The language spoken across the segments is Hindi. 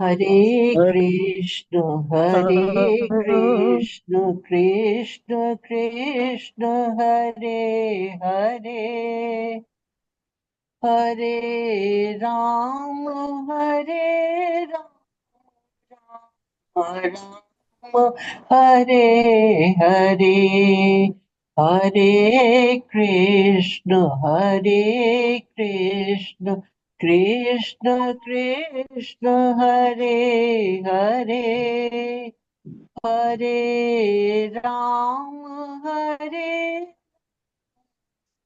हरे कृष्ण कृष्ण कृष्ण हरे हरे, हरे राम राम हरे हरे, हरे कृष्ण कृष्ण कृष्ण हरे हरे, हरे राम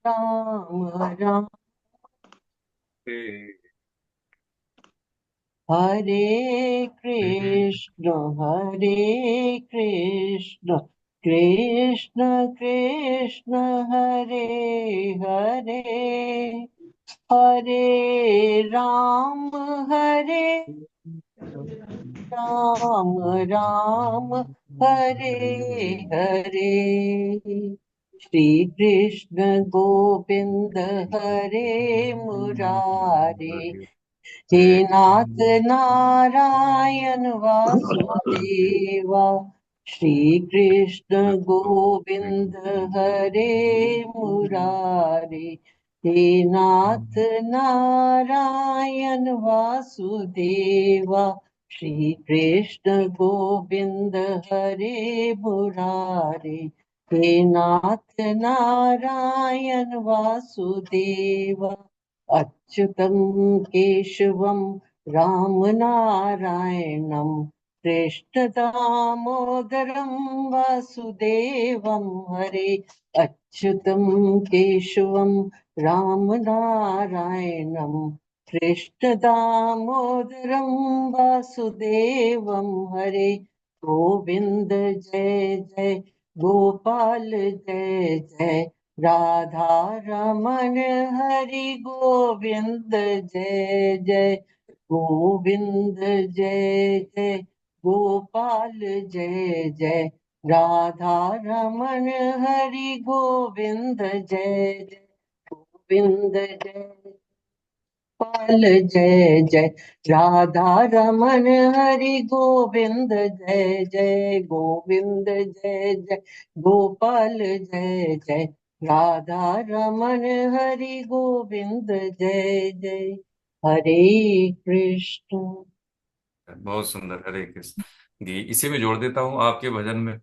राम हरे कृष्ण कृष्ण कृष्ण हरे हरे, हरे राम राम हरे हरे, श्री कृष्ण गोविंद हरे मुरारे, हे नाथ नारायण वासुदेवा, श्री कृष्ण गोविंद हरे मुरारे, हे नाथ नारायण वासुदेवा, श्री कृष्ण गोविंद हरे मुरारे, हे नाथ नारायण वासुदेवा, अच्युतं केशवं रामनारायणं कृष्णदामोदरं वासुदेवं हरे, अच्युतं केशवं रामनारायणं कृष्णदामोदरं वासुदेवं हरे, गोविन्द जय जय गोपाल जय जय, राधा रमण हरि गोविंद जय जय, गोविंद जय जय गोपाल जय जय, राधा रमण हरि गोविंद जय जय, गोविंद जय गोपाल जय जय, राधा रमण हरि गोविंद जय जय, गोविंद जय जय गोपाल जय जय, राधा रमण हरि गोविंद जय जय, हरे कृष्ण। बहुत सुंदर। हरे कृष्ण। इसी में जोड़ देता हूँ आपके भजन में।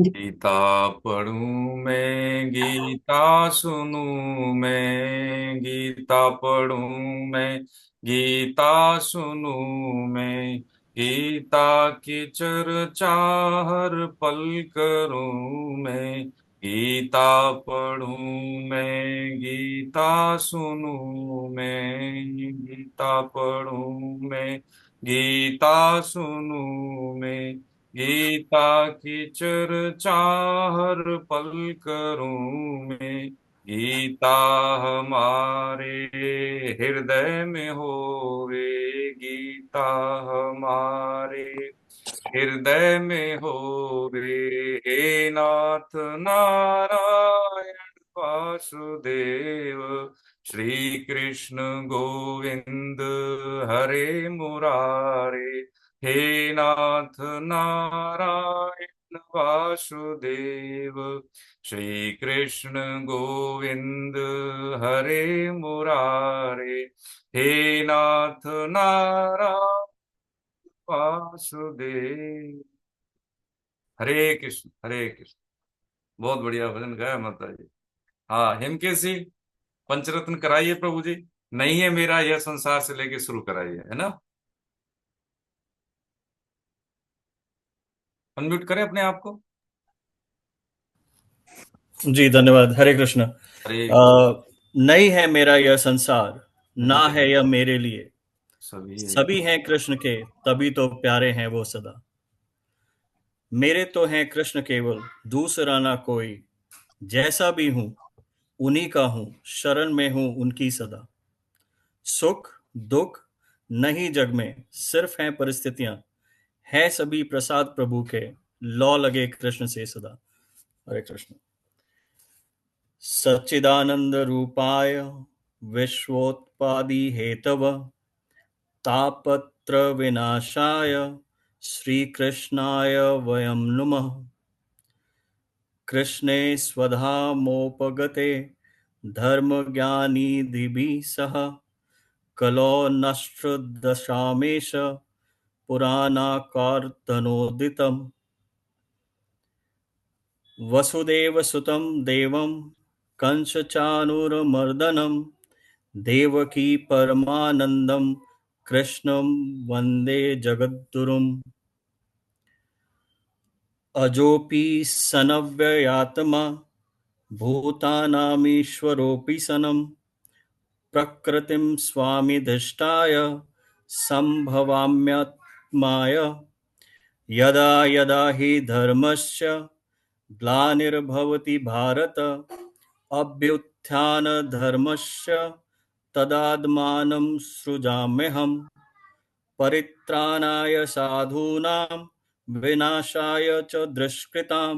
गीता पढ़ूं मैं, गीता सुनूं मैं, गीता पढ़ूं मैं, गीता सुनूं मैं, गीता की चर्चा हर पल करूं मैं, गीता पढ़ूं मैं, गीता सुनूं मैं, गीता पढ़ूं मैं, गीता सुनूं मैं, गीता की चर्चा हर पल करूं मैं, गीता हमारे हृदय में होवे, गीता हमारे हृदय में होवे, हे नाथ नारायण वासुदेव, श्री कृष्ण गोविंद हरे मुरारे, हे नाथ नारायण वासुदेव, श्री कृष्ण गोविंद हरे मुरारे, हे नाथ नारायण वासुदेव। हरे कृष्ण हरे कृष्ण। बहुत बढ़िया भजन गाया माता जी। हाँ, हेमकेश जी, पंचरत्न कराइए प्रभु जी। नहीं है मेरा यह संसार से लेके शुरू कराइए, है ना। अनम्यूट करें अपने आप को। जी धन्यवाद। हरे कृष्ण। हरे कृष्ण। नहीं है मेरा यह संसार, ना नहीं, है यह मेरे लिए, सभी है। सभी हैं कृष्ण के, तभी तो प्यारे हैं वो सदा। मेरे तो हैं कृष्ण केवल, दूसरा ना कोई, जैसा भी हूं उन्हीं का हूं, शरण में हूं उनकी सदा। सुख दुख नहीं जग में, सिर्फ हैं परिस्थितियां, है सभी प्रसाद प्रभु के, लौ लगे कृष्ण से सदा। हरे कृष्ण। सच्चिदानंद रूपाय विश्वोत्पादि हेतव तापत्र विनाशाय श्रीकृष्णाय वयं नुमः। कृष्णे स्वधामोपगते धर्मज्ञानिधिभिः सह कलो नष्टदशामेश पुराणाकार्तनोदितम्। वसुदेवसुतं देवं कंसचाणूरमर्दनं देवकी परमानन्दं कृष्णं वन्दे जगद्गुरुम्। अजोऽपि सनव्ययात्मा भूतानामीश्वरोऽपि सनं प्रकृतिं स्वामिधिष्ठाय सम्भवाम्यात्माय। यदा यदा हि धर्मस्य ग्लानिर्भवति भारत अभ्युत्थानधर्मस्य तदात्मानं सृजाम्यहम्। परित्राणाय साधूनां विनाशाय च दुष्कृतां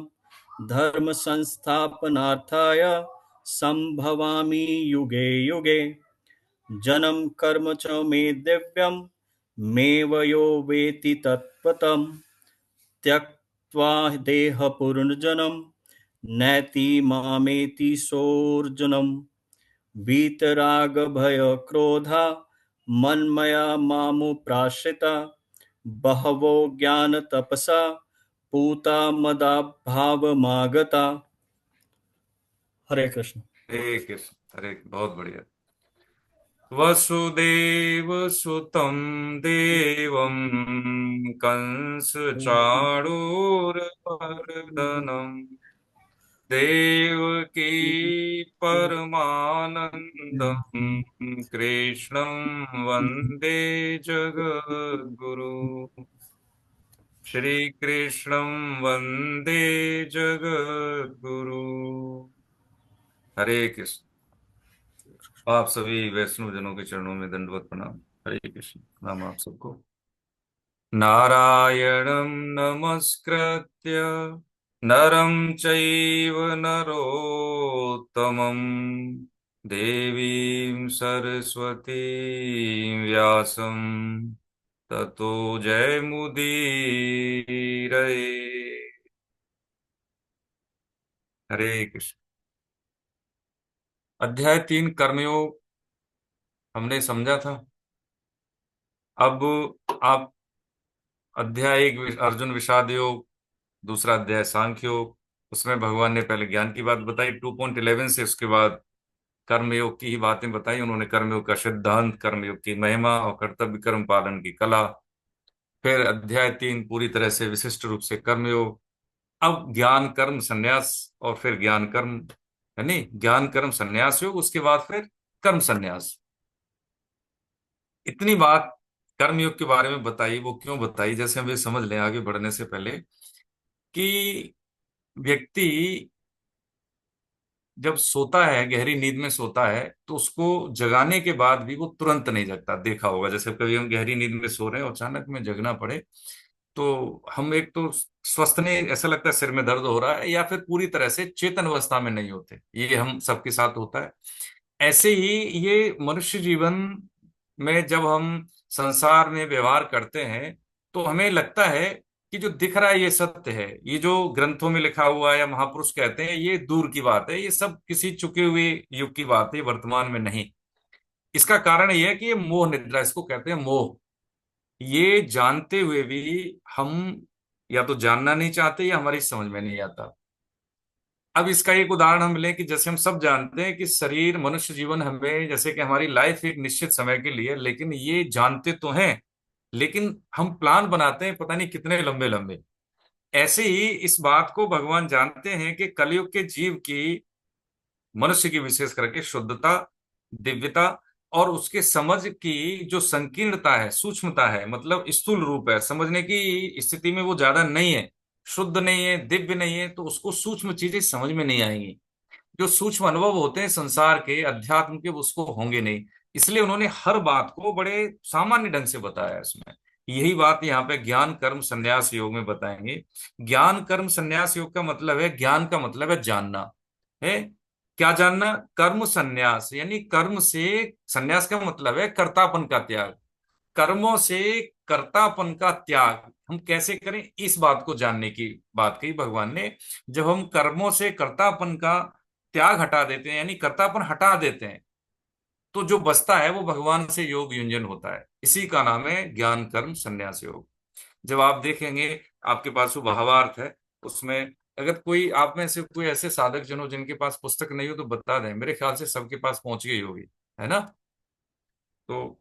धर्म संस्थापनार्थाय संभवामि युगे युगे। जन्म कर्म च मे दिव्यं मेव यो वेति तत्त्वतम्। त्यक्त्वा देह पुनर्जन्म नैति मामेति सोऽर्जुनम्। वीतराग भय क्रोधा मन्मया मामुपाश्रिता बहवो ज्ञान तपसा पूता मदाभावमागता। हरे कृष्ण। हरे कृष्ण। हरे, बहुत बढ़िया। वसुदेव सुतं देवं कंस चाणूरमर्दनम् देवकी परमानन्दं कृष्णं वन्दे जगद्गुरु। श्रीकृष्णं वन्दे जगद्गुरु। हरे कृष्ण। आप सभी वैष्णव जनों के चरणों में दंडवत प्रणाम। हरे कृष्ण। नाम आप सबको। नारायणं नमस्कृत्य नरं चैव नरोत्तमं देवीं सरस्वतीं व्यासं ततो जयमुदीरये। हरे कृष्ण। अध्याय 3 कर्मयोग हमने समझा था। अब आप अध्याय 1 अर्जुन विषाद योग, दूसरा अध्याय सांख्य योग, उसमें भगवान ने पहले ज्ञान की बात बताई 2.11 से, उसके बाद कर्मयोग की ही बातें बताई उन्होंने। कर्मयोग का सिद्धांत, कर्मयोग की महिमा और कर्तव्य कर्म पालन की कला। फिर अध्याय 3 पूरी तरह से विशिष्ट रूप से कर्मयोग। अब ज्ञान कर्म संन्यास, और फिर ज्ञान कर्म यानी ज्ञान कर्म संन्यास योग, उसके बाद फिर कर्म संन्यास। इतनी बात कर्मयोग के बारे में बताई। वो क्यों बताई, जैसे हम ये समझ लें आगे बढ़ने से पहले, कि व्यक्ति जब सोता है, गहरी नींद में सोता है, तो उसको जगाने के बाद भी वो तुरंत नहीं जगता। देखा होगा, जैसे कभी हम गहरी नींद में सो रहे हैं और अचानक में जगना पड़े, तो हम एक तो स्वस्थ नहीं, ऐसा लगता है सिर में दर्द हो रहा है, या फिर पूरी तरह से चेतन अवस्था में नहीं होते। ये हम सबके साथ होता है। ऐसे ही ये मनुष्य जीवन में जब हम संसार में व्यवहार करते हैं, तो हमें लगता है कि जो दिख रहा है ये सत्य है, ये जो ग्रंथों में लिखा हुआ है या महापुरुष कहते हैं ये दूर की बात है, ये सब किसी चुके हुए युग की बात है, वर्तमान में नहीं। इसका कारण ये है कि ये मोह निद्रा, इसको कहते हैं मोह। ये जानते हुए भी हम या तो जानना नहीं चाहते या हमारी समझ में नहीं आता। अब इसका एक उदाहरण हम लें कि जैसे हम सब जानते हैं कि शरीर, मनुष्य जीवन हमें, जैसे कि हमारी लाइफ एक निश्चित समय के लिए, लेकिन ये जानते तो हैं, लेकिन हम प्लान बनाते हैं पता नहीं कितने लंबे लंबे। ऐसे ही इस बात को भगवान जानते हैं कि कलयुग के जीव की, मनुष्य की विशेष करके शुद्धता, दिव्यता और उसके समझ की जो संकीर्णता है, सूक्ष्मता है, मतलब स्थूल रूप है, समझने की स्थिति में वो ज्यादा नहीं है, शुद्ध नहीं है, दिव्य नहीं है, तो उसको सूक्ष्म चीजें समझ में नहीं आएंगी। जो सूक्ष्म अनुभव होते हैं संसार के, अध्यात्म के, वो उसको होंगे नहीं। इसलिए उन्होंने हर बात को बड़े सामान्य ढंग से बताया है इसमें। यही बात यहाँ पे ज्ञान कर्म संन्यास योग में बताएंगे। ज्ञान कर्म संन्यास योग का मतलब है, ज्ञान का मतलब है जानना है। क्या जानना? कर्म संन्यास, यानी कर्म से संन्यास का मतलब है कर्तापन का त्याग। कर्मों से कर्तापन का त्याग हम कैसे करें, इस बात को जानने की बात कही भगवान ने। जब हम कर्मों से कर्तापन का त्याग हटा देते हैं, यानी कर्तापन हटा देते हैं, तो जो बचता है वो भगवान से योग युंजन होता है। इसी का नाम है ज्ञान कर्म संन्यास योग। जब आप देखेंगे, आपके पास वो भावार्थ है, उसमें अगर कोई आप में से कोई ऐसे साधक जन हो जिनके पास पुस्तक नहीं हो तो बता दें, मेरे ख्याल से सबके पास पहुंच गई होगी, है ना? तो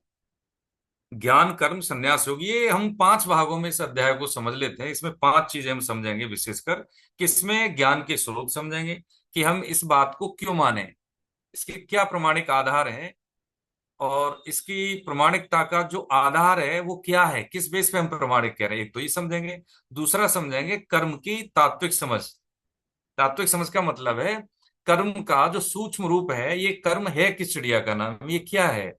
ज्ञान कर्म संन्यास योग, ये हम 5 भागों में इस अध्याय को समझ लेते हैं। इसमें 5 चीजें हम समझेंगे विशेषकर, कि इसमें ज्ञान के स्रोत समझेंगे, कि हम इस बात को क्यों माने, इसके क्या प्रमाणिक आधार हैं, और इसकी प्रमाणिकता का जो आधार है वो क्या है, किस बेस पे हम प्रमाणिक कह रहे हैं, एक तो ये समझेंगे। दूसरा समझेंगे कर्म की तात्विक समझ। तात्विक समझ का मतलब है कर्म का जो सूक्ष्म रूप है, ये कर्म है किस चिड़िया का नाम, ये क्या है,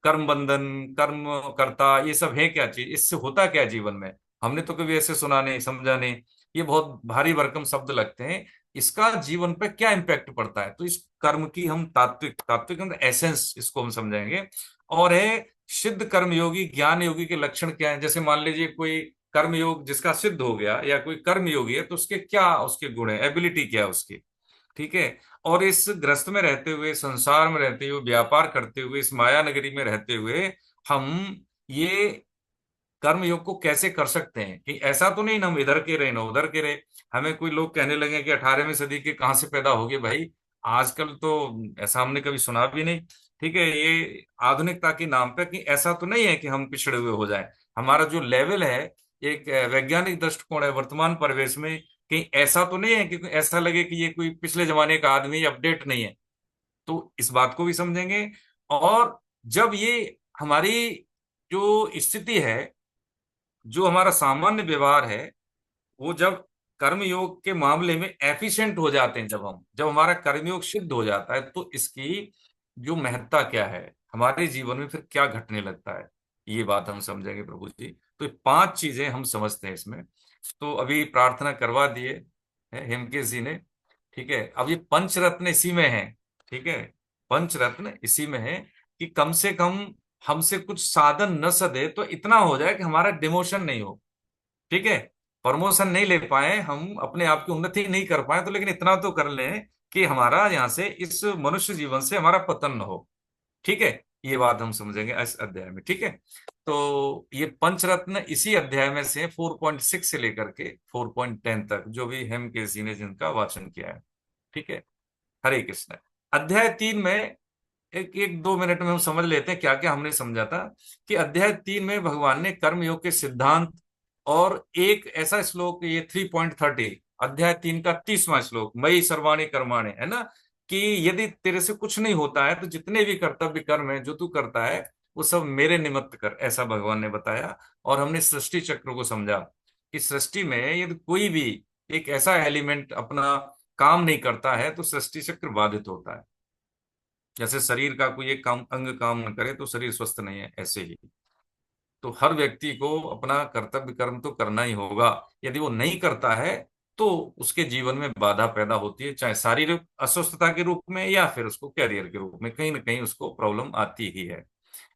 कर्म बंधन, कर्म करता, ये सब है क्या चीज, इससे होता क्या है जीवन में। हमने तो कभी ऐसे सुना नहीं, समझा नहीं, ये बहुत भारी भरकम शब्द लगते हैं। इसका जीवन पे क्या इम्पैक्ट पड़ता है, तो इस कर्म की हम तात्विक तात्विक मतलब एसेंस, इसको हम समझेंगे। और है सिद्ध कर्म योगी, ज्ञान योगी के लक्षण क्या है। जैसे मान लीजिए कोई कर्म योग जिसका सिद्ध हो गया, या कोई कर्म योगी है, तो उसके क्या उसके गुण है, एबिलिटी क्या है उसकी, ठीक है। और इस ग्रस्त में रहते हुए, संसार में रहते हुए, व्यापार करते हुए, इस माया नगरी में रहते हुए, हम ये कर्म योग को कैसे कर सकते हैं, कि ऐसा तो नहीं ना हम इधर के रहे ना उधर के रहे। हमें कोई लोग कहने लगे कि 18वीं सदी के कहाँ से पैदा हो गए भाई, आजकल तो ऐसा हमने कभी सुना भी नहीं। ठीक है, ये आधुनिकता के नाम पे, कि ऐसा तो नहीं है कि हम पिछड़े हुए हो जाएं। हमारा जो लेवल है, एक वैज्ञानिक दृष्टिकोण है वर्तमान परिवेश में, कि ऐसा तो नहीं है कि ऐसा लगे कि ये कोई पिछले जमाने का आदमी अपडेट नहीं है। तो इस बात को भी समझेंगे। और जब ये हमारी जो स्थिति है, जो हमारा सामान्य व्यवहार है, वो जब कर्मयोग के मामले में एफिशिएंट हो जाते हैं, जब हमारा कर्मयोग सिद्ध हो जाता है, तो इसकी जो महत्ता क्या है, हमारे जीवन में फिर क्या घटने लगता है, ये बात हम समझेंगे प्रभु जी। तो ये 5 चीजें हम समझते हैं इसमें। तो अभी प्रार्थना करवा दिए है हेमकेश जी ने, ठीक है। अब ये पंचरत्न इसी में है, ठीक है, पंचरत्न इसी में है, कि कम से कम हमसे कुछ साधन न सदे तो इतना हो जाए कि हमारा डिमोशन नहीं हो, ठीक है। प्रमोशन नहीं ले पाए हम, अपने आप की उन्नति नहीं कर पाए, तो लेकिन इतना तो कर लें कि हमारा यहाँ से इस मनुष्य जीवन से हमारा पतन न हो, ठीक है। ये बात हम समझेंगे इस अध्याय में, ठीक है। तो ये पंचरत्न इसी अध्याय में से 4.6 से लेकर के 4.10 तक, जो भी हेमकेशी ने जिनका वाचन किया है, ठीक है। हरे कृष्ण। अध्याय 3 में एक एक 2 मिनट में हम समझ लेते हैं क्या क्या हमने समझा था। कि अध्याय 3 में भगवान ने कर्मयोग के सिद्धांत, और एक ऐसा श्लोक, ये 3.30, अध्याय 3 का 30वां श्लोक, मयि सर्वाणि कर्माणि, है ना, कि यदि तेरे से कुछ नहीं होता है तो जितने भी कर्तव्य कर्म है जो तू करता है, वो सब मेरे निमित्त कर, ऐसा भगवान ने बताया। और हमने सृष्टि चक्र को समझा, कि सृष्टि में यदि कोई भी एक ऐसा एलिमेंट अपना काम नहीं करता है तो सृष्टि चक्र बाधित होता है। जैसे शरीर का कोई एक काम अंग काम न करे तो शरीर स्वस्थ नहीं है, ऐसे ही तो हर व्यक्ति को अपना कर्तव्य कर्म तो करना ही होगा। यदि वो नहीं करता है तो उसके जीवन में बाधा पैदा होती है, चाहे शारीरिक अस्वस्थता के रूप में या फिर उसको कैरियर के रूप में, कहीं ना कहीं उसको प्रॉब्लम आती ही है,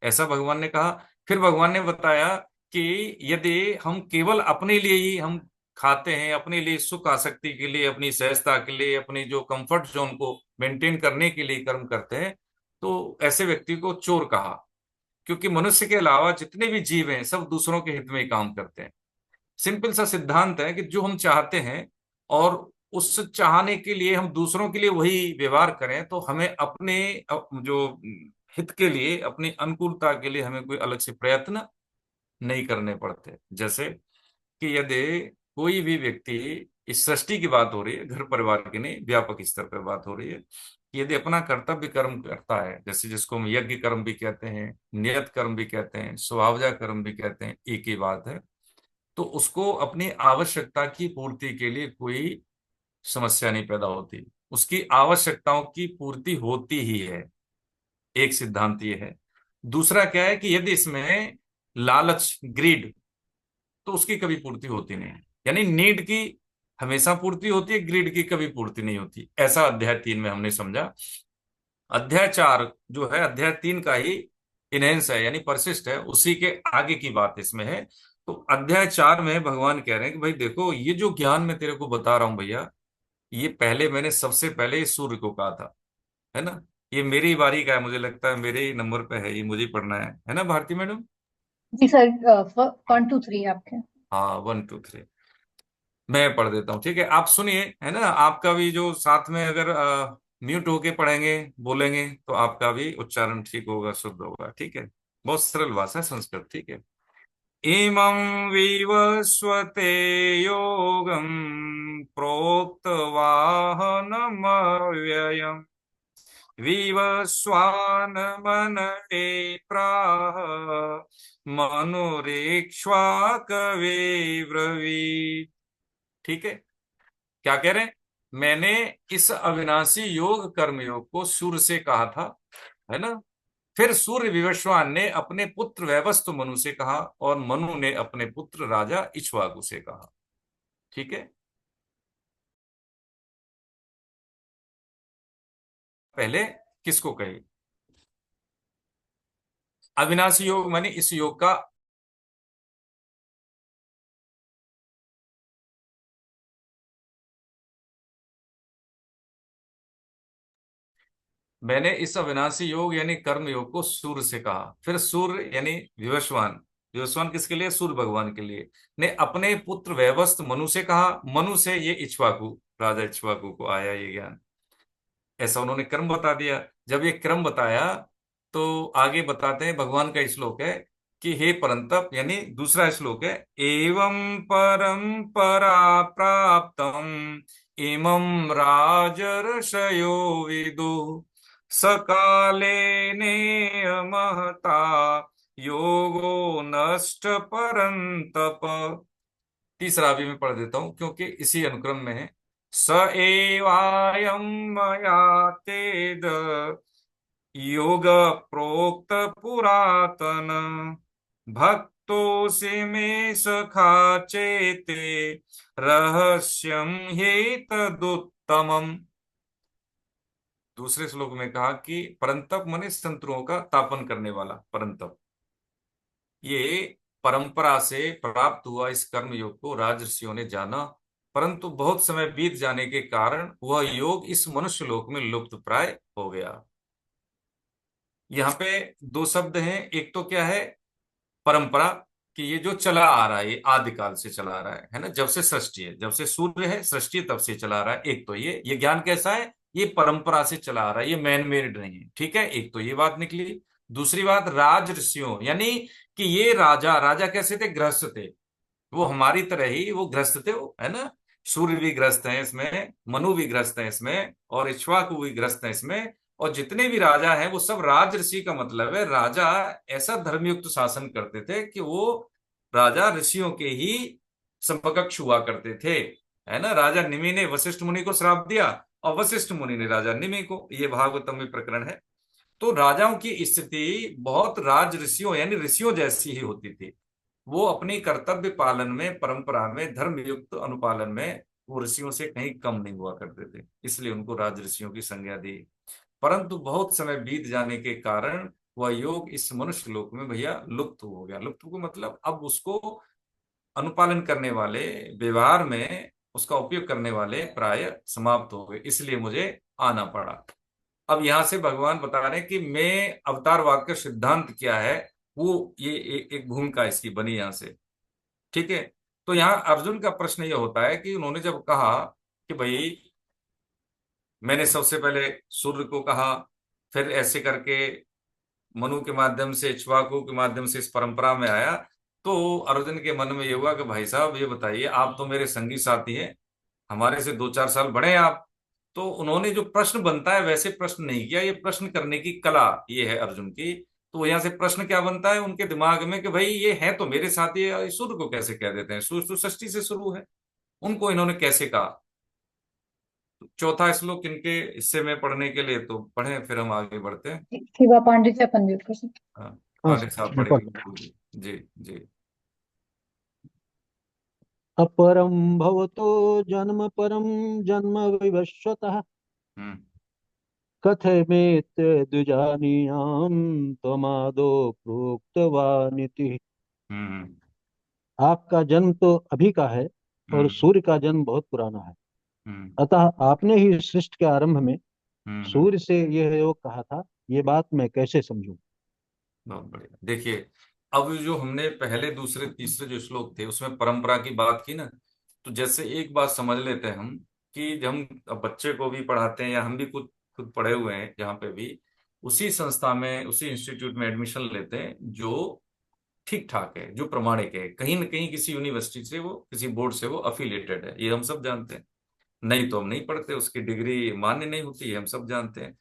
ऐसा भगवान ने कहा। फिर भगवान ने बताया कि यदि हम केवल अपने लिए ही हम खाते हैं, अपने लिए सुख आसक्ति के लिए, अपनी सहजता के लिए, अपनी जो कंफर्ट जोन को मेंटेन करने के लिए कर्म करते हैं, तो ऐसे व्यक्ति को चोर कहा। क्योंकि मनुष्य के अलावा जितने भी जीव हैं सब दूसरों के हित में ही काम करते हैं। सिंपल सा सिद्धांत है कि जो हम चाहते हैं और उस चाहने के लिए हम दूसरों के लिए वही व्यवहार करें, तो हमें अपने जो हित के लिए, अपनी अनुकूलता के लिए हमें कोई अलग से प्रयत्न नहीं करने पड़ते। जैसे कि यदि कोई भी व्यक्ति, इस सृष्टि की बात हो रही है, घर परिवार की नहीं, व्यापक स्तर पर बात हो रही है, कि यदि अपना कर्तव्य कर्म करता है, जैसे जिसको हम यज्ञ कर्म भी कहते हैं, नियत कर्म भी कहते हैं, स्वभावजा कर्म भी कहते हैं, एक ही बात है, तो उसको अपनी आवश्यकता की पूर्ति के लिए कोई समस्या नहीं पैदा होती, उसकी आवश्यकताओं की पूर्ति होती ही है। एक सिद्धांत ये है। दूसरा क्या है, कि यदि इसमें लालच, ग्रीड, तो उसकी कभी पूर्ति होती नहीं है। यानी नीड की हमेशा पूर्ति होती है, ग्रीड की कभी पूर्ति नहीं होती। ऐसा अध्याय 3 में हमने समझा। अध्याय 4 जो है अध्याय 3 का ही इनहेंस है, यानी परसिस्ट है, उसी के आगे की बात इसमें है। तो अध्याय 4 में भगवान कह रहे हैं कि भाई देखो, ये जो ज्ञान मैं तेरे को बता रहा हूं भैया, ये पहले मैंने सबसे पहले इस सूर्य को कहा था, है ना। ये मेरी बारी का है, मुझे लगता है मेरे ही नंबर पे है, ये मुझे ही पढ़ना है ना भारती मैडम। जी सर, 1 2 3 आपके। हाँ 1 2 3 मैं पढ़ देता हूँ, ठीक है, आप सुनिए, है ना। आपका भी जो साथ में अगर म्यूट होके पढ़ेंगे बोलेंगे तो आपका भी उच्चारण ठीक होगा, शुद्ध होगा, ठीक है। बहुत सरल भाषा है संस्कृत, ठीक है। इमं विवस्वते योगं प्रोक्तवाहनमव्ययम् विवस्वान्मनवे प्राह मनुरीक्ष्वाकवे ब्रवीत्। ठीक है, क्या कह रहे हैं? मैंने इस अविनाशी योग कर्म योग को सूर्य से कहा था, है ना। फिर सूर्य विवस्वान ने अपने पुत्र वैवस्वत मनु से कहा, और मनु ने अपने पुत्र राजा इक्ष्वाकु से कहा। ठीक है, पहले किसको कही? अविनाशी योग माने इस योग का मैंने इस अविनाशी योग यानी कर्म योग को सूर्य से कहा। फिर सूर्य यानी विवस्वान, विवस्वान किसके लिए? सूर्य भगवान के लिए, ने अपने पुत्र वैवस्वत मनु से कहा। मनु से ये इक्ष्वाकु, राजा इक्ष्वाकु को आया ये ज्ञान। ऐसा उन्होंने क्रम बता दिया। जब ये क्रम बताया तो आगे बताते हैं, भगवान का श्लोक है कि हे परंतप, यानी दूसरा श्लोक है, एवं परंपरा प्राप्तम इमं राजर्षयो विदु सकाले महता योगो नष्ट परंतप। तीसरा भी मैं पढ़ देता हूं क्योंकि इसी अनुक्रम में है। स एवायं मया तेद योग प्रोक्त पुरातन भक्तोऽसि मे सखा चेते रहस्यम ह्येतदुत्तमम्। दूसरे श्लोक में कहा कि परंतप मने शत्रुओं का तापन करने वाला परंतप। ये परंपरा से प्राप्त हुआ इस कर्म योग को राजर्षियों ने जाना, परंतु बहुत समय बीत जाने के कारण वह योग इस मनुष्य लोक में लुप्त प्राय हो गया। यहाँ पे दो शब्द हैं, एक तो क्या है? परंपरा, कि ये जो चला आ रहा है ये आदिकाल से चला आ रहा है ना, जब से सृष्टि है, जब से सूर्य है सृष्टि है, तब से चला आ रहा है। एक तो ये ज्ञान कैसा है? ये परंपरा से चला आ रहा है, ये मैन मेड नहीं है, ठीक है। एक तो ये बात निकली। दूसरी बात, राज ऋषियों, यानी कि ये राजा, राजा कैसे थे? गृहस्थ थे, वो हमारी तरह ही वो गृहस्थ थे, वो है ना। सूर्य भी ग्रस्त है इसमें, मनु भी ग्रस्त है इसमें, और इक्ष्वाकु भी ग्रस्त है इसमें। और जितने भी राजा हैं वो सब राज ऋषि का मतलब है, राजा ऐसा धर्मयुक्त शासन करते थे कि वो राजा ऋषियों के ही समकक्ष हुआ करते थे, है ना। राजा निमि ने वशिष्ठ मुनि को श्राप दिया, और वशिष्ठ मुनि ने राजा निमि को, ये भागवतम में प्रकरण है। तो राजाओं की स्थिति बहुत राज ऋषियों यानी ऋषियों जैसी ही होती थी। वो अपनी कर्तव्य पालन में, परंपरा में, धर्म युक्त अनुपालन में वो ऋषियों से कहीं कम नहीं हुआ करते थे, इसलिए उनको राज ऋषियों की संज्ञा दी। परंतु बहुत समय बीत जाने के कारण वह योग इस मनुष्य लोक में भैया लुप्त हो गया। लुप्त को मतलब अब उसको अनुपालन करने वाले, व्यवहार में उसका उपयोग करने वाले प्राय समाप्त हो गए, इसलिए मुझे आना पड़ा। अब यहां से भगवान बता रहे हैं कि मैं अवतार वाक्य सिद्धांत क्या है, वो ये एक भूमिका इसकी बनी यहां से, ठीक है। तो यहाँ अर्जुन का प्रश्न ये होता है कि उन्होंने जब कहा कि भाई मैंने सबसे पहले सूर्य को कहा, फिर ऐसे करके मनु के माध्यम से, इक्ष्वाकु के माध्यम से इस परंपरा में आया, तो अर्जुन के मन में ये हुआ कि भाई साहब ये बताइए, आप तो मेरे संगी साथी हैं, हमारे से 2 4 साल बड़े हैं आप। तो उन्होंने जो प्रश्न बनता है वैसे प्रश्न नहीं किया, ये प्रश्न करने की कला ये है अर्जुन की। तो यहाँ से प्रश्न क्या बनता है उनके दिमाग में कि भाई ये है तो मेरे साथी है, सूर्य को कैसे कह देते हैं? सूर्य तो सृष्टि से शुरू है, उनको इन्होंने कैसे कहा? तो चौथा श्लोक इनके हिस्से में पढ़ने के लिए तो पढ़े, फिर हम आगे बढ़ते हैं। शिवा पांडे जी अपन म्यूट कर सकते हाँ, हाँ पांडे साहब मैं पढ़ेंगे। पढ़ जी जी। अपरम भवतो जन्म परम जन्म विवस्वतः हम्म कथमेत द्विजानीयां त्वमादो प्रोक्तवानिति। हम्म आपका जन्म तो अभी का है और हम्म सूर्य का जन्म बहुत पुराना है। हम्म अतः आपने ही सृष्टि के आरंभ में हम्म। सूर्य से यह योग कहा था, ये बात मैं कैसे समझूं? बहुत बढ़िया। देखिए, अब जो हमने पहले दूसरे तीसरे जो श्लोक थे उसमें परंपरा की बात की ना, तो जैसे एक बात समझ लेते हैं हम कि जब हम अब बच्चे को भी पढ़ाते हैं या हम भी खुद खुद पढ़े हुए हैं जहाँ पे भी, उसी संस्था में उसी इंस्टीट्यूट में एडमिशन लेते हैं जो ठीक ठाक है, जो प्रमाणिक है, कहीं ना कहीं किसी यूनिवर्सिटी से वो किसी बोर्ड से वो अफिलिएटेड है, ये हम सब जानते हैं। नहीं तो हम नहीं पढ़ते, उसकी डिग्री मान्य नहीं होती है, हम सब जानते हैं।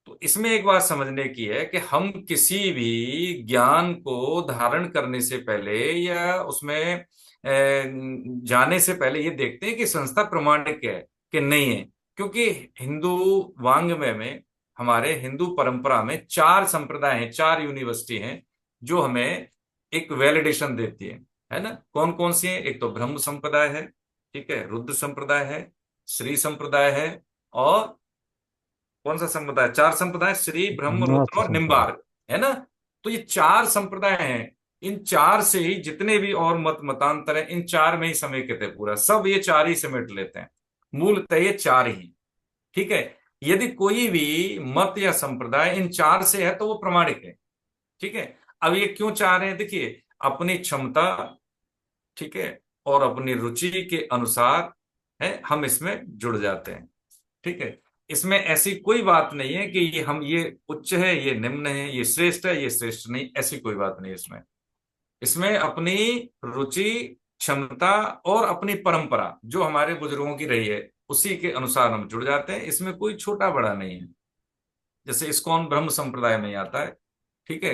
तो इसमें एक बात समझने की है कि हम किसी भी ज्ञान को धारण करने से पहले या उसमें जाने से पहले ये देखते हैं कि संस्था प्रमाणिक है कि नहीं है। क्योंकि हिंदू वांग्मय में, हमारे हिंदू परंपरा में चार संप्रदाय हैं, चार यूनिवर्सिटी हैं जो हमें एक वैलिडेशन देती है ना। कौन कौन सी है? एक तो ब्रह्म संप्रदाय है, ठीक है, रुद्र संप्रदाय है, श्री संप्रदाय है, और कौन सा संप्रदाय? चार संप्रदाय, श्री, ब्रह्म, नाथ रुद्र और संप्रदाय। निम्बार्क, है ना। तो ये चार संप्रदाय हैं। इन चार से ही जितने भी और मत मतांतर हैं, इन चार में ही समेकित है पूरा, सब ये चार ही समेट लेते हैं। मूलतः ये चार ही, ठीक है। यदि कोई भी मत या संप्रदाय इन चार से है तो वो प्रमाणिक है, ठीक है। अब ये क्यों चाह रहे हैं? देखिए, अपनी क्षमता, ठीक है, और अपनी रुचि के अनुसार है हम इसमें जुड़ जाते हैं, ठीक है। इसमें ऐसी कोई बात नहीं है कि ये उच्च है, ये निम्न है, ये श्रेष्ठ है, ये श्रेष्ठ नहीं, ऐसी कोई बात नहीं इसमें। इसमें अपनी रुचि, क्षमता और अपनी परंपरा जो हमारे बुजुर्गों की रही है उसी के अनुसार हम जुड़ जाते हैं। इसमें कोई छोटा बड़ा नहीं है। जैसे इस्कॉन ब्रह्म संप्रदाय में ही आता है, ठीक है।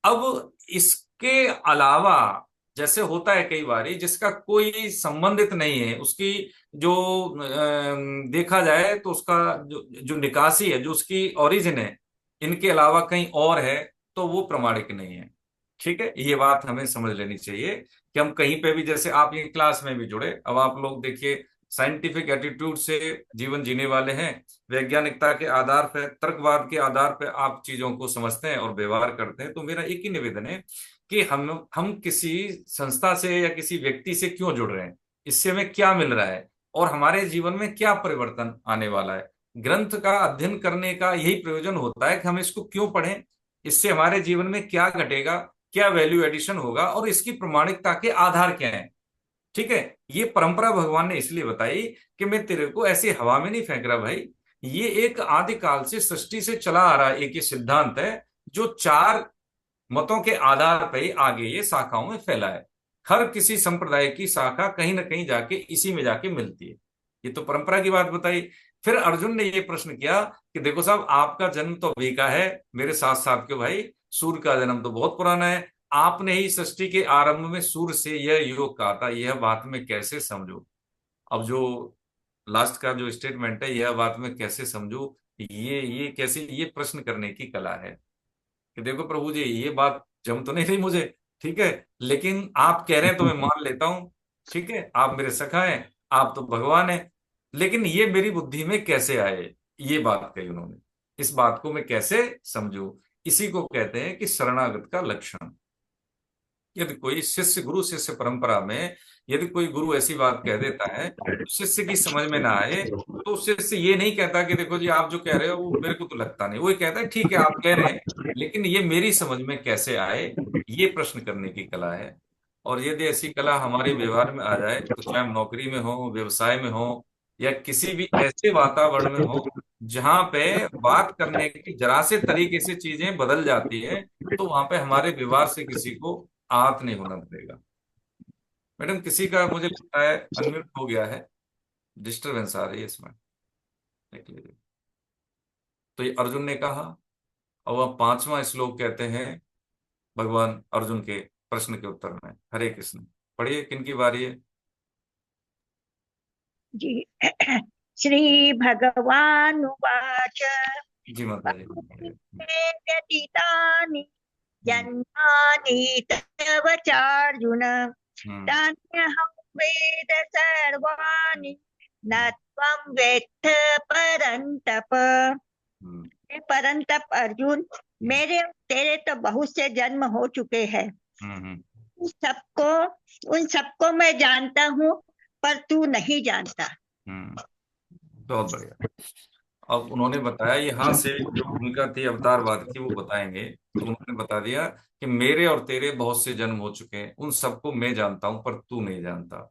अब इसके अलावा जैसे होता है कई बार जिसका कोई संबंधित नहीं है, उसकी जो देखा जाए तो उसका जो जो निकासी है, जो उसकी ओरिजिन है, इनके अलावा कहीं और है, तो वो प्रमाणिक नहीं है, ठीक है। ये बात हमें समझ लेनी चाहिए कि हम कहीं पे भी, जैसे आप ये क्लास में भी जुड़े, अब आप लोग देखिए साइंटिफिक एटीट्यूड से जीवन जीने वाले हैं, वैज्ञानिकता के आधार पर, तर्कवाद के आधार पर आप चीजों को समझते हैं और व्यवहार करते हैं। तो मेरा एक ही निवेदन है कि हम किसी संस्था से या किसी व्यक्ति से क्यों जुड़ रहे हैं, इससे हमें क्या मिल रहा है और हमारे जीवन में क्या परिवर्तन आने वाला है। ग्रंथ का अध्ययन करने का यही प्रयोजन होता है कि हम इसको क्यों पढ़ें, इससे हमारे जीवन में क्या घटेगा, क्या वैल्यू एडिशन होगा और इसकी प्रमाणिकता के आधार क्या है, ठीक है। ये परंपरा भगवान ने इसलिए बताई कि मैं तेरे को ऐसी हवा में नहीं फेंक रहा भाई। ये एक आदिकाल से सृष्टि से चला आ रहा एक ये सिद्धांत है जो चार मतों के आधार पर ही आगे ये शाखाओं में फैला है। हर किसी संप्रदाय की शाखा कहीं ना कहीं जाके इसी में जाके मिलती है। ये तो परंपरा की बात बताई। फिर अर्जुन ने ये प्रश्न किया कि देखो साहब, आपका जन्म तो अभी का है, मेरे साथ साथ क्यों भाई, सूर्य का जन्म तो बहुत पुराना है। आपने ही सृष्टि के आरंभ में सूर्य से यह योग कहा था, यह बात मैं कैसे समझू? अब जो लास्ट का जो स्टेटमेंट है, यह बात मैं कैसे समझू, ये कैसे, ये प्रश्न करने की कला है कि देखो प्रभु जी, ये बात जम तो नहीं रही मुझे, ठीक है, लेकिन आप कह रहे हैं तो मैं मान लेता हूं, ठीक है, आप मेरे सखा हैं, आप तो भगवान हैं, लेकिन ये मेरी बुद्धि में कैसे आए? ये बात कही उन्होंने। इस बात को मैं कैसे समझू? इसी को कहते हैं कि शरणागत का लक्षण। यदि कोई शिष्य, गुरु शिष्य परंपरा में यदि कोई गुरु ऐसी बात कह देता है तो शिष्य की समझ में ना आए, तो शिष्य ये नहीं कहता कि देखो जी आप जो कह रहे हो वो मेरे को तो लगता नहीं, वो ये कहता है ठीक है आप कह रहे हैं, लेकिन ये मेरी समझ में कैसे आए, ये प्रश्न करने की कला है। और यदि ऐसी कला हमारे व्यवहार में आ जाए, तो चाहे हम नौकरी में हो, व्यवसाय में हो, या किसी भी ऐसे वातावरण में हो जहां पे बात करने की जरा से तरीके से चीजें बदल जाती है, तो वहां पे हमारे व्यवहार से किसी को आहत नहीं होना पड़ेगा। मैडम, किसी का मुझे लगता है अनम्यूट हो गया है, डिस्टरबेंस आ रही है इसमें, देख लीजिए। तो ये अर्जुन ने कहा, और वह पांचवा श्लोक कहते हैं भगवान अर्जुन के प्रश्न के उत्तर में। हरे कृष्ण। पढ़िए, किनकी बारी है? जी श्री भगवानुवाच जी माता जी। व्यतीतानि जन्मानि तव चार्जुन हम्म तान्यहं वेद सर्वाणि न त्वं वेत्थ परन्तप। परंतप अर्जुन, मेरे तेरे तो बहुत से जन्म हो चुके हैं। उन सबको मैं जानता हूँ, पर तू नहीं जानता। बहुत बढ़िया। अब उन्होंने बताया यहाँ से जो भूमिका थी अवतारवाद की वो बताएंगे, तो उन्होंने बता दिया कि मेरे और तेरे बहुत से जन्म हो चुके हैं, उन सबको मैं जानता हूं पर तू नहीं जानता।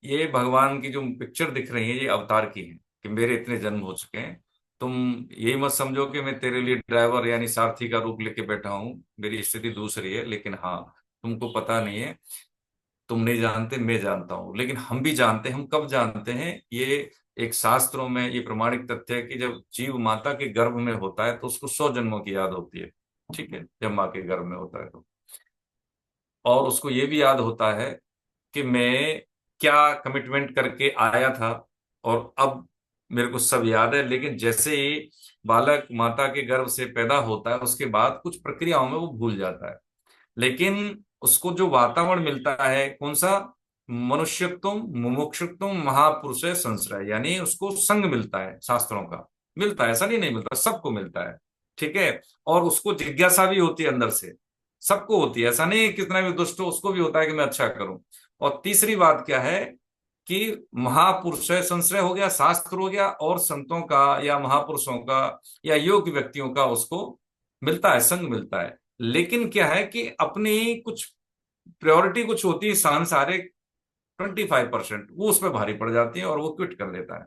ये भगवान की जो पिक्चर दिख रही है ये अवतार की है कि मेरे इतने जन्म हो चुके हैं। तुम यही मत समझो कि मैं तेरे लिए ड्राइवर यानी सारथी का रूप लेके बैठा हूं, मेरी स्थिति दूसरी है। लेकिन हाँ, तुमको पता नहीं है, तुम नहीं जानते, मैं जानता हूं। लेकिन हम भी जानते हैं। हम कब जानते हैं? ये एक शास्त्रों में ये प्रमाणिक तथ्य है कि जब जीव माता के गर्भ में होता है तो उसको 100 जन्मों की याद होती है। ठीक है, जब माँ के गर्भ में होता है तो। और उसको ये भी याद होता है कि मैं क्या कमिटमेंट करके आया था, और अब मेरे को सब याद है। लेकिन जैसे ही बालक माता के गर्भ से पैदा होता है उसके बाद कुछ प्रक्रियाओं में वो भूल जाता है। लेकिन उसको जो वातावरण मिलता है कौन सा? मनुष्यत्वम मुमुक्षुत्वम महापुरुष संश्रय, यानी उसको संग मिलता है, शास्त्रों का मिलता है। ऐसा नहीं मिलता, सबको मिलता है। ठीक है। और उसको जिज्ञासा भी होती है अंदर से, सबको होती है। ऐसा नहीं कितना भी दुष्ट हो उसको भी होता है कि मैं अच्छा करूं। और तीसरी बात क्या है कि महापुरुष संश्रय हो गया, शास्त्र हो गया, और संतों का या महापुरुषों का या योग्य व्यक्तियों का उसको मिलता है, संग मिलता है। लेकिन क्या है कि अपनी कुछ प्रायोरिटी कुछ होती है, सांसारिक 25% वो उस पर भारी पड़ जाती है और वो क्विट कर लेता है।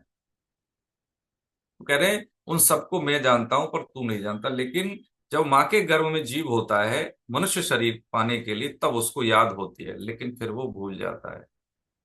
तो कह रहे हैं उन सबको मैं जानता हूं पर तू नहीं जानता। लेकिन जब माँ के गर्भ में जीव होता है मनुष्य शरीर पाने के लिए, तब उसको याद होती है, लेकिन फिर वो भूल जाता है।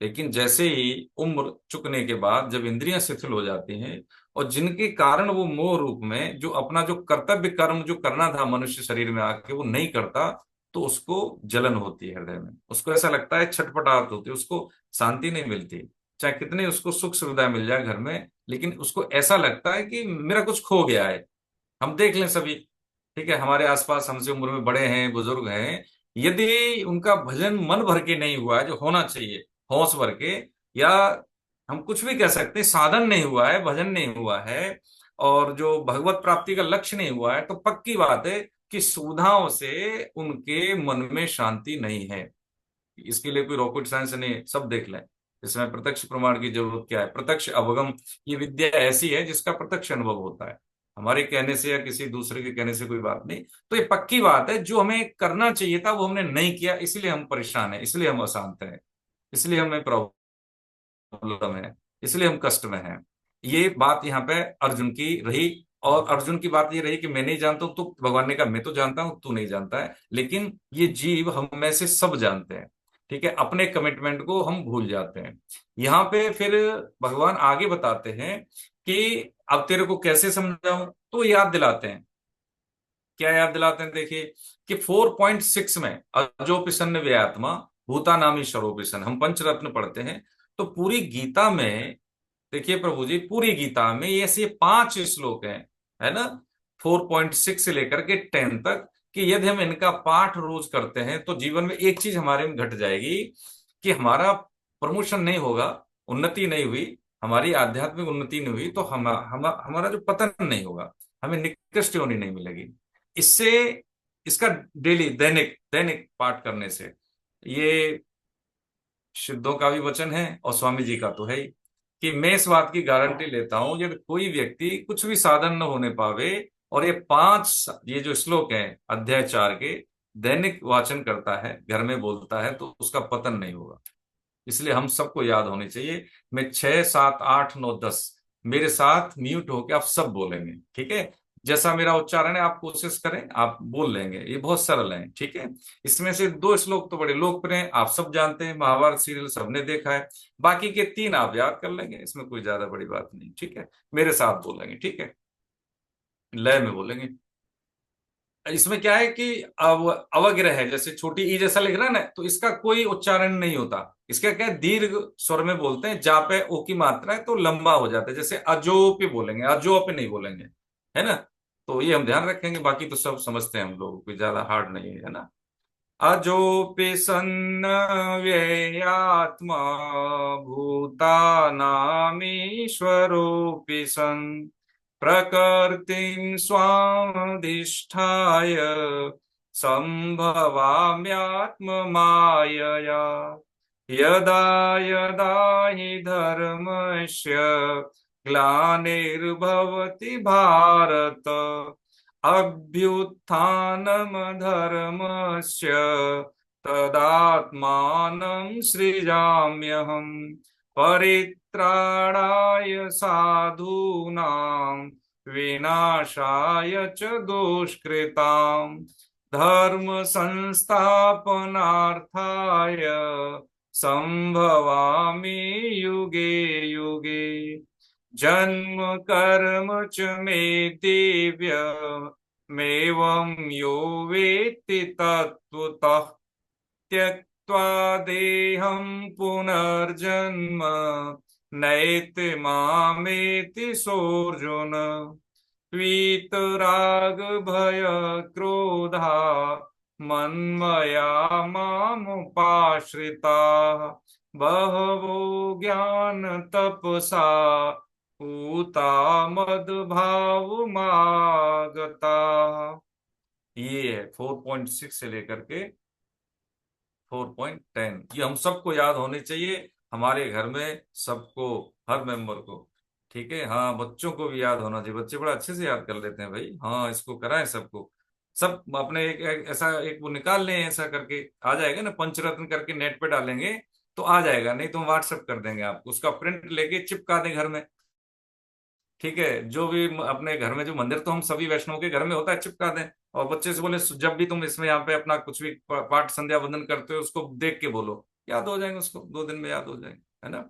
लेकिन जैसे ही उम्र चुकने के बाद जब इंद्रियां शिथिल हो जाती हैं और जिनके कारण वो मोह रूप में जो अपना जो कर्तव्य कर्म जो करना था मनुष्य शरीर में आके वो नहीं करता, तो उसको जलन होती है हृदय में। उसको ऐसा लगता है, छटपटाहट होती है, उसको शांति नहीं मिलती। चाहे कितने उसको सुख सुविधा मिल जाए घर में, लेकिन उसको ऐसा लगता है कि मेरा कुछ खो गया है। हम देख लें सभी, ठीक है, हमारे आसपास हमसे उम्र में बड़े हैं, बुजुर्ग हैं, यदि उनका भजन मन भर के नहीं हुआ है जो होना चाहिए, होश भर के, या हम कुछ भी कह सकते हैं, साधन नहीं हुआ है, भजन नहीं हुआ है, और जो भगवत प्राप्ति का लक्ष्य नहीं हुआ है, तो पक्की बात है कि सुविधाओं से उनके मन में शांति नहीं है। इसके लिए कोई रॉकेट साइंस नहीं, सब देख लें। इसमें प्रत्यक्ष प्रमाण की जरूरत क्या है? प्रत्यक्ष अवगम, ये विद्या ऐसी है जिसका प्रत्यक्ष अनुभव होता है, हमारे कहने से या किसी दूसरे के कहने से कोई बात नहीं। तो ये पक्की बात है, जो हमें करना चाहिए था वो हमने नहीं किया, इसलिए हम परेशान हैं, इसलिए हम अशांत हैं, इसलिए हमें प्रॉब्लम है, इसलिए हम कष्ट में हैं। ये बात यहाँ पे अर्जुन की रही। और अर्जुन की बात ये रही कि मैं नहीं जानता हूं, तो भगवान ने कहा मैं तो जानता हूं, तू नहीं जानता है। लेकिन ये जीव हम में से सब जानते हैं। ठीक है, अपने कमिटमेंट को हम भूल जाते हैं। यहाँ पे फिर भगवान आगे बताते हैं कि अब तेरे को कैसे समझाऊं, तो याद दिलाते हैं। क्या याद दिलाते हैं? देखिए कि 4.6 में अजोपिसन व्यात्मा भूता नामी शरोपिसन, हम पंचरत्न पढ़ते हैं। तो पूरी गीता में देखिए प्रभु जी, पूरी गीता में ये ऐसे 5 श्लोक हैं, है ना, 4.6 से लेकर के 10 तक, कि यदि हम इनका पाठ रोज करते हैं तो जीवन में एक चीज हमारे में घट जाएगी कि हमारा प्रमोशन नहीं होगा, उन्नति नहीं हुई, हमारी आध्यात्मिक उन्नति नहीं हुई, तो हमारा जो पतन नहीं होगा, हमें निकृष्ट योनि नहीं मिलेगी। इससे इसका डेली दैनिक दैनिक पाठ करने से, ये सिद्धों का भी वचन है और स्वामी जी का तो है ही, कि मैं इस बात की गारंटी लेता हूं यदि कोई व्यक्ति कुछ भी साधन न होने पावे और ये 5 ये जो श्लोक हैं अध्याय 4 के दैनिक वाचन करता है, घर में बोलता है, तो उसका पतन नहीं होगा। इसलिए हम सबको याद होनी चाहिए। मैं 6, 7, 8, 9, 10 मेरे साथ म्यूट होकर आप सब बोलेंगे, ठीक है? जैसा मेरा उच्चारण है आप कोशिश करें, आप बोल लेंगे, ये बहुत सरल है, ठीक है? इसमें से 2 श्लोक तो बड़े लोकप्रिय हैं, आप सब जानते हैं, महाभारत सीरियल सबने देखा है। बाकी के 3 आप याद कर लेंगे, इसमें कोई ज्यादा बड़ी बात नहीं, ठीक है? मेरे साथ बोलेंगे, ठीक है, लय में बोलेंगे। इसमें क्या है कि अवग्रह है, जैसे छोटी ई जैसा लिख रहा है ना, तो इसका कोई उच्चारण नहीं होता। इसका क्या है, दीर्घ स्वर में बोलते हैं, जहां पे ओ की मात्रा है तो लंबा हो जाता है, जैसे अजो पे बोलेंगे, अजो पे नहीं बोलेंगे, है ना? तो ये हम ध्यान रखेंगे। बाकी तो सब समझते हैं हम लोग, कोई ज्यादा हार्ड नहीं है ना? अजोऽपि सन्न व्ययात्मा भूतानामीश्वरोऽपि सन् प्रकृतिं स्वामधिष्ठाय सम्भवाम्यात्ममायया यदा यदा हि धर्मस्य ग्लानिर्भवति भारत अभ्युत्थानमधर्मस्य तदात्मानं सृजाम्यहम् परित्राणाय साधूनां विनाशाय च दुष्कृतां धर्म संस्थापनार्थाय संभवामि युगे युगे जन्म कर्म च मे दिव्यमेवं यो वेत्ति तत्त्वतः त्यक्त्वा देहं पुनर्जन्म नैति मामेति सोऽर्जुन वीतराग भय क्रोधा मन्मया मामुपाश्रिताः बहवो ज्ञान तपसा पूता मद्भावमागता। ये है 4.6 से लेकर के 4.10। ये हम सबको याद होने चाहिए, हमारे घर में सबको, हर मेंबर को। ठीक है, हाँ, बच्चों को भी याद होना चाहिए, बच्चे बड़ा अच्छे से याद कर लेते हैं भाई। हाँ, इसको कराएं सबको, सब अपने ऐसा एक वो निकाल लें, ऐसा करके आ जाएगा ना, पंचरत्न करके नेट पे डालेंगे तो आ जाएगा, नहीं तो हम व्हाट्सएप कर देंगे आपको, उसका प्रिंट लेके चिपका दें घर में। ठीक है, जो भी अपने घर में, जो मंदिर तो हम सभी वैष्णव के घर में होता है, चिपका दें। और बच्चे से बोले जब भी तुम इसमें यहाँ पे अपना कुछ भी पाठ संध्या वंदन करते हो, उसको देख के बोलो, याद हो जाएंगे, उसको 2 दिन में याद हो जाएंगे, है ना।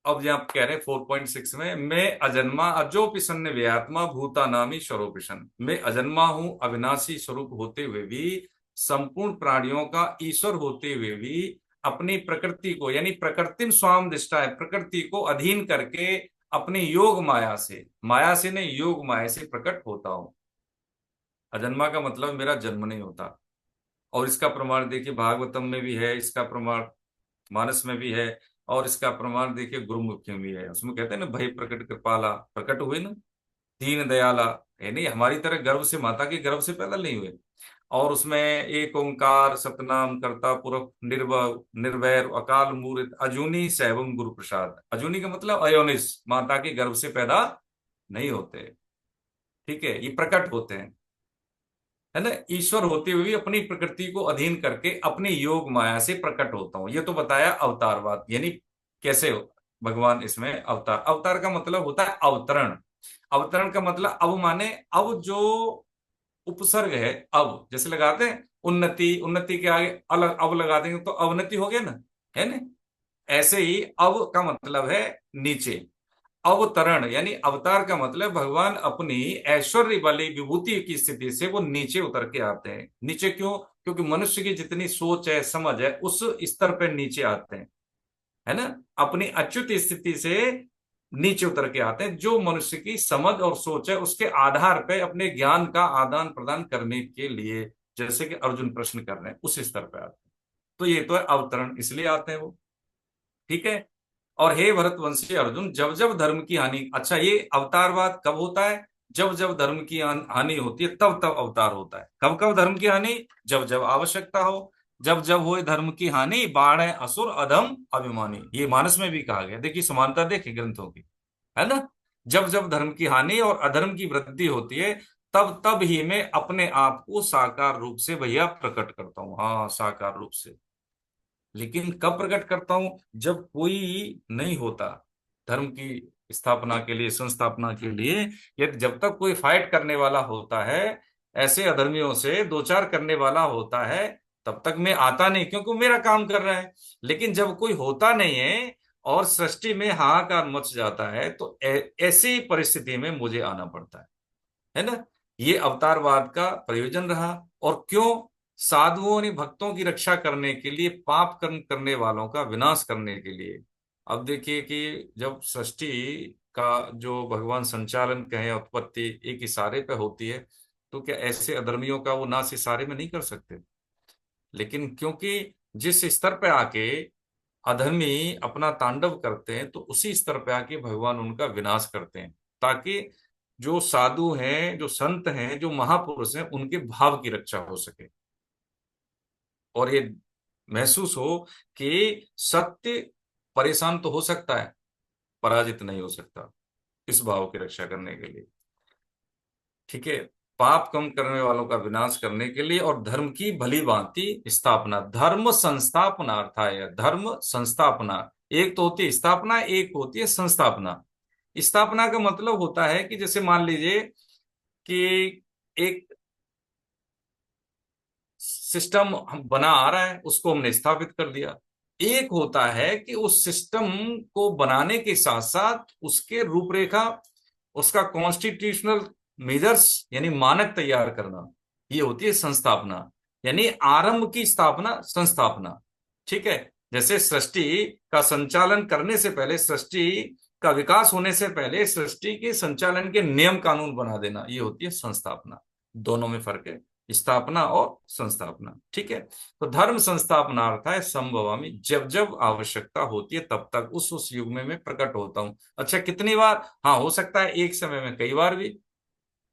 अब यहाँ कह रहे हैं 4.6 में, मैं अजन्मा अजोपि सन्न व्ययात्मा भूतानामी स्वरूपिशन, मैं अजन्मा हूं, अविनाशी स्वरूप होते हुए भी, संपूर्ण प्राणियों का ईश्वर होते हुए भी, अपनी प्रकृति को यानी प्रकृतिम स्वाम दिष्टा है, प्रकृति को अधीन करके अपनी योग माया से नहीं, योग माया से प्रकट होता हूं। अजन्मा का मतलब मेरा जन्म नहीं होता, और इसका प्रमाण देखिए भागवतम में भी है, इसका प्रमाण मानस में भी है, और इसका प्रमाण देखिए गुरुमुखी में भी है। उसमें कहते हैं ना, भय प्रकट कृपाला, प्रकट हुए ना, दीन दयाला, है नहीं, हमारी तरह गर्भ से, माता के गर्भ से पैदा नहीं हुए। और उसमें एक ओंकार सतनाम कर्ता पुरख निर्भव निर्वैर अकाल मूर्त अजूनी सैवम गुरु प्रसाद। अजूनी का मतलब अयोनिस, माता के गर्भ से पैदा नहीं होते। ठीक है, ये प्रकट होते हैं, है ना। ईश्वर होते हुए भी अपनी प्रकृति को अधीन करके अपने योग माया से प्रकट होता हूं। ये तो बताया अवतारवाद, यानी कैसे भगवान इसमें अवतार। अवतार का मतलब होता है अवतरण। अवतरण का मतलब अब माने, अब जो उपसर्ग है, अब जैसे लगाते हैं उन्नति, उन्नति के आगे अलग अब लगा देंगे तो अवनति हो गया ना, है ना। ऐसे ही अब का मतलब है नीचे। अवतरण यानी अवतार का मतलब भगवान अपनी ऐश्वर्य वाली विभूति की स्थिति से वो नीचे उतर के आते हैं। नीचे क्यों? क्योंकि मनुष्य की जितनी सोच है, समझ है, उस स्तर पर नीचे आते हैं, है ना। अपनी अच्युत स्थिति से नीचे उतर के आते हैं। जो मनुष्य की समझ और सोच है, उसके आधार पर अपने ज्ञान का आदान प्रदान करने के लिए, जैसे कि अर्जुन प्रश्न कर रहे हैं, उस स्तर पर आते हैं। तो ये तो है अवतरण, इसलिए आते हैं वो। ठीक है। और हे भरतवंशी अर्जुन, जब जब धर्म की हानि, अच्छा ये अवतारवाद कब होता है? जब जब धर्म की हानि होती है तब तब अवतार होता है। कब कब धर्म की हानि? जब जब आवश्यकता हो। जब जब हो धर्म की हानि, बाढ़ है असुर अधम अभिमानी, ये मानस में भी कहा गया। देखिए समानता देखिए ग्रंथों की, है ना। जब जब धर्म की हानि और अधर्म की वृद्धि होती है, तब तब ही मैं अपने आप को साकार रूप से भैया प्रकट करता हूँ। हाँ, साकार रूप से। लेकिन कब प्रकट करता हूं? जब कोई नहीं होता धर्म की स्थापना के लिए, संस्थापना के लिए। यदि जब तक कोई फाइट करने वाला होता है, ऐसे अधर्मियों से दो चार करने वाला होता है, तब तक मैं आता नहीं, क्योंकि वो मेरा काम कर रहा है। लेकिन जब कोई होता नहीं है और सृष्टि में हाहाकार मच जाता है, तो ऐसी परिस्थिति में मुझे आना पड़ता है ना। ये अवतारवाद का प्रयोजन रहा। और क्यों? साधुओं ने भक्तों की रक्षा करने के लिए, पाप कर्म करने वालों का विनाश करने के लिए। अब देखिए कि जब सृष्टि का जो भगवान संचालन कहें, उत्पत्ति एक इशारे पे होती है, तो क्या ऐसे अधर्मियों का वो नाश इस सारे में नहीं कर सकते? लेकिन क्योंकि जिस स्तर पे आके अधर्मी अपना तांडव करते हैं, तो उसी स्तर पे आके भगवान उनका विनाश करते हैं, ताकि जो साधु हैं, जो संत हैं, जो महापुरुष हैं, उनके भाव की रक्षा हो सके और ये महसूस हो कि सत्य परेशान तो हो सकता है, पराजित नहीं हो सकता, इस भाव की रक्षा करने के लिए। ठीक है, पाप कम करने वालों का विनाश करने के लिए और धर्म की भली भांति स्थापना, धर्म संस्थापना अर्थात है धर्म संस्थापना। एक तो होती है स्थापना, एक होती है संस्थापना। स्थापना का मतलब होता है कि जैसे मान लीजिए कि एक सिस्टम हम बना आ रहा है, उसको हमने स्थापित कर दिया। एक होता है कि उस सिस्टम को बनाने के साथ साथ उसके रूपरेखा, उसका कॉन्स्टिट्यूशनल मेजर्स यानी मानक तैयार करना, ये होती है संस्थापना, यानी आरंभ की स्थापना, संस्थापना। ठीक है, जैसे सृष्टि का संचालन करने से पहले, सृष्टि का विकास होने से पहले सृष्टि के संचालन के नियम कानून बना देना, ये होती है संस्थापना। दोनों में फर्क है, स्थापना और संस्थापना। ठीक है, तो धर्म संस्थापना अर्थ है संभवामि, जब जब आवश्यकता होती है तब तक उस युग में मैं प्रकट होता हूं। अच्छा, कितनी बार? हाँ, हो सकता है एक समय में कई बार भी।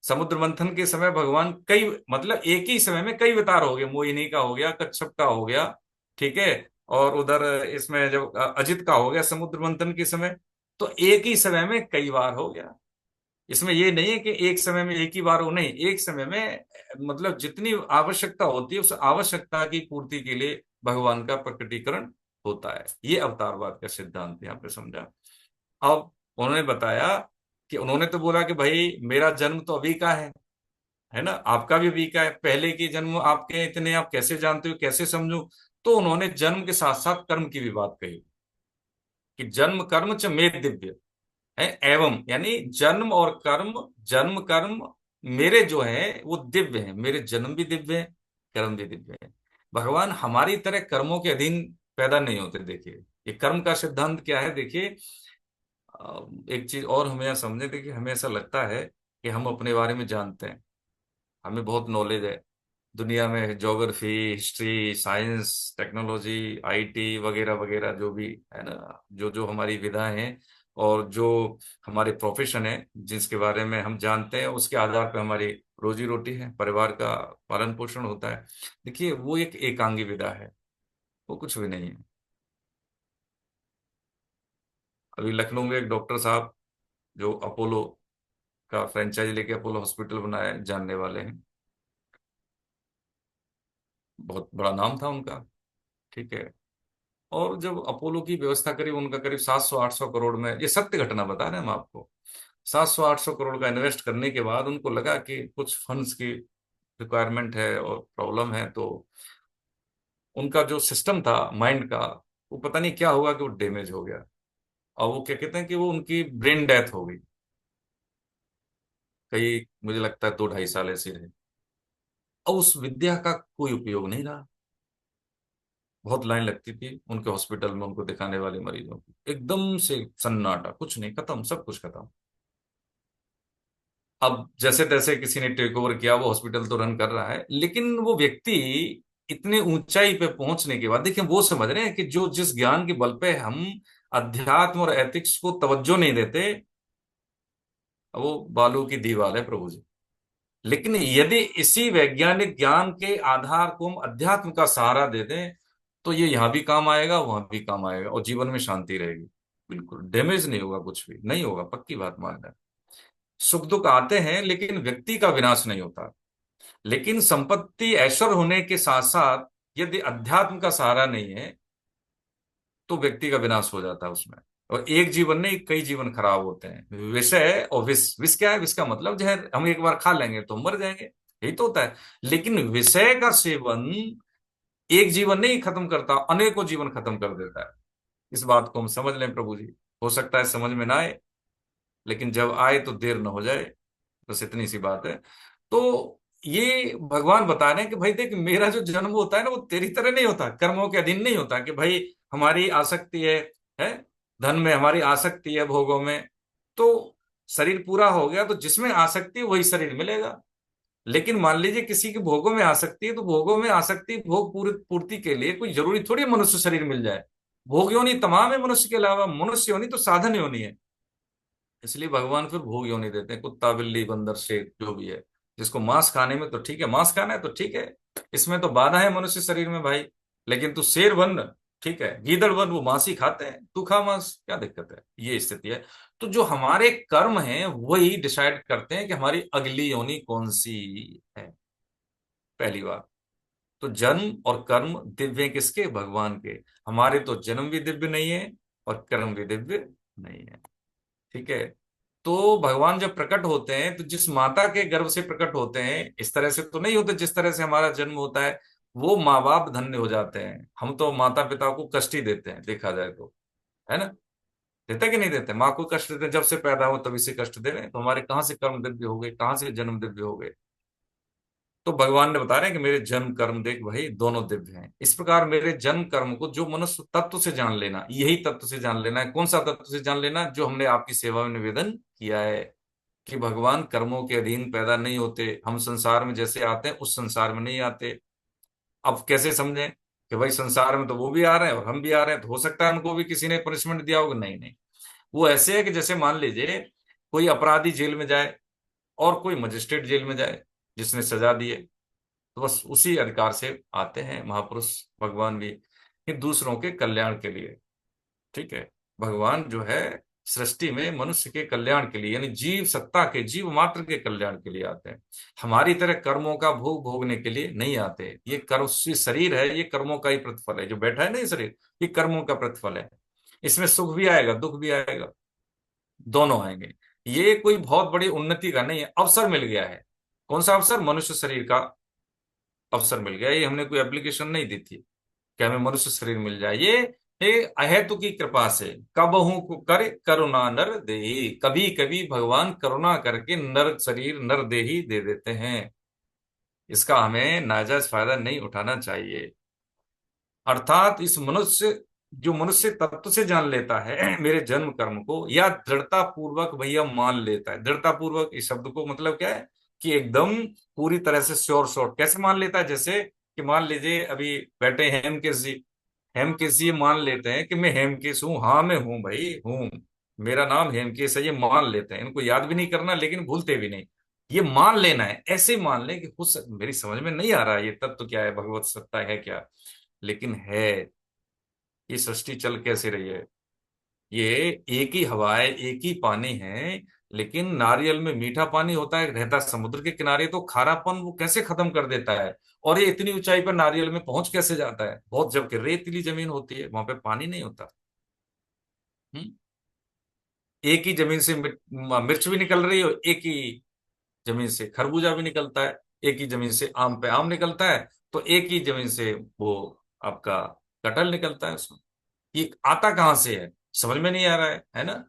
समुद्र मंथन के समय भगवान कई, मतलब एक ही समय में कई अवतार हो गए, मोहिनी का हो गया, कच्छप का हो गया, ठीक है, और उधर इसमें जब अजित का हो गया समुद्र मंथन के समय, तो एक ही समय में कई बार हो गया। इसमें ये नहीं है कि एक समय में एक ही बार हो, नहीं, एक समय में मतलब जितनी आवश्यकता होती है उस आवश्यकता की पूर्ति के लिए भगवान का प्रकटीकरण होता है। ये अवतारवाद का सिद्धांत यहाँ पे समझा। अब उन्होंने बताया कि उन्होंने तो बोला कि भाई मेरा जन्म तो अभी का है ना, आपका भी अभी का है, पहले के जन्म आपके इतने, आप कैसे जानते हो, कैसे समझो? तो उन्होंने जन्म के साथ साथ कर्म की भी बात कही कि जन्म कर्म च मे दिव्य है, एवं यानी जन्म और कर्म, जन्म कर्म मेरे जो है वो दिव्य है, मेरे जन्म भी दिव्य है, कर्म भी दिव्य है। भगवान हमारी तरह कर्मों के अधीन पैदा नहीं होते। देखिए ये कर्म का सिद्धांत क्या है, देखिए एक चीज और हमें यह समझे, देखिए हमें ऐसा लगता है कि हम अपने बारे में जानते हैं, हमें बहुत नॉलेज है दुनिया में, geography, history, science, technology, IT वगैरह वगैरह, जो भी है ना, जो जो हमारी विधाएं हैं और जो हमारे प्रोफेशन है जिसके बारे में हम जानते हैं, उसके आधार पर हमारी रोजी रोटी है, परिवार का पालन पोषण होता है। देखिए वो एक एकांगी विधा है, वो कुछ भी नहीं है। अभी लखनऊ में एक डॉक्टर साहब जो अपोलो का फ्रेंचाइज लेके अपोलो हॉस्पिटल बनाया, जानने वाले हैं, बहुत बड़ा नाम था उनका। ठीक है, और जब अपोलो की व्यवस्था करी, उनका करीब 700-800 करोड़ में, ये सत्य घटना बता रहे हैं हम आपको, 700-800 करोड़ का इन्वेस्ट करने के बाद उनको लगा कि कुछ फंड्स की रिक्वायरमेंट है और प्रॉब्लम है, तो उनका जो सिस्टम था माइंड का, वो पता नहीं क्या हुआ कि वो डैमेज हो गया, और वो क्या कहते हैं कि वो उनकी ब्रेन डेथ हो गई। कई, मुझे लगता है 2-2.5 साल ऐसे रहे, और उस विद्या का कोई उपयोग नहीं रहा। बहुत लाइन लगती थी उनके हॉस्पिटल में उनको दिखाने वाले मरीजों की, एकदम से सन्नाटा, कुछ नहीं, खत्म, सब कुछ खत्म। अब जैसे तैसे किसी ने टेक ओवर किया, वो हॉस्पिटल तो रन कर रहा है, लेकिन वो व्यक्ति इतने ऊंचाई पे पहुंचने के बाद, देखिए वो समझ रहे हैं कि जो जिस ज्ञान के बल पे हम अध्यात्म और एथिक्स को तवज्जो नहीं देते, वो बालू की दीवार है प्रभु जी। लेकिन यदि इसी वैज्ञानिक ज्ञान के आधार को हम अध्यात्म का सहारा दे दें, तो ये यहां भी काम आएगा, वहां भी काम आएगा, और जीवन में शांति रहेगी। बिल्कुल डैमेज नहीं होगा, कुछ भी नहीं होगा, पक्की बात मान है। सुख दुख आते हैं लेकिन व्यक्ति का विनाश नहीं होता। लेकिन संपत्ति ऐश्वर्य होने के साथ साथ यदि अध्यात्म का सहारा नहीं है, तो व्यक्ति का विनाश हो जाता है उसमें। और एक जीवन नहीं, कई जीवन खराब होते हैं। विषय और विष, विष क्या है? विष का मतलब जहर, हम एक बार खा लेंगे तो हम मर जाएंगे, यही तो होता है। लेकिन विषय का सेवन एक जीवन नहीं खत्म करता, अनेकों जीवन खत्म कर देता है। इस बात को हम समझ लें प्रभु जी। हो सकता है समझ में ना आए, लेकिन जब आए तो देर न हो जाए, बस इतनी सी बात है। तो ये भगवान बता रहे हैं कि भाई देख, मेरा जो जन्म होता है ना, वो तेरी तरह नहीं होता, कर्मों के अधीन नहीं होता कि भाई हमारी आसक्ति है धन में, हमारी आसक्ति है भोगों में, तो शरीर पूरा हो गया तो जिसमें आसक्ति वही शरीर मिलेगा। लेकिन मान लीजिए किसी के भोगों में आसक्ति है, तो भोगों में आसक्ति भोग पूर्ति के लिए कोई जरूरी थोड़ी मनुष्य शरीर मिल जाए। भोग योनि तमाम है मनुष्य के अलावा, मनुष्य योनि तो साधन योनि है। इसलिए भगवान फिर भोग योनि देते हैं, कुत्ता बिल्ली बंदर शेर जो भी है। जिसको मांस खाने में तो ठीक है, मांस खाना है तो ठीक है, इसमें तो बाधा है मनुष्य शरीर में भाई। लेकिन तू शेर बन, ठीक है, गीदड़ बन, वो मांस ही खाते हैं, तू खा मांस, क्या दिक्कत है। ये स्थिति है। तो जो हमारे कर्म हैं वही डिसाइड करते हैं कि हमारी अगली योनि कौन सी है, पहली बात। तो जन्म और कर्म दिव्य हैं किसके? भगवान के। हमारे तो जन्म भी दिव्य नहीं है और कर्म भी दिव्य नहीं है, ठीक है। तो भगवान जब प्रकट होते हैं तो जिस माता के गर्भ से प्रकट होते हैं, इस तरह से तो नहीं होते जिस तरह से हमारा जन्म होता है। वो माँ बाप धन्य हो जाते हैं। हम तो माता पिता को कष्ट ही देते हैं, देखा जाए तो, है ना। देते कि नहीं देते? माँ को कष्ट देते हैं, जब से पैदा हो तभी से कष्ट दे रहे हैं। तो हमारे कहाँ से कर्म दिव्य हो गए, कहाँ से जन्म दिव्य हो गए? तो भगवान ने बता रहे हैं कि मेरे जन्म कर्म देख भाई दोनों दिव्य हैं। इस प्रकार मेरे जन्म कर्म को जो मनुष्य तत्व से जान लेना, यही तत्व से जान लेना है। कौन सा तत्व से जान लेना? जो हमने आपकी सेवा में निवेदन किया है कि भगवान कर्मों के अधीन पैदा नहीं होते। हम संसार में जैसे आते हैं उस संसार में नहीं आते। अब कैसे समझें कि भाई संसार में तो वो भी आ रहे हैं और हम भी आ रहे हैं, तो हो सकता है उनको भी किसी ने पनिशमेंट दिया होगा? नहीं नहीं। वो ऐसे है कि जैसे मान लीजिए कोई अपराधी जेल में जाए और कोई मजिस्ट्रेट जेल में जाए जिसने सजा दी है, तो बस उसी अधिकार से आते हैं महापुरुष भगवान भी, कि दूसरों के कल्याण के लिए, ठीक है। भगवान जो है सृष्टि में मनुष्य के कल्याण के लिए, यानी जीव सत्ता के, जीव मात्र के कल्याण के लिए आते हैं। हमारी तरह कर्मों का भोग भोगने के लिए नहीं आते। ये कर्म, शरीर है ये कर्मों का ही प्रतिफल है। जो बैठा है ना ये शरीर, ये कर्मों का प्रतिफल है। इसमें सुख भी आएगा दुख भी आएगा, दोनों आएंगे। ये कोई बहुत बड़ी उन्नति का नहीं है, अवसर मिल गया है। कौन सा अवसर? मनुष्य शरीर का अवसर मिल गया। ये हमने कोई एप्लीकेशन नहीं दी थी कि हमें मनुष्य शरीर मिल जाए। ये अहेतु की कृपा से, कबहू को कर करुणा नर देही, कभी कभी भगवान करुणा करके नर शरीर नर देही दे देते हैं। इसका हमें नाजायज फायदा नहीं उठाना चाहिए। अर्थात इस मनुष्य, जो मनुष्य तत्व से जान लेता है मेरे जन्म कर्म को, या दृढ़ता पूर्वक भैया मान लेता है। दृढ़ता पूर्वक इस शब्द को मतलब क्या है कि एकदम पूरी तरह से श्योर शॉर्ट। कैसे मान लेता है? जैसे कि मान लीजिए अभी बैठे हैं हेमकेश जी, हेमकेश जी मान लेते हैं कि मैं हेमकेश हूँ। हाँ मैं हूँ भाई, हूँ, मेरा नाम हेमकेश है, ये मान लेते हैं। इनको याद भी नहीं करना लेकिन भूलते भी नहीं। ये मान लेना है, ऐसे मान ले कि मेरी समझ में नहीं आ रहा ये तत्व क्या है, भगवत सत्ता है क्या, लेकिन है। ये सृष्टि चल कैसे रही है? ये एक ही हवा है, एक ही पानी है। लेकिन नारियल में मीठा पानी होता है, रहता समुद्र के किनारे, तो खारापन वो कैसे खत्म कर देता है? और ये इतनी ऊंचाई पर नारियल में पहुंच कैसे जाता है? बहुत, जबकि रेतीली जमीन होती है वहां पे पानी नहीं होता। हम्म। एक ही जमीन से मिर्च भी निकल रही है, और एक ही जमीन से खरबूजा भी निकलता है, एक ही जमीन से आम पे आम निकलता है, तो एक ही जमीन से वो आपका कटहल निकलता है उसमें। ये आता कहाँ से है? समझ में नहीं आ रहा है ना।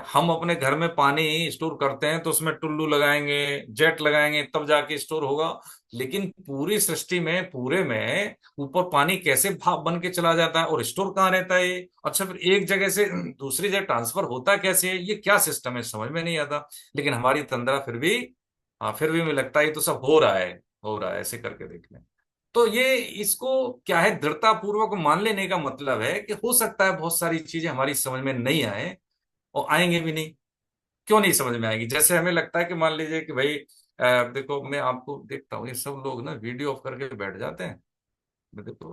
हम अपने घर में पानी स्टोर करते हैं तो उसमें टुल्लू लगाएंगे, जेट लगाएंगे, तब जाके स्टोर होगा। लेकिन पूरी सृष्टि में, पूरे में ऊपर पानी कैसे भाप बन के चला जाता है और स्टोर कहाँ रहता है ये? अच्छा, फिर एक जगह से दूसरी जगह ट्रांसफर होता कैसे है? ये क्या सिस्टम है, समझ में नहीं आता। लेकिन हमारी तंद्रा फिर भी, हाँ फिर भी मुझे लगता है ये तो सब हो रहा है, हो रहा है, ऐसे करके देख लें। तो ये, इसको क्या है, दृढ़ता पूर्वक मान लेने का मतलब है कि हो सकता है बहुत सारी चीजें हमारी समझ में नहीं आए, और आएंगे भी नहीं। क्यों नहीं समझ में आएगी? जैसे हमें लगता है कि मान लीजिए कि भाई देखो, मैं आपको देखता हूँ ये सब लोग ना वीडियो ऑफ करके बैठ जाते हैं। मैं देखो,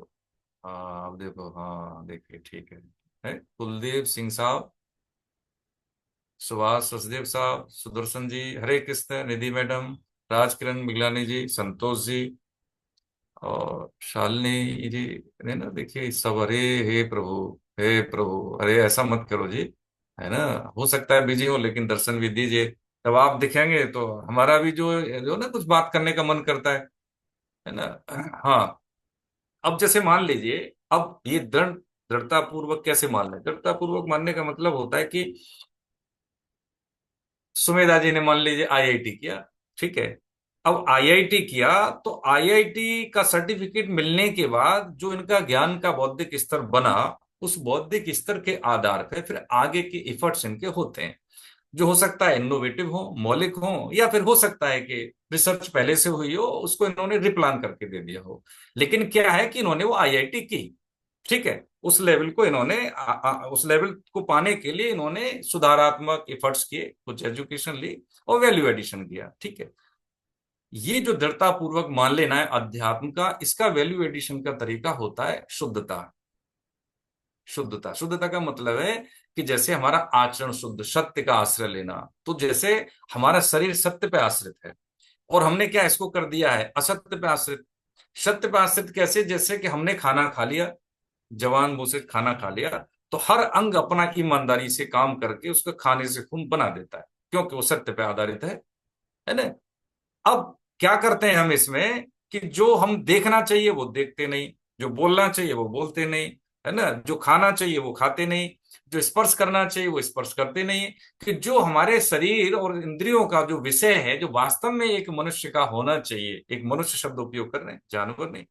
हाँ अब देखो, हाँ देखिए, ठीक है, कुलदीप सिंह साहब, सुभाष सचदेव साहब, सुदर्शन जी, हरे कृष्ण, निधि मैडम, राजकिरण मिगलानी जी, संतोष जी और शालिनी जी ने ना, देखिए सब, अरे हे प्रभु, हे प्रभु, अरे ऐसा मत करो जी, है ना। हो सकता है बिजी हो लेकिन दर्शन भी दीजिए। तब आप दिखेंगे तो हमारा भी जो जो ना कुछ बात करने का मन करता है ना। हाँ, अब जैसे मान लीजिए, अब ये दृढ़ता पूर्वक कैसे मान लें? दृढ़ता पूर्वक मानने का मतलब होता है कि सुमेधा जी ने मान लीजिए आईआईटी किया, ठीक है। अब आईआईटी किया तो आईआईटी का सर्टिफिकेट मिलने के बाद जो इनका ज्ञान का बौद्धिक स्तर बना, उस बौद्धिक स्तर के आधार पर फिर आगे के एफर्ट्स इनके होते हैं। जो हो सकता है इनोवेटिव हो, मौलिक हो, या फिर हो सकता है कि रिसर्च पहले से हुई हो, उसको इन्होंने रिप्लान करके दे दिया हो। लेकिन क्या है कि इन्होंने वो आईआईटी की, ठीक है, उस लेवल को इन्होंने उस लेवल को पाने के लिए इन्होंने सुधारात्मक एफर्ट्स किए, कुछ एजुकेशन ली और वैल्यू एडिशन किया, ठीक है। ये जो दृढ़ता पूर्वक मान लेना है अध्यात्म का, इसका वैल्यू एडिशन का तरीका होता है शुद्धता। शुद्धता, शुद्धता का मतलब है कि जैसे हमारा आचरण शुद्ध, सत्य का आश्रय लेना। तो जैसे हमारा शरीर सत्य पे आश्रित है और हमने क्या इसको कर दिया है असत्य पे आश्रित। सत्य पे आश्रित कैसे? जैसे कि हमने खाना खा लिया, जवान मुंह से खाना खा लिया, तो हर अंग अपना ईमानदारी से काम करके उसको खाने से खून बना देता है, क्योंकि वो सत्य पे आधारित है ना। अब क्या करते हैं हम इसमें कि जो हम देखना चाहिए वो देखते नहीं, जो बोलना चाहिए वो बोलते नहीं, है ना, जो खाना चाहिए वो खाते नहीं, जो स्पर्श करना चाहिए वो स्पर्श करते नहीं। कि जो हमारे शरीर और इंद्रियों का जो विषय है, जो वास्तव में एक मनुष्य का होना चाहिए, एक मनुष्य शब्द उपयोग कर रहे हैं, जानवर नहीं,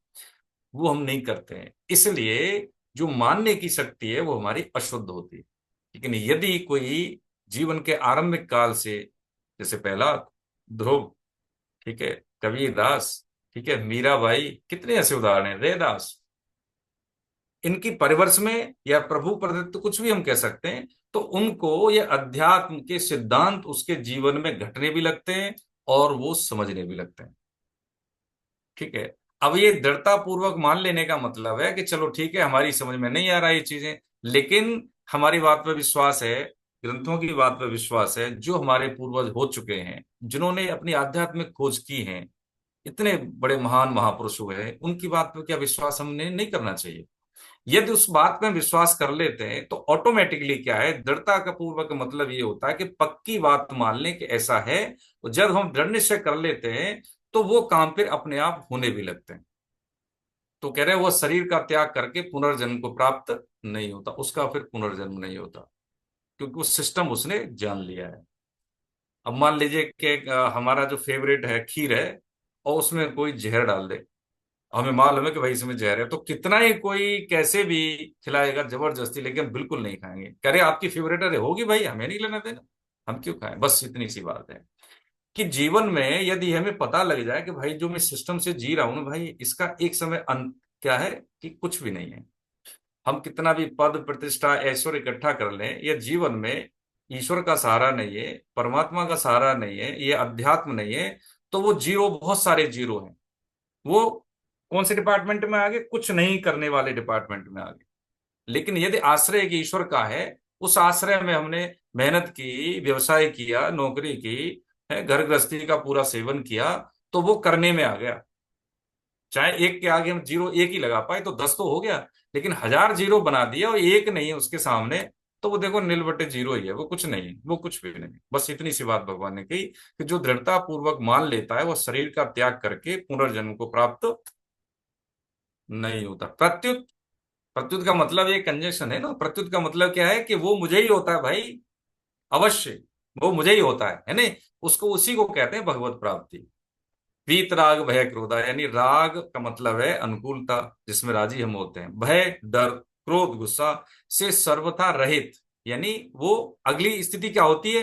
वो हम नहीं करते हैं। इसलिए जो मानने की शक्ति है वो हमारी अशुद्ध होती है। लेकिन यदि कोई जीवन के आरंभिक काल से, जैसे पहला ध्रुव, ठीक है, कबीरदास, ठीक है, मीराबाई, कितने ऐसे उदाहरण हैं, रैदास, इनकी परिवर्ष में या प्रभु प्रदत्त कुछ भी हम कह सकते हैं, तो उनको ये अध्यात्म के सिद्धांत उसके जीवन में घटने भी लगते हैं और वो समझने भी लगते हैं, ठीक है। अब ये दृढ़ता पूर्वक मान लेने का मतलब है कि चलो ठीक है, हमारी समझ में नहीं आ रहा ये चीजें, लेकिन हमारी बात पर विश्वास है, ग्रंथों की बात पर विश्वास है, जो हमारे पूर्वज हो चुके हैं, जिन्होंने अपनी आध्यात्मिक खोज की है, इतने बड़े महान महापुरुष हुए हैं, उनकी बात पर क्या विश्वास हमने नहीं करना चाहिए? यदि उस बात में विश्वास कर लेते हैं तो ऑटोमेटिकली क्या है, दृढ़ता का पूर्वक मतलब ये होता है कि पक्की बात मान लें कि ऐसा है। तो जब हम दृढ़ निश्चय कर लेते हैं तो वो काम फिर अपने आप होने भी लगते हैं। तो कह रहे हैं वो शरीर का त्याग करके पुनर्जन्म को प्राप्त नहीं होता, उसका फिर पुनर्जन्म नहीं होता, क्योंकि वो सिस्टम उसने जान लिया है। अब मान लीजिए कि हमारा जो फेवरेट है खीर है, और उसमें कोई जहर डाल दे, हमें मालूम है कि भाई इसमें जहर है, तो कितना ही कोई कैसे भी खिलाएगा जबरदस्ती, लेकिन बिल्कुल नहीं खाएंगे। कह रहे आपकी फेवरेट है, होगी भाई, हमें नहीं लेना देना, हम क्यों खाएं। बस इतनी सी बात है कि जीवन में यदि हमें पता लग जाए कि भाई जो मैं सिस्टम से जी रहा हूं ना भाई, इसका एक समय अंत क्या है कि कुछ भी नहीं है। हम कितना भी पद प्रतिष्ठा ऐश्वर्य इकट्ठा कर लें, यह जीवन में ईश्वर का सहारा नहीं है, परमात्मा का सहारा नहीं है, ये अध्यात्म नहीं है, तो वो जीरो, बहुत सारे जीरो हैं। वो कौन से डिपार्टमेंट में आगे? कुछ नहीं करने वाले डिपार्टमेंट में आगे। लेकिन यदि आश्रय एक ईश्वर का है, उस आश्रय में हमने मेहनत की, व्यवसाय किया, नौकरी की, है, घर गृहस्थी का पूरा सेवन किया, तो वो करने में आ गया। चाहे एक के आगे हम जीरो एक ही लगा पाए तो 10 तो हो गया, लेकिन 1000 जीरो बना दिया और एक नहीं है उसके सामने, तो वो देखो नील बटे जीरो ही है, वो कुछ नहीं है, वो कुछ भी नहीं। बस इतनी सी बात भगवान ने कही कि जो दृढ़ता पूर्वक मान लेता है वो शरीर का त्याग करके पुनर्जन्म को प्राप्त नहीं होता। प्रत्युत, प्रत्युत का मतलब ये कंजंक्शन है ना, प्रत्युत का मतलब क्या है कि वो मुझे ही होता है भाई, अवश्य वो मुझे ही होता है नहीं, उसको, उसी को कहते हैं भगवत प्राप्ति। वीत राग भय क्रोधा, यानी राग का मतलब है अनुकूलता, जिसमें राजी हम होते हैं, भय डर, क्रोध गुस्सा से सर्वथा रहित, यानी वो अगली स्थिति क्या होती है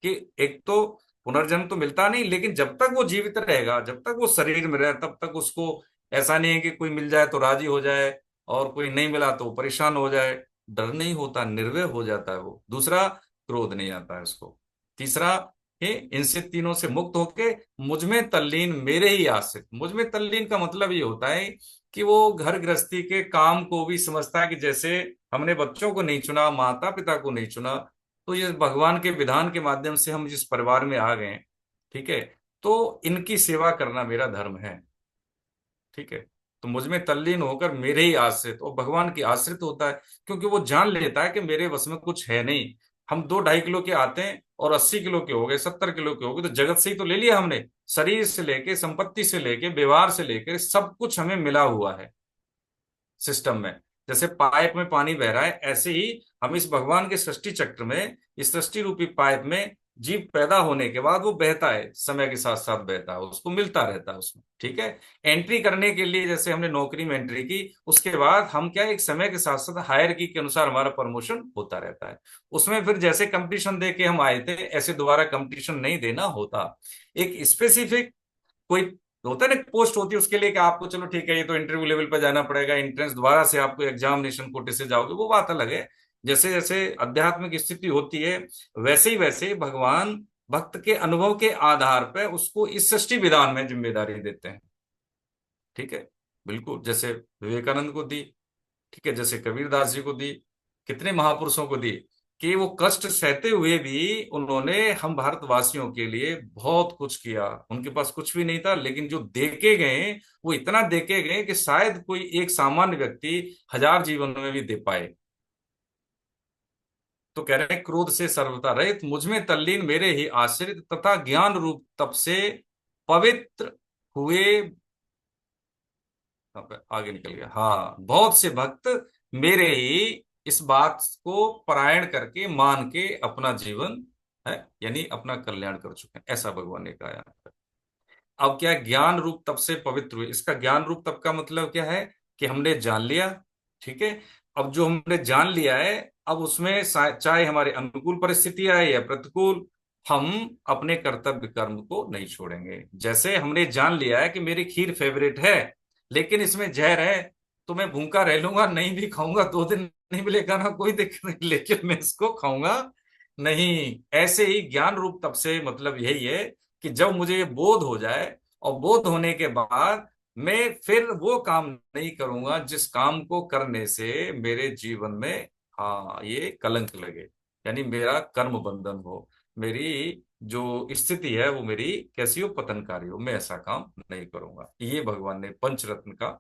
कि एक तो पुनर्जन्म तो मिलता नहीं, लेकिन जब तक वो जीवित रहेगा, जब तक वो शरीर में रहे, तब तक उसको ऐसा नहीं है कि कोई मिल जाए तो राजी हो जाए और कोई नहीं मिला तो परेशान हो जाए। डर नहीं होता, निर्भय हो जाता है वो। दूसरा, क्रोध नहीं आता है उसको। तीसरा, कि इनसे तीनों से मुक्त होके मुझ में तल्लीन, मेरे ही आश्रित। मुझ में तल्लीन का मतलब ये होता है कि वो घर गृहस्थी के काम को भी समझता है कि जैसे हमने बच्चों को नहीं चुना, माता पिता को नहीं चुना, तो ये भगवान के विधान के माध्यम से हम जिस परिवार में आ गए, ठीक है, तो इनकी सेवा करना मेरा धर्म है, ठीक है। तो मुझ में तल्लीन होकर मेरे ही आश्रित, और भगवान की आश्रित होता है, क्योंकि वो जान लेता है कि मेरे बस में कुछ है नहीं। हम 2-2.5 किलो के आते हैं और 80 किलो के हो गए, 70 किलो के हो गए, तो जगत से ही तो ले लिया हमने, शरीर से लेके, संपत्ति से लेके, व्यवहार से लेके, सब कुछ हमें मिला हुआ है सिस्टम में। जैसे पाइप में पानी बह रहा है, ऐसे ही हम इस भगवान के सृष्टि चक्र में, इस सृष्टि रूपी पाइप में जीव पैदा होने के बाद वो बहता है, समय के साथ साथ बहता है, उसको मिलता रहता है उसमें, ठीक है। एंट्री करने के लिए जैसे हमने नौकरी में एंट्री की, उसके बाद हम क्या, एक समय के साथ साथ हायरार्की के अनुसार हमारा प्रमोशन होता रहता है। उसमें फिर जैसे कंपटीशन दे के हम आए थे, ऐसे दोबारा कंपटीशन नहीं देना होता। एक स्पेसिफिक कोई होता है ना, पोस्ट होती है उसके लिए कि आपको चलो ठीक है, ये तो इंटरव्यू लेवल पर जाना पड़ेगा, एंट्रेंस दोबारा से आपको एग्जामिनेशन कोटे से जाओगे, वो बात अलग है। जैसे जैसे आध्यात्मिक स्थिति होती है, वैसे ही वैसे भगवान भक्त के अनुभव के आधार पर उसको इस सृष्टि विधान में जिम्मेदारी देते हैं, ठीक है। बिल्कुल जैसे विवेकानंद को दी, ठीक है, जैसे कबीरदास जी को दी, कितने महापुरुषों को दी, कि वो कष्ट सहते हुए भी उन्होंने हम भारतवासियों के लिए बहुत कुछ किया। उनके पास कुछ भी नहीं था, लेकिन जो देके गए वो इतना देके गए कि शायद कोई एक सामान्य व्यक्ति 1000 जीवन में भी दे पाए। तो कह रहे हैं, क्रोध से सर्वथा रहित, मुझ में तल्लीन मेरे ही आश्रित, तथा ज्ञान रूप तप से पवित्र हुए। आगे निकल गया, हाँ, बहुत से भक्त मेरे ही इस बात को परायण करके मान के अपना जीवन है, यानी अपना कल्याण कर चुके हैं, ऐसा भगवान ने कहा यहाँ पर। अब क्या है, ज्ञान रूप तप से पवित्र हुए, इसका ज्ञान रूप तप का मतलब क्या है, कि हमने जान लिया, ठीक है। अब जो हमने जान लिया है, अब उसमें चाहे हमारे अनुकूल परिस्थिति आए या प्रतिकूल, हम अपने कर्तव्य कर्म को नहीं छोड़ेंगे। जैसे हमने जान लिया है कि मेरी खीर फेवरेट है, लेकिन इसमें जहर है, तो मैं भूखा रह लूंगा, नहीं भी खाऊंगा, 2 दिन नहीं मिलेगा ना, कोई दिक्कत नहीं, लेकिन मैं इसको खाऊंगा नहीं। ऐसे ही ज्ञान रूप तप से मतलब यही है कि जब मुझे ये बोध हो जाए, और बोध होने के बाद मैं फिर वो काम नहीं करूंगा जिस काम को करने से मेरे जीवन में, हाँ, ये कलंक लगे, यानी मेरा कर्म बंधन हो, मेरी जो स्थिति है वो मेरी कैसी हो, पतनकारी हो, मैं ऐसा काम नहीं करूंगा। ये भगवान ने पंचरत्न का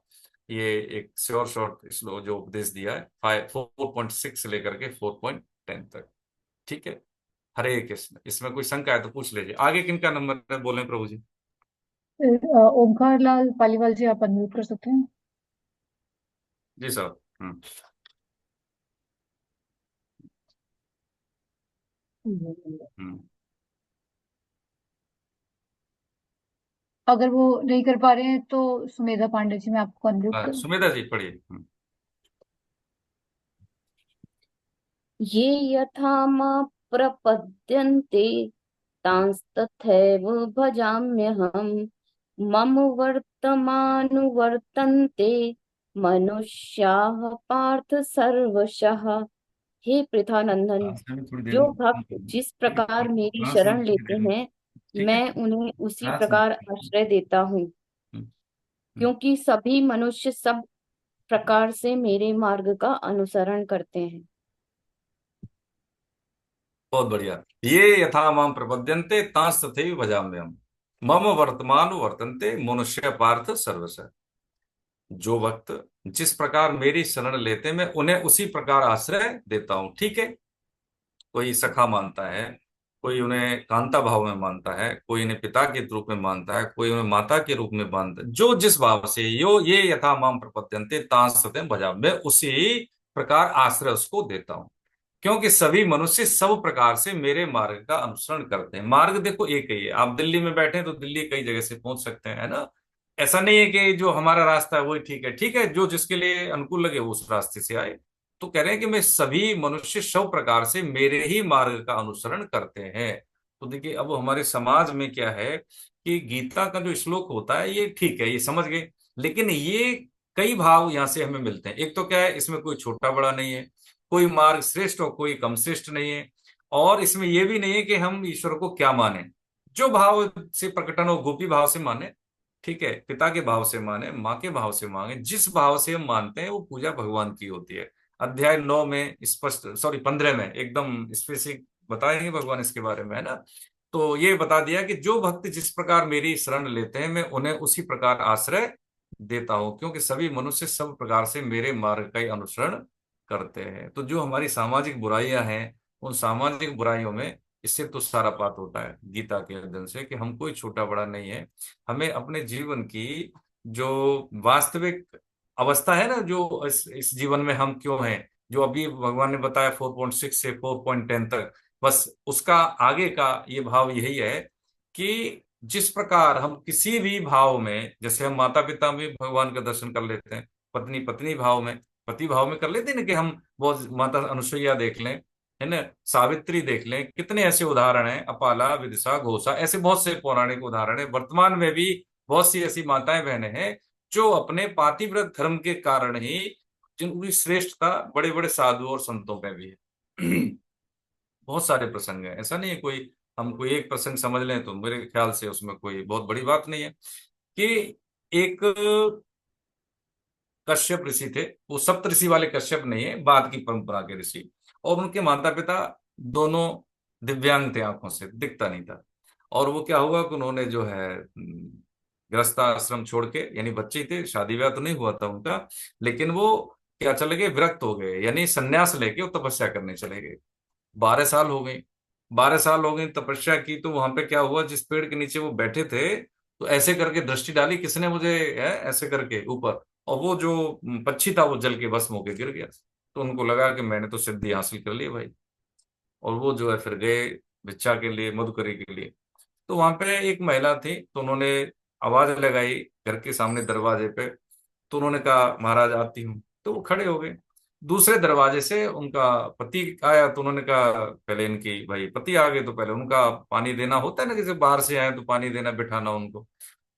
ये एक श्योर शॉर्ट श्लोक जो उपदेश दिया है, 4.6 से लेकर के 4.10 तक, ठीक है। हरे कृष्ण। इसमें कोई शंका है तो पूछ लीजिए। आगे किनका नंबर है, बोले प्रभु जी। ओमकार लाल पालीवाल जी, आप अनम्यूट कर सकते हैं। जी साहब। हम्म। अगर वो नहीं कर पा रहे हैं तो सुमेधा पांडे जी, मैं आपको अनम्यूट हाँ, कर। सुमेधा जी पढ़िए। ये यथा मां प्रपद्यन्ते तांस्तथैव भजाम्यहम्। मम वर्तमानुवर्तन्ते मनुष्याः पार्थ सर्वशः। हे पृथानंदन, थोड़ी देर जो में भक्त जिस प्रकार मेरी शरण लेते हैं, ठीक है। मैं उन्हें उसी हाँ, प्रकार आश्रय देता हूँ, हम्म, क्योंकि सभी मनुष्य सब प्रकार से मेरे मार्ग का अनुसरण करते हैं। बहुत बढ़िया। ये यथा माम प्रपद्यन्ते तांस्तथैव भजाम्यहम्। मम वर्तमान वर्तन्ते मनुष्य पार्थ सर्वश। जो वक्त जिस प्रकार मेरी शरण लेते, मैं उन्हें उसी प्रकार आश्रय देता हूँ, ठीक है। कोई सखा मानता है, कोई उन्हें कांता भाव में मानता है, कोई उन्हें पिता के रूप में मानता है, कोई उन्हें माता के रूप में मानता है, जो जिस भाव से, यो ये यथा माम प्रपद्यन्ते तांस्तथैव भजाम्यहम्, मैं उसी प्रकार आश्रय उसको देता हूँ, क्योंकि सभी मनुष्य सब प्रकार से मेरे मार्ग का अनुसरण करते हैं। मार्ग देखो एक ही है, आप दिल्ली में बैठे हैं तो दिल्ली कई जगह से पहुंच सकते हैं, है ना। ऐसा नहीं है कि जो हमारा रास्ता है वही ठीक है, ठीक है, जो जिसके लिए अनुकूल लगे वो उस रास्ते से आए। तो कह रहे हैं कि मैं सभी मनुष्य सब प्रकार से मेरे ही मार्ग का अनुसरण करते हैं। तो देखिए, अब हमारे समाज में क्या है कि गीता का जो श्लोक होता है ये ठीक है, ये समझ गए, लेकिन ये कई भाव यहाँ से हमें मिलते हैं। एक तो क्या है, इसमें कोई छोटा बड़ा नहीं है, कोई मार्ग श्रेष्ठ और कोई कम श्रेष्ठ नहीं है, और इसमें यह भी नहीं है कि हम ईश्वर को क्या माने, जो भाव से प्रकटन हो, गोपी भाव से माने, ठीक है, पिता के भाव से माने, माँ के भाव से मांगे, जिस भाव से हम मानते हैं वो पूजा भगवान की होती है। अध्याय 9 में स्पष्ट, सॉरी 15 में एकदम स्पेसिफिक बताएंगे भगवान इसके बारे में, है ना। तो ये बता दिया कि जो भक्त जिस प्रकार मेरी शरण लेते हैं, मैं उन्हें उसी प्रकार आश्रय देता हूं, क्योंकि सभी मनुष्य सब प्रकार से मेरे मार्ग का ही अनुसरण करते हैं। तो जो हमारी सामाजिक बुराइयां हैं, उन सामाजिक बुराइयों में इससे तो सारा पात होता है गीता के अध्ययन से, कि हम कोई छोटा बड़ा नहीं है। हमें अपने जीवन की जो वास्तविक अवस्था है ना, जो इस जीवन में हम क्यों हैं, जो अभी भगवान ने बताया 4.6 से 4.10 तक, बस उसका आगे का ये भाव यही है कि जिस प्रकार हम किसी भी भाव में, जैसे हम माता पिता में भगवान का दर्शन कर लेते हैं, पत्नी पत्नी भाव में, पति भाव में कर लेते हैं ना, कि हम बहुत माता अनुसुईया देख लें, है ना, सावित्री देख लें, कितने ऐसे उदाहरण हैं, अपाला, विदिशा, घोषा, ऐसे बहुत से पौराणिक उदाहरण हैं। वर्तमान में भी बहुत सी ऐसी माताएं बहनें हैं जो अपने पातिव्रत धर्म के कारण ही, जिनकी श्रेष्ठता बड़े बड़े साधु और संतों में भी है। बहुत सारे प्रसंग हैं, ऐसा नहीं है कोई, हम कोई एक प्रसंग समझ लें तो मेरे ख्याल से उसमें कोई बहुत बड़ी बात नहीं है। कि एक कश्यप ऋषि थे, वो सप्त ऋषि वाले कश्यप नहीं है, बाद की परंपरा के ऋषि, और उनके माता पिता दोनों दिव्यांग थे, आंखों से दिखता नहीं था। और वो क्या हुआ कि उन्होंने जो है गृहस्थाश्रम छोड़ के, यानी बच्चे ही थे, शादी ब्याह तो नहीं हुआ था उनका, लेकिन वो क्या चले गए, विरक्त हो गए, यानी संन्यास लेके वो तपस्या करने चले गए। 12 साल हो गई, 12 साल हो गई तपस्या की। तो वहां पे क्या हुआ, जिस पेड़ के नीचे वो बैठे थे, तो ऐसे करके दृष्टि डाली किसने मुझे, ऐसे करके ऊपर, और वो जो पक्षी था वो जल के भस्म होके गिर गया। तो उनको लगा कि मैंने तो सिद्धि हासिल कर ली भाई, और वो जो है फिर गए भिक्षा के लिए, मधुकरी के लिए। तो वहां पे एक महिला थी, तो उन्होंने आवाज लगाई घर के सामने दरवाजे पे। तो उन्होंने कहा महाराज आती हूँ। तो वो खड़े हो गए। दूसरे दरवाजे से उनका पति आया, तो उन्होंने कहा पहले इनकी, भाई पति आ गए तो पहले उनका पानी देना होता है ना, जैसे बाहर से आए तो पानी देना, बिठाना उनको।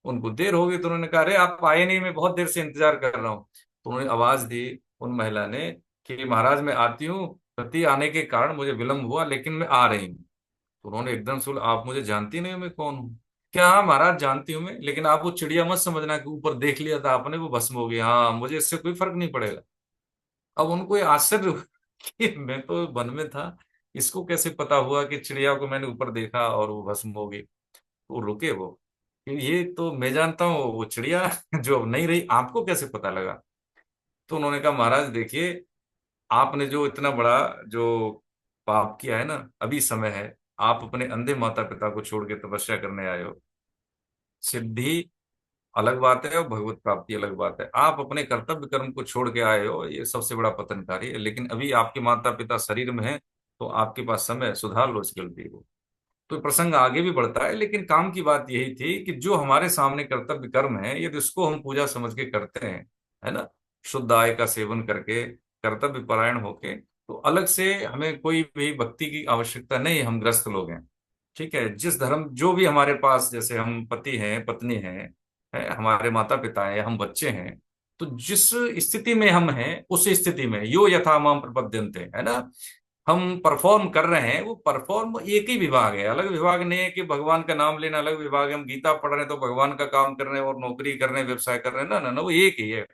उनको देर हो गई, तो उन्होंने कहा अरे आप आए नहीं, मैं बहुत देर से इंतजार कर रहा हूँ। तो उन्होंने आवाज दी उन महिला ने कि महाराज मैं आती हूँ, पति आने के कारण मुझे विलम्ब हुआ, लेकिन मैं आ रही हूँ। तो उन्होंने एकदम से बोला आप मुझे जानती नहीं हो, मैं कौन हूँ? क्या, हाँ महाराज जानती हूँ मैं, लेकिन आप वो चिड़िया मत समझना कि ऊपर देख लिया था आपने वो भस्म हो गया, हाँ मुझे इससे कोई फर्क नहीं पड़ेगा। अब उनको ये आश्चर्य हुआ कि मैं तो वन में था, इसको कैसे पता हुआ कि चिड़िया को मैंने ऊपर देखा और वो भस्म हो गई। तो रुके वो कि ये तो मैं जानता हूँ वो चिड़िया जो अब नहीं रही, आपको कैसे पता लगा? तो उन्होंने कहा महाराज देखिए, आपने जो इतना बड़ा जो पाप किया है ना, अभी समय है, आप अपने अंधे माता पिता को छोड़ के तपस्या करने आए हो। सिद्धि अलग बात है और भगवत प्राप्ति अलग बात है। आप अपने कर्तव्य कर्म को छोड़ के आए हो, ये सबसे बड़ा पतनकारी है। लेकिन अभी आपके माता पिता शरीर में है, तो आपके पास समय, सुधार लो इस गलती को। तो प्रसंग आगे भी बढ़ता है, लेकिन काम की बात यही थी कि जो हमारे सामने कर्तव्य कर्म है, यदि उसको हम पूजा समझ के करते हैं, है ना, शुद्ध आय का सेवन करके, कर्तव्य परायण होके, तो अलग से हमें कोई भी भक्ति की आवश्यकता नहीं, हम ग्रस्त लोग हैं। ठीक है, जिस धर्म जो भी हमारे पास, जैसे हम पति हैं, पत्नी हैं, है, हमारे माता पिता हैं, हम बच्चे हैं, तो जिस स्थिति में हम हैं, उस स्थिति में यो यथा माम प्रपद्यन्ते, है ना, हम परफॉर्म कर रहे हैं। वो परफॉर्म एक ही विभाग है, अलग विभाग नहीं है कि भगवान का नाम लेना अलग विभाग है, हम गीता पढ़ रहे हैं तो भगवान का काम कर रहे हैं और नौकरी कर रहे हैं, व्यवसाय कर रहे हैं, ना ना ना, वो एक ही है।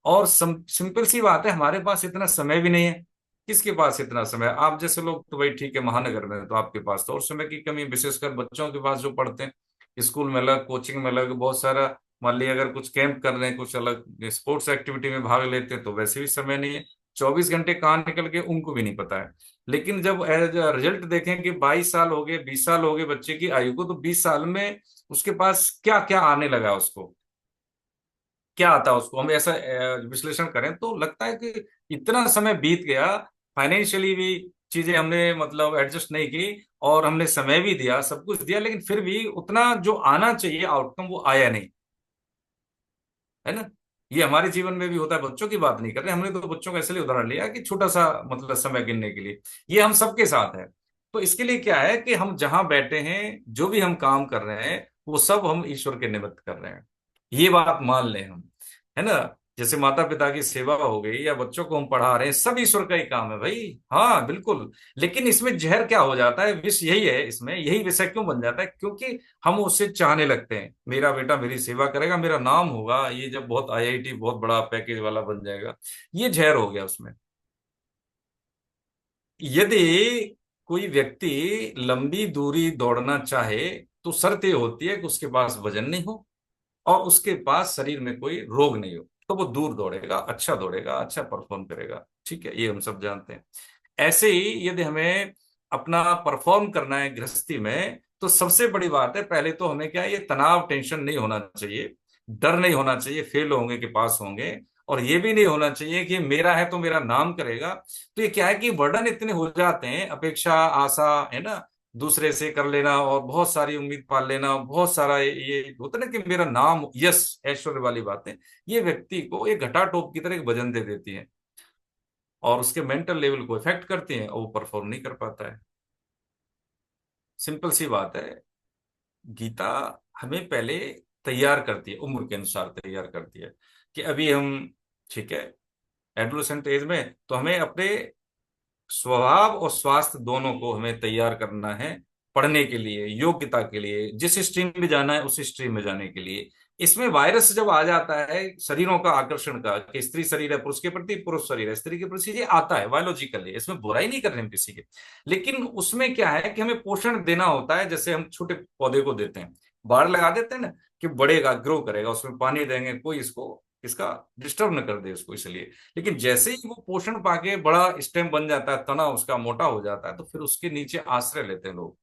और सिंपल सी बात है, हमारे पास इतना समय भी नहीं है। किसके पास इतना समय? आप जैसे लोग तो भाई ठीक है, महानगर में, तो आपके पास तो और समय की कमी, विशेषकर बच्चों के पास जो पढ़ते हैं स्कूल में अलग, कोचिंग में अलग, बहुत सारा, मान लिया अगर कुछ कैंप कर रहे हैं, कुछ अलग स्पोर्ट्स एक्टिविटी में भाग लेते हैं, तो वैसे भी समय नहीं है। 24 घंटे कहाँ निकल के उनको भी नहीं पता है। लेकिन जब एज रिजल्ट देखें कि 22 साल हो गए, 20 साल हो गए बच्चे की आयु को, तो 20 साल में उसके पास क्या क्या आने लगा, उसको क्या आता है, उसको हम ऐसा विश्लेषण करें तो लगता है कि इतना समय बीत गया, फाइनेंशियली भी चीजें हमने मतलब एडजस्ट नहीं की, और हमने समय भी दिया, सब कुछ दिया, लेकिन फिर भी उतना जो आना चाहिए आउटकम वो आया नहीं, है ना। ये हमारे जीवन में भी होता है, बच्चों की बात नहीं कर रहे, हमने तो बच्चों का इसलिए उदाहरण लिया कि छोटा सा मतलब समय गिनने के लिए, ये हम सबके साथ है। तो इसके लिए क्या है कि हम जहां बैठे हैं, जो भी हम काम कर रहे हैं, वो सब हम ईश्वर के निमित्त कर रहे हैं, ये बात मान लें हम, है ना। जैसे माता पिता की सेवा हो गई या बच्चों को हम पढ़ा रहे हैं, सब ईश्वर का ही काम है भाई, हाँ बिल्कुल। लेकिन इसमें जहर क्या हो जाता है, विष यही है, इसमें यही विषय क्यों बन जाता है, क्योंकि हम उससे चाहने लगते हैं, मेरा बेटा मेरी सेवा करेगा, मेरा नाम होगा, ये जब बहुत आईआईटी बहुत बड़ा पैकेज वाला बन जाएगा, ये जहर हो गया उसमें। यदि कोई व्यक्ति लंबी दूरी दौड़ना चाहे, तो शर्त ये होती है कि उसके पास वजन नहीं हो और उसके पास शरीर में कोई रोग नहीं हो, तो वो दूर दौड़ेगा, अच्छा परफॉर्म करेगा। ठीक है, ये हम सब जानते हैं। ऐसे ही यदि हमें अपना परफॉर्म करना है गृहस्थी में, तो सबसे बड़ी बात है, पहले तो हमें क्या है, ये तनाव टेंशन नहीं होना चाहिए, डर नहीं होना चाहिए फेल होंगे कि पास होंगे। और ये भी नहीं होना चाहिए कि मेरा है तो मेरा नाम करेगा। तो ये क्या है कि वर्डन इतने हो जाते हैं, अपेक्षा, आशा, है ना, दूसरे से कर लेना और बहुत सारी उम्मीद पाल लेना, बहुत सारा ये होता है ना कि मेरा नाम, यश, ऐश्वर्य वाली बातें, ये व्यक्ति को एक घटा टोप की तरह एक वजन दे देती है और उसके मेंटल लेवल को इफेक्ट करती हैं और वो परफॉर्म नहीं कर पाता है। सिंपल सी बात है, गीता हमें पहले तैयार करती है, उम्र के अनुसार तैयार करती है कि अभी हम, ठीक है, एडोलेसेंट एज में, तो हमें अपने स्वभाव और स्वास्थ्य दोनों को हमें तैयार करना है पढ़ने के लिए, योग्यता के लिए, जिस स्ट्रीम में जाना है उस स्ट्रीम में जाने के लिए। इसमें वायरस जब आ जाता है शरीरों का आकर्षण का, कि स्त्री शरीर है पुरुष के प्रति, पुरुष शरीर है स्त्री के प्रति, ये आता है बायोलॉजिकली, इसमें बुराई नहीं कर रहे हम किसी के। लेकिन उसमें क्या है कि हमें पोषण देना होता है, जैसे हम छोटे पौधे को देते हैं, बाढ़ लगा देते हैं ना, कि बढ़ेगा, ग्रो करेगा, उसमें पानी देंगे, कोई इसको इसका डिस्टर्ब न कर दे उसको, इसलिए। लेकिन जैसे ही वो पोषण पाके बड़ा स्टेम बन जाता है, तना उसका मोटा हो जाता है, तो फिर उसके नीचे आश्रय लेते हैं लोग।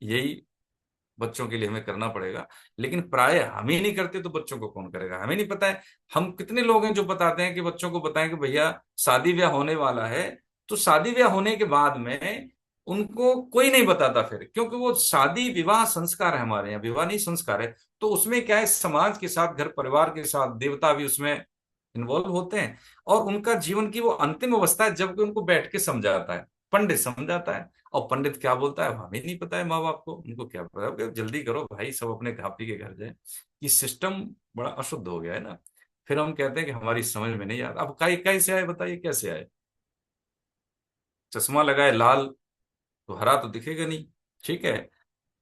यही बच्चों के लिए हमें करना पड़ेगा। लेकिन प्राय हम ही नहीं करते तो बच्चों को कौन करेगा, हमें नहीं पता है। हम कितने लोग हैं जो बताते हैं कि बच्चों को बताएं कि भैया शादी ब्याह होने वाला है, तो शादी ब्याह होने के बाद में उनको कोई नहीं बताता फिर, क्योंकि वो शादी विवाह संस्कार है हमारे यहाँ, विवाह नहीं संस्कार है। तो उसमें क्या है, समाज के साथ, घर परिवार के साथ देवता भी उसमें इन्वॉल्व होते हैं, और उनका जीवन की वो अंतिम अवस्था है जबकि उनको बैठ के समझाता है, पंडित समझाता है। और पंडित क्या बोलता है हमें नहीं पता है, माँ बाप को, उनको क्या पता है कि जल्दी करो भाई, सब अपने खा पी के घर जाए। ये सिस्टम बड़ा अशुद्ध हो गया है ना। फिर हम कहते हैं कि हमारी समझ में नहीं आता। अब कैसे आए बताइए, कैसे आए? चश्मा लगाए लाल तो हरा तो दिखेगा नहीं, ठीक है।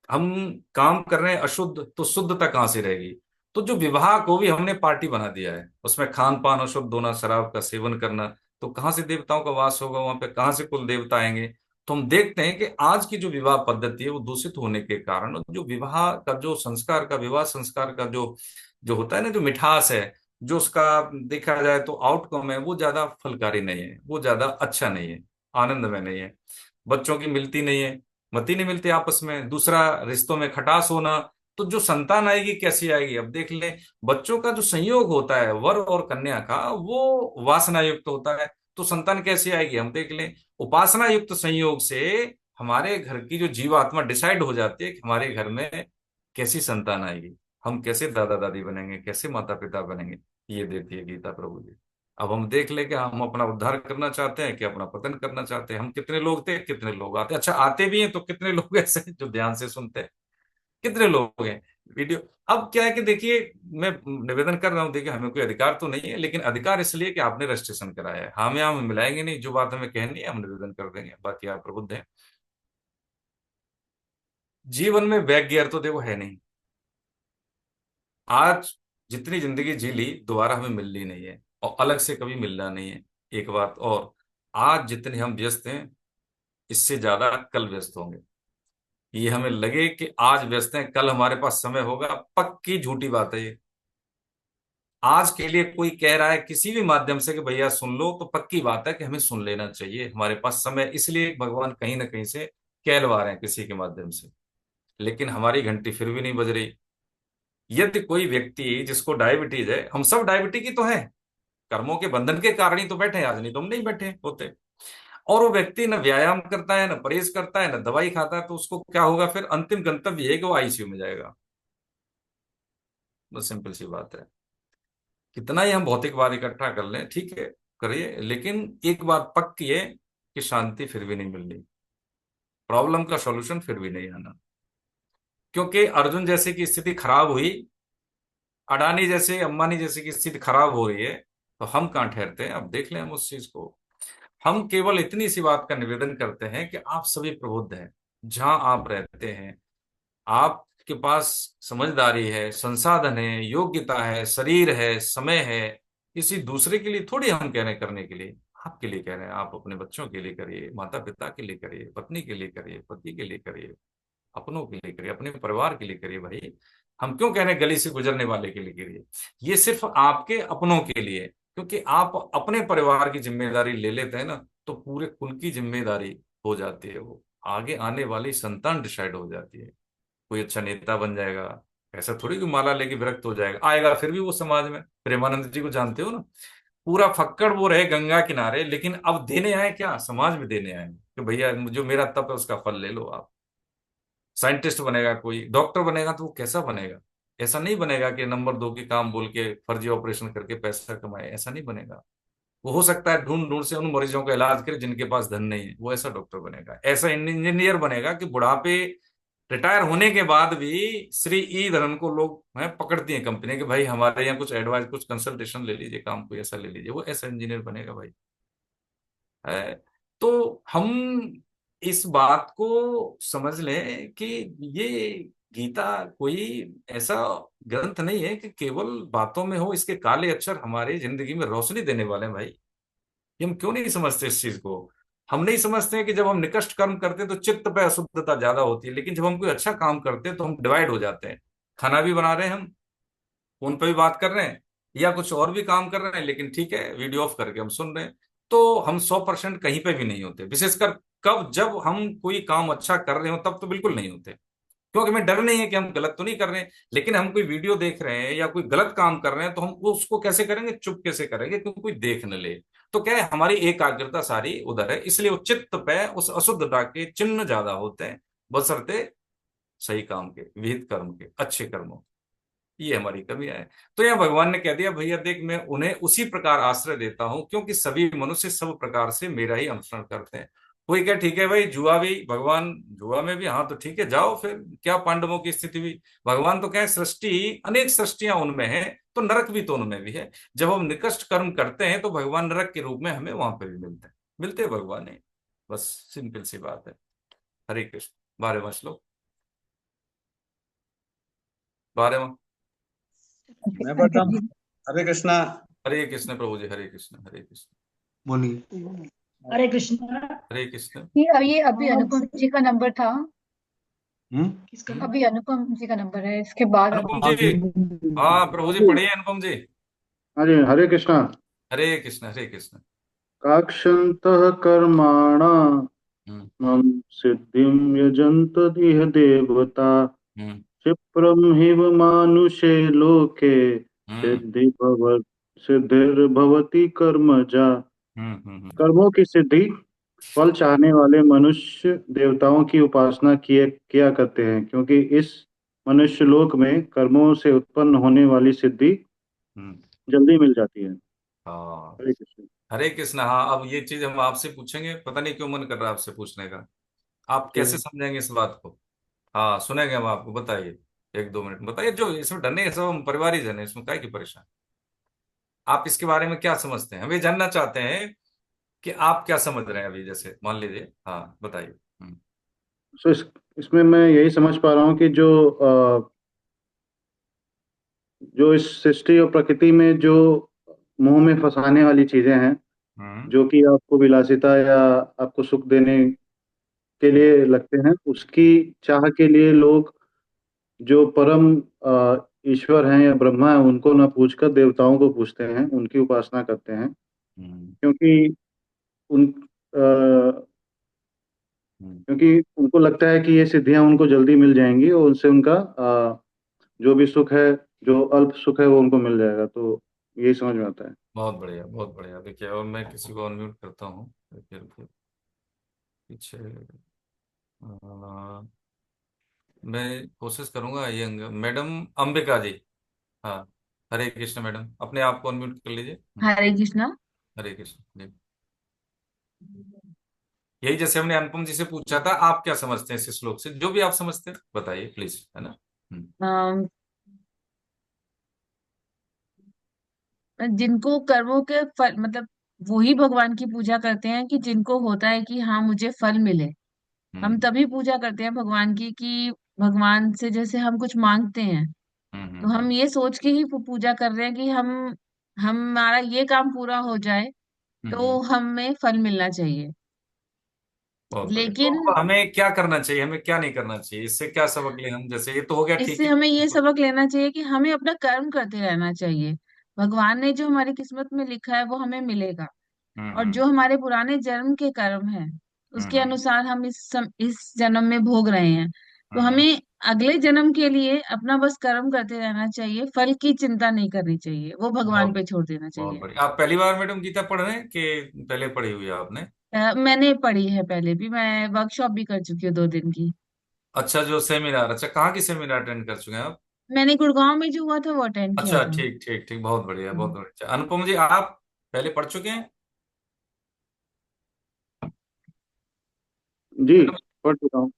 हम काम कर रहे हैं अशुद्ध, तो शुद्धता कहां से रहेगी? तो जो विवाह को भी हमने पार्टी बना दिया है, उसमें खान पान अशुद्ध होना, शराब का सेवन करना, तो कहां से देवताओं का वास होगा वहां पे, कहां से कुल देवता आएंगे? तो हम देखते हैं कि आज की जो विवाह पद्धति है वो दूषित होने के कारण जो विवाह का जो संस्कार का, विवाह संस्कार का जो जो होता है ना, जो मिठास है, जो उसका देखा जाए तो आउटकम है, वो ज्यादा फलकारी नहीं है, वो ज्यादा अच्छा नहीं है, आनंदमय नहीं है। बच्चों की मिलती नहीं है, मति नहीं मिलती आपस में। दूसरा, रिश्तों में खटास होना। तो जो संतान आएगी कैसी आएगी? अब देख लें, बच्चों का जो संयोग होता है वर और कन्या का, वो वासना युक्त होता है, तो संतान कैसी आएगी? हम देख लें, उपासना युक्त संयोग से हमारे घर की जो जीवात्मा डिसाइड हो जाती है कि हमारे घर में कैसी संतान आएगी, हम कैसे दादा दादी बनेंगे, कैसे माता पिता बनेंगे, ये देती है गीता प्रभु जी। अब हम देख ले कि हम अपना उद्धार करना चाहते हैं कि अपना पतन करना चाहते हैं। हम कितने लोग थे, कितने लोग आते, अच्छा आते भी हैं तो कितने लोग ऐसे हैं जो ध्यान से सुनते हैं, कितने लोग हैं वीडियो। अब क्या है कि देखिए, मैं निवेदन कर रहा हूं, देखिए हमें कोई अधिकार तो नहीं है, लेकिन अधिकार इसलिए कि आपने रजिस्ट्रेशन कराया है। हम यहाँ मिलाएंगे नहीं, जो बात हमें कहनी है हम निवेदन कर देंगे, बाकी आप प्रबुद्ध हैं। जीवन में बैक गियर तो देखो है नहीं। आज जितनी जिंदगी जी ली दोबारा हमें मिलनी नहीं है, और अलग से कभी मिलना नहीं है। एक बात और, आज जितने हम व्यस्त हैं इससे ज्यादा कल व्यस्त होंगे। ये हमें लगे कि आज व्यस्त हैं कल हमारे पास समय होगा, पक्की झूठी बात है ये। आज के लिए कोई कह रहा है किसी भी माध्यम से कि भैया सुन लो, तो पक्की बात है कि हमें सुन लेना चाहिए, हमारे पास समय, इसलिए भगवान कहीं ना कहीं से कहलवा रहे हैं किसी के माध्यम से। लेकिन हमारी घंटी फिर भी नहीं बज रही। यदि कोई व्यक्ति जिसको डायबिटीज है, हम सब डायबिटीज की तो है, कर्मों के बंधन के कारण ही तो बैठे हैं आज, नहीं तो हम नहीं बैठे होते। और वो व्यक्ति न व्यायाम करता है, न परहेज करता है, न दवाई खाता है, तो उसको क्या होगा फिर? अंतिम गंतव्य है कि वो आईसीयू में जाएगा। बस सिंपल सी बात है। कितना ही हम भौतिकवाद इकट्ठा कर लें, ठीक है, करिए, लेकिन एक बात पक्की है कि शांति फिर भी नहीं मिलनी, प्रॉब्लम का सॉल्यूशन फिर भी नहीं आना। क्योंकि अर्जुन जैसे की स्थिति खराब हुई, अडानी जैसे, अंबानी जैसे की स्थिति खराब हो रही है, तो हम कहाँ ठहरते हैं? अब देख लें हम उस चीज को। हम केवल इतनी सी बात का निवेदन करते हैं कि आप सभी प्रबुद्ध हैं, जहां आप रहते हैं आपके पास समझदारी है, संसाधन है, योग्यता है, शरीर है, समय है। किसी दूसरे के लिए थोड़ी हम कह रहे हैं करने के लिए, आपके लिए कह रहे हैं। आप अपने बच्चों के लिए करिए, माता पिता के लिए करिए, पत्नी के लिए करिए, पति के लिए करिए, अपनों के लिए करिए, अपने परिवार के लिए करिए। भाई हम क्यों कह रहे हैं गली से गुजरने वाले के लिए करिए? ये सिर्फ आपके अपनों के लिए, क्योंकि आप अपने परिवार की जिम्मेदारी ले लेते हैं ना, तो पूरे कुल की जिम्मेदारी हो जाती है, वो आगे आने वाली संतान डिसाइड हो जाती है। कोई अच्छा नेता बन जाएगा, ऐसा थोड़ी कि माला लेके विरक्त हो जाएगा, आएगा फिर भी वो समाज में। प्रेमानंद जी को जानते हो ना, पूरा फक्कड़ वो रहे गंगा किनारे, लेकिन अब देने आए क्या, समाज में देने आए कि भैया जो मेरा तप है उसका फल ले लो आप। साइंटिस्ट बनेगा, कोई डॉक्टर बनेगा, तो वो कैसा बनेगा? ऐसा नहीं बनेगा कि नंबर 2 की काम बोल के फर्जी ऑपरेशन करके पैसा कमाए, ऐसा नहीं बनेगा। वो हो सकता है ढूंढ ढूंढ से उन मरीजों का इलाज करे जिनके पास धन नहीं है, वो ऐसा डॉक्टर बनेगा। ऐसा इंजीनियर बनेगा कि बुढ़ापे, रिटायर होने के बाद भी श्री ई धरन को लोग हैं पकड़ती हैं कंपनी कि भाई हमारे यहाँ कुछ एडवाइस, कुछ कंसल्टेशन ले लीजिए, काम कोई ऐसा ले लीजिए, वो ऐसा इंजीनियर बनेगा भाई। है। तो हम इस बात को समझ लें कि ये गीता कोई ऐसा ग्रंथ नहीं है कि केवल बातों में हो, इसके काले अक्षर हमारी जिंदगी में रोशनी देने वाले हैं भाई। ये हम क्यों नहीं समझते इस चीज को? हम नहीं समझते हैं कि जब हम निकृष्ट कर्म करते हैं तो चित्त पे अशुद्धता ज्यादा होती है, लेकिन जब हम कोई अच्छा काम करते हैं तो हम डिवाइड हो जाते हैं। खाना भी बना रहे हैं हम, फोन पे भी बात कर रहे हैं, या कुछ और भी काम कर रहे हैं, लेकिन ठीक है वीडियो ऑफ करके हम सुन रहे हैं। तो हम 100% कहीं पे भी नहीं होते, विशेषकर कब, जब हम कोई काम अच्छा कर रहे हो तब तो बिल्कुल नहीं होते, क्योंकि हमें डर नहीं है कि हम गलत तो नहीं कर रहे हैं। लेकिन हम कोई वीडियो देख रहे हैं या कोई गलत काम कर रहे हैं तो हम वो उसको कैसे करेंगे, चुप कैसे करेंगे, क्योंकि कोई देख न ले। तो क्या है, हमारी एकाग्रता सारी उधर है, इसलिए वो चित्त पे उस अशुद्धता के चिन्ह ज्यादा होते हैं, बशर्ते सही काम के, विहित कर्म के, अच्छे कर्मों। ये हमारी कमियां है। तो यह भगवान ने कह दिया, भैया देख मैं उन्हें उसी प्रकार आश्रय देता हूं क्योंकि सभी मनुष्य सब प्रकार से मेरा ही अनुसरण करते हैं। कोई क्या, ठीक है भाई जुआ भी, भगवान जुआ में भी, हाँ तो ठीक है जाओ फिर, क्या पांडवों की स्थिति भी, भगवान तो क्या सृष्टि, अनेक सृष्टियां उनमें है, तो नरक भी तो उनमें भी है। जब हम निकृष्ट कर्म करते हैं तो भगवान नरक के रूप में हमें वहां पे भी मिलते हैं, मिलते हैं भगवान है। बस सिंपल सी बात है। हरे कृष्ण। 12वां श्लोक, 12वां। Okay, मैं I पढ़ता can हूँ। read. हरे कृष्णा। हरे कृष्ण प्रभु जी, हरे कृष्ण, हरे कृष्ण। बोलिए। हरे कृष्णा। हरे कृष्ण। ये अभी अनुपम जी का नंबर था। किसका? अभी अनुपम जी का नंबर है, इसके बाद अनुपम हाँ जी, जी हाँ प्रभु जी पढ़िए अनुपम जी। हाँ जी, हरे कृष्णा। हरे कृष्ण, हरे कृष्ण। काक्षन्तः कर्माणा हम्म। मम सिद्धिं यजन्त इह देवता हम्म। क्षिप्रं हिव मानुषे लोके हम्म। सिद्धिर्भवति कर्मजा। हम्म। कर्मों की सिद्धि, फल चाहने वाले मनुष्य देवताओं की उपासना किया करते हैं, क्योंकि इस मनुष्य लोक में कर्मों से उत्पन्न होने वाली सिद्धि हम्म। जल्दी मिल जाती है। हाँ। हरे कृष्ण। हरे कृष्ण। हाँ, अब ये चीज हम आपसे पूछेंगे, पता नहीं क्यों मन कर रहा है आपसे पूछने का। आप कैसे समझेंगे इस बात को? हाँ सुनेंगे हम आपको, बताइए। 1-2 मिनट में बताइए, जो इसमें डरने है सब हम परिवार ही जन है, इसमें काय की परेशान। आप इसके बारे में क्या समझते हैं, हम ये जानना चाहते हैं कि आप क्या समझ रहे हैं अभी, जैसे मान लीजिए, हाँ बताइए। सो इसमें मैं यही समझ पा रहा हूँ कि जो इस सृष्टि और प्रकृति में जो मुंह में फंसाने वाली चीजें हैं, हम्म। जो कि आपको विलासिता या आपको सुख देने के हम्म। लिए लगते हैं, उसकी चाह के लिए लोग जो परम ईश्वर हैं या ब्रह्मा है उनको ना पूछकर देवताओं को पूछते हैं, उनकी उपासना करते हैं। हम्म। क्योंकि उन हम्म। क्योंकि उनको लगता है कि ये सिद्धियां उनको जल्दी मिल जाएंगी और उनसे उनका जो भी सुख है, जो अल्प सुख है वो उनको मिल जाएगा। तो यही समझ में आता है। बहुत बढ़िया, बहुत बढ़िया। देखिए, और मैं किसी को अनम्यूट करता हूँ, देखिए रुकिए, पीछे मैं कोशिश करूंगा। ये मैडम अंबिका जी, हाँ। हरे कृष्ण मैडम, अपने आप को अनम्यूट कर लीजिए। हरे कृष्णा। हरे कृष्ण जी। यही जैसे हमने अनुपम जी से पूछा था, आप क्या समझते हैं इस श्लोक से, जो भी आप समझते हैं बताइए प्लीज, है ना। अम, जिनको कर्मों के फल मतलब वो ही भगवान की पूजा करते हैं कि जिनको होता है कि हाँ मुझे फल मिले। हम हम्म। तभी पूजा करते हैं भगवान की कि भगवान से जैसे हम कुछ मांगते हैं, हम्म। तो हम ये सोच के ही पूजा कर रहे हैं कि हम हमारा ये काम पूरा हो जाए तो हम्म। हमें फल मिलना चाहिए। बहुत बढ़िया। तो लेकिन अब हमें क्या करना चाहिए, हमें क्या नहीं करना चाहिए, इससे क्या सबक ले हम, जैसे ये तो हो गया ठीक इससे है। हमें ये सबक लेना चाहिए कि हमें अपना कर्म करते रहना चाहिए। भगवान ने जो हमारी किस्मत में लिखा है वो हमें मिलेगा। हम्म। और जो हमारे पुराने जन्म के कर्म हैं उसके हम्म। अनुसार हम इस जन्म में भोग रहे हैं। तो हम्म। हमें अगले जन्म के लिए अपना बस कर्म करते रहना चाहिए, फल की चिंता नहीं करनी चाहिए, वो भगवान बहुत पे छोड़ देना बहुत चाहिए। बढ़िया। आप पहली बार मैडम गीता पढ़ रहे हैं कि पहले पढ़ी हुई है आपने? मैंने पढ़ी है पहले भी, मैं वर्कशॉप भी कर चुकी हूँ 2 दिन की। अच्छा, जो सेमिनार, अच्छा कहाँ की सेमिनार अटेंड कर चुके हैं आप? मैंने गुड़गांव में जो हुआ था वो अटेंड किया अच्छा, था। ठीक ठीक ठीक, बहुत बढ़िया बहुत हम्म। बढ़िया। अनुपम जी, आप पहले पढ़ चुके हैं जी, मैडम? पढ़ चुका हूँ।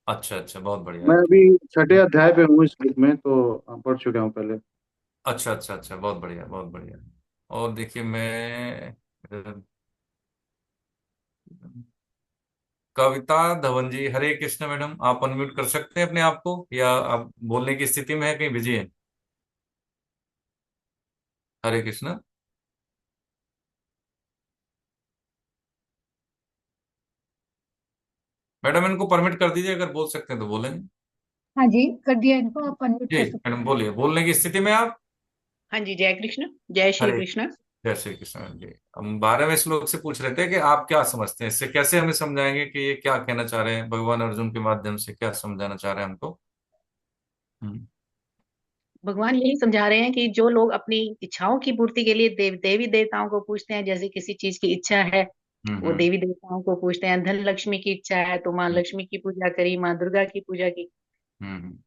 अच्छा अच्छा, बहुत बढ़िया। मैं अभी छठे अध्याय पे हूँ इस बुक में, तो पढ़ चुका हूँ पहले। अच्छा अच्छा अच्छा, बहुत बढ़िया बहुत बढ़िया। और देखिए, मैं कविता धवन जी, हरे कृष्ण मैडम, आप अनम्यूट कर सकते हैं अपने आप को, या आप बोलने की स्थिति में है, कहीं बिजी है? हरे कृष्ण। मैडम, इनको परमिट कर दीजिए, अगर बोल सकते हैं तो बोलेंगे। हाँ जी, कर दिया इनको, आप अनम्यूट जी कर सकते मैडम, बोलिए, बोलने की स्थिति में आप। हाँ जी, जय कृष्ण, जय श्री हरे, कृष्ण। जय श्री कृष्ण जी। हम 12वें श्लोक से पूछ रहे थे कि आप क्या समझते हैं, इससे कैसे हमें समझाएंगे कि ये क्या कहना चाह रहे हैं, भगवान अर्जुन के माध्यम से क्या समझाना चाह रहे हैं हमको? हम्म भगवान यही समझा रहे हैं कि जो लोग अपनी इच्छाओं की पूर्ति के लिए देवी देवताओं को पूछते हैं, जैसे किसी चीज की इच्छा है, वो हम्म देवी देवताओं को पूछते हैं। धन लक्ष्मी की इच्छा है तो माँ हम्म लक्ष्मी की पूजा करी, माँ दुर्गा की पूजा की। हम्म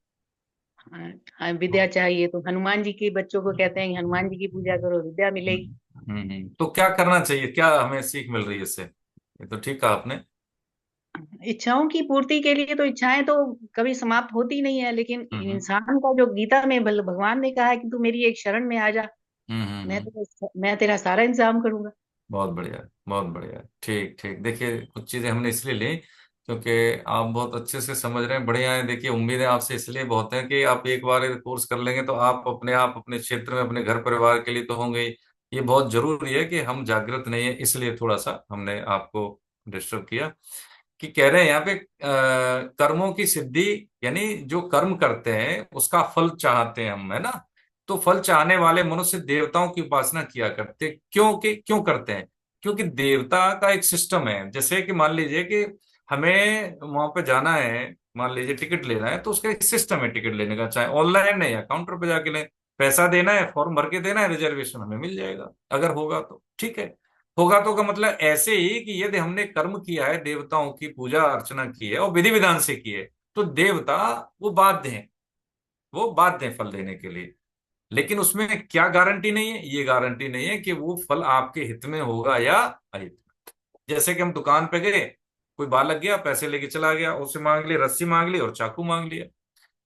हाँ, हाँ, विद्या चाहिए तो हनुमान जी के बच्चों को कहते हैं कि हनुमान जी की पूजा करो, विद्या मिलेगी। तो क्या करना चाहिए, क्या हमें सीख मिल रही है इससे? ये तो ठीक कहा आपने। इच्छाओं की पूर्ति के लिए तो इच्छाएं तो कभी समाप्त होती नहीं है, लेकिन हम्म इंसान का जो गीता में भगवान ने कहा है कि तू मेरी एक शरण में आ जा, हम्म। मैं तेरा सारा इंतजाम करूंगा। बहुत बढ़िया बहुत बढ़िया, ठीक ठीक। देखिए, कुछ चीजें हमने इसलिए ली क्योंकि आप बहुत अच्छे से समझ रहे हैं, बढ़िया है। देखिए, उम्मीदें आपसे इसलिए बहुत है कि आप एक बार ये कोर्स कर लेंगे तो आप अपने क्षेत्र में, अपने घर परिवार के लिए तो होंगे ही। ये बहुत जरूरी है कि हम जागृत नहीं है, इसलिए थोड़ा सा हमने आपको डिस्टर्ब किया। कि कह रहे हैं यहाँ पे कर्मों की सिद्धि, यानी जो कर्म करते हैं उसका फल चाहते हैं हम, है ना? तो फल चाहने वाले मनुष्य देवताओं की उपासना किया करते, क्यों करते हैं? क्योंकि देवता का एक सिस्टम है। जैसे कि मान लीजिए कि हमें वहां पे जाना है, मान लीजिए टिकट लेना है, तो उसका एक सिस्टम है टिकट लेने का, चाहे ऑनलाइन है या काउंटर पे जाके लें। पैसा देना है, फॉर्म भर के देना है, रिजर्वेशन हमें मिल जाएगा, अगर होगा तो ठीक है। होगा तो का मतलब ऐसे ही कि यदि हमने कर्म किया है, देवताओं की पूजा अर्चना की है और विधि विधान से की है, तो देवता वो बाध्य हैं, वो बाध्य हैं फल देने के लिए। लेकिन उसमें क्या गारंटी नहीं है? ये गारंटी नहीं है कि वो फल आपके हित में होगा या अहित में। जैसे कि हम दुकान पे गए, कोई बालक गया, पैसे लेके चला गया, उससे मांग ली, रस्सी मांग ली और चाकू मांग लिया।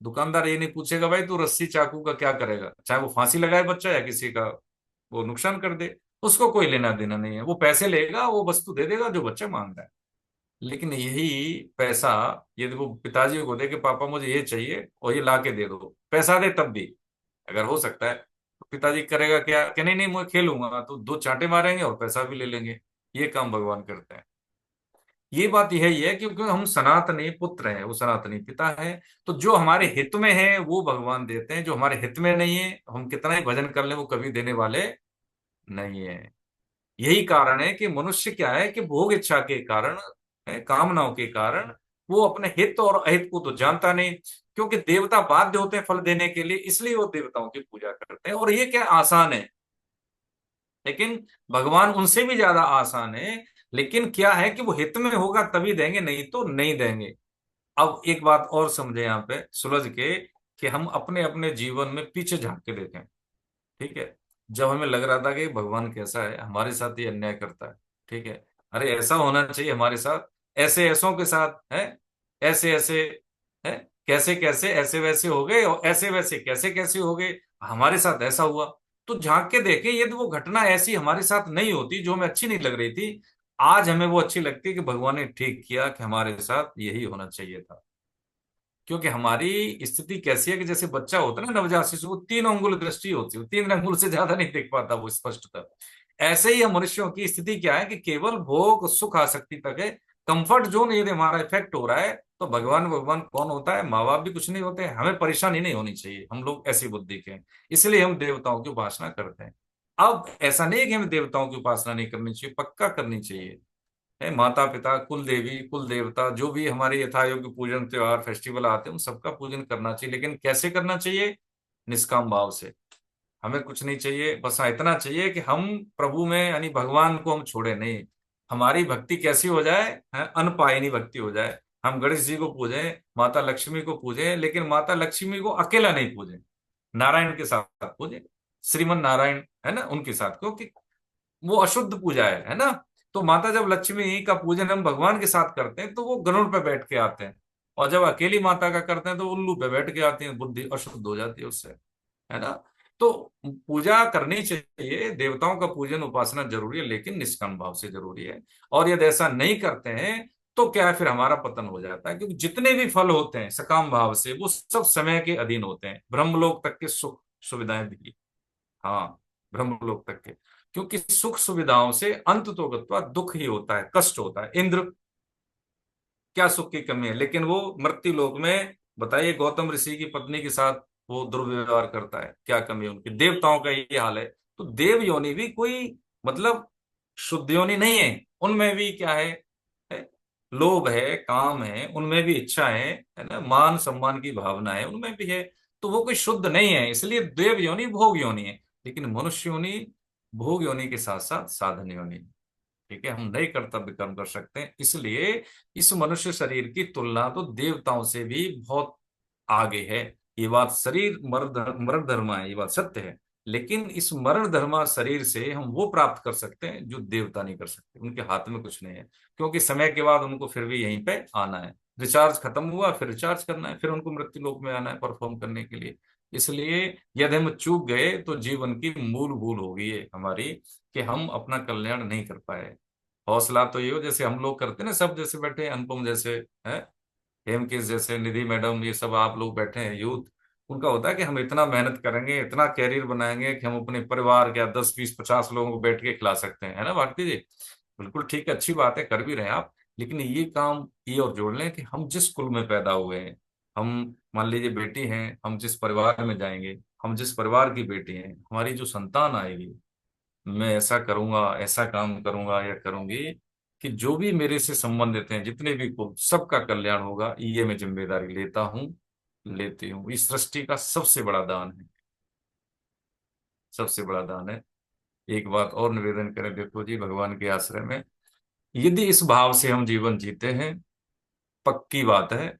दुकानदार ये नहीं पूछेगा भाई तू रस्सी चाकू का क्या करेगा, चाहे वो फांसी लगाए बच्चा या किसी का वो नुकसान कर दे, उसको कोई लेना देना नहीं है। वो पैसे लेगा, वो वस्तु दे देगा जो बच्चा मांग रहा है। लेकिन यही पैसा यदि वो पिताजी को दे कि पापा मुझे ये चाहिए और ये ला के दे दो, पैसा दे तब भी, अगर हो सकता है, तो पिताजी करेगा क्या कि नहीं नहीं मैं खेलूंगा, तो दो चांटे मारेंगे और पैसा भी ले लेंगे। ये काम भगवान करते हैं। ये बात यही है क्योंकि हम सनातनी पुत्र हैं, वो सनातनी पिता है। तो जो हमारे हित में है वो भगवान देते हैं, जो हमारे हित में नहीं है, हम कितना ही भजन कर लें, वो कभी देने वाले नहीं है। यही कारण है कि मनुष्य क्या है कि भोग इच्छा के कारण, कामनाओं के कारण, वो अपने हित और अहित को तो जानता नहीं। क्योंकि देवता बाध्य होते हैं फल देने के लिए, इसलिए वो देवताओं की पूजा करते हैं। और ये क्या आसान है, लेकिन भगवान उनसे भी ज्यादा आसान है। लेकिन क्या है कि वो हित में होगा तभी देंगे, नहीं तो नहीं देंगे। अब एक बात और समझे यहाँ पे सुलझ के, कि हम अपने अपने जीवन में पीछे झांक के देखें। ठीक है, जब हमें लग रहा था कि भगवान कैसा है, हमारे साथ ये अन्याय करता है, ठीक है, अरे ऐसा होना चाहिए हमारे साथ, ऐसे ऐसों के साथ है, ऐसे ऐसे है, कैसे कैसे ऐसे वैसे हो गए, और ऐसे वैसे कैसे कैसे हो गए, हमारे साथ ऐसा हुआ। तो झांक के देखें, यदि वो घटना ऐसी हमारे साथ नहीं होती, जो हमें अच्छी नहीं लग रही थी, आज हमें वो अच्छी लगती है कि भगवान ने ठीक किया कि हमारे साथ यही होना चाहिए था। क्योंकि हमारी स्थिति कैसी है कि जैसे बच्चा होता है ना, नवजात शिशु, वो 3 अंगुल दृष्टि होती है, 3 अंगुल से ज्यादा नहीं देख पाता वो स्पष्टता। ऐसे ही हम मनुष्यों की स्थिति क्या है कि केवल भोग सुख आसक्ति तक है। कंफर्ट जोन यदि हमारा इफेक्ट हो रहा है, तो भगवान भगवान कौन होता है? माँ बाप भी कुछ नहीं होते। हमें परेशानी नहीं होनी चाहिए, हम लोग ऐसी बुद्धि के हैं, इसलिए हम देवताओं की उपासना करते हैं। अब ऐसा नहीं है कि हमें देवताओं की उपासना नहीं करनी चाहिए, पक्का करनी चाहिए। है, माता पिता, कुल देवी, कुल देवता, जो भी हमारे यथायोग्य पूजन त्योहार फेस्टिवल आते हैं उन सबका पूजन करना चाहिए। लेकिन कैसे करना चाहिए? निष्काम भाव से। हमें कुछ नहीं चाहिए, बस हाँ इतना चाहिए कि हम प्रभु में यानी भगवान को हम छोड़े नहीं। हमारी भक्ति कैसी हो जाए? अनपायनी भक्ति हो जाए। हम गणेश जी को पूजें, माता लक्ष्मी को पूजें, लेकिन माता लक्ष्मी को अकेला नहीं पूजें, नारायण के साथ पूजें, श्रीमन नारायण है ना उनके साथ, क्योंकि वो अशुद्ध पूजा है ना। तो माता जब लक्ष्मी का पूजन हम भगवान के साथ करते हैं तो वो गरुड़ पे बैठ के आते हैं, और जब अकेली माता का करते हैं तो उल्लू पे बैठ के आती है, बुद्धि अशुद्ध हो जाती है उससे, है ना। तो पूजा करनी चाहिए, देवताओं का पूजन उपासना जरूरी है, लेकिन निष्काम भाव से जरूरी है। और यदि ऐसा नहीं करते हैं तो क्या है, फिर हमारा पतन हो जाता है, क्योंकि जितने भी फल होते हैं सकाम भाव से वो सब समय के अधीन होते हैं, ब्रह्मलोक तक के सुख सुविधाएं भी। हाँ, ब्रह्मलोक तक के, क्योंकि सुख सुविधाओं से अंत तो गत्वा दुख ही होता है, कष्ट होता है। इंद्र, क्या सुख की कमी है, लेकिन वो मृत्यु लोक में, बताइए, गौतम ऋषि की पत्नी के साथ वो दुर्व्यवहार करता है, क्या कमी है उनकी? देवताओं का ये हाल है। तो देव योनि भी कोई मतलब शुद्ध योनि नहीं है, उनमें भी क्या है, लोभ है, काम है, उनमें भी इच्छा है ना, मान सम्मान की भावना है, उनमें भी है। तो वो कोई शुद्ध नहीं है, इसलिए देव योनि भोग योनि है। लेकिन मनुष्य योनि भोग योनि के साथ साथ साधन योनि है। ठीक है, हम नए कर्तव्य कर्म कर सकते हैं, इसलिए इस मनुष्य शरीर की तुलना तो देवताओं से भी बहुत आगे है। ये बात, शरीर मरण धर्मा है, ये बात सत्य है। लेकिन इस मरण धर्मा शरीर से हम वो प्राप्त कर सकते हैं जो देवता नहीं कर सकते, उनके हाथ में कुछ नहीं है, क्योंकि समय के बाद उनको फिर भी यहीं पे आना है। रिचार्ज खत्म हुआ, फिर रिचार्ज करना है, फिर उनको मृत्यु लोक में आना है परफॉर्म करने के लिए। इसलिए यदि हम चूक गए तो जीवन की मूल भूल होगी ये हमारी, कि हम अपना कल्याण नहीं कर पाए। हौसला तो ये हो, जैसे हम लोग करते हैं ना, सब जैसे बैठे हैं, अनुपम जैसे है, हेमकेश जैसे, निधि मैडम, ये सब आप लोग बैठे हैं यूथ, उनका होता है कि हम इतना मेहनत करेंगे, इतना कैरियर बनाएंगे कि हम अपने परिवार के 10 20 50 लोगों को बैठ के खिला सकते हैं, है ना भारती जी? बिल्कुल ठीक है, अच्छी बात है, कर भी रहे हैं आप। लेकिन ये काम ये और जोड़ लें कि हम जिस कुल में पैदा हुए हैं, हम मान लीजिए बेटी हैं, हम जिस परिवार में जाएंगे, हम जिस परिवार की बेटी हैं, हमारी जो संतान आएगी, मैं ऐसा करूंगा, ऐसा काम करूंगा या करूंगी कि जो भी मेरे से संबंधित हैं, जितने भी को, सबका कल्याण होगा, ये मैं जिम्मेदारी लेता हूं, लेती हूँ। इस सृष्टि का सबसे बड़ा दान है, सबसे बड़ा दान है। एक बात और निवेदन करें, देखो जी, भगवान के आश्रय में यदि इस भाव से हम जीवन जीते हैं, पक्की बात है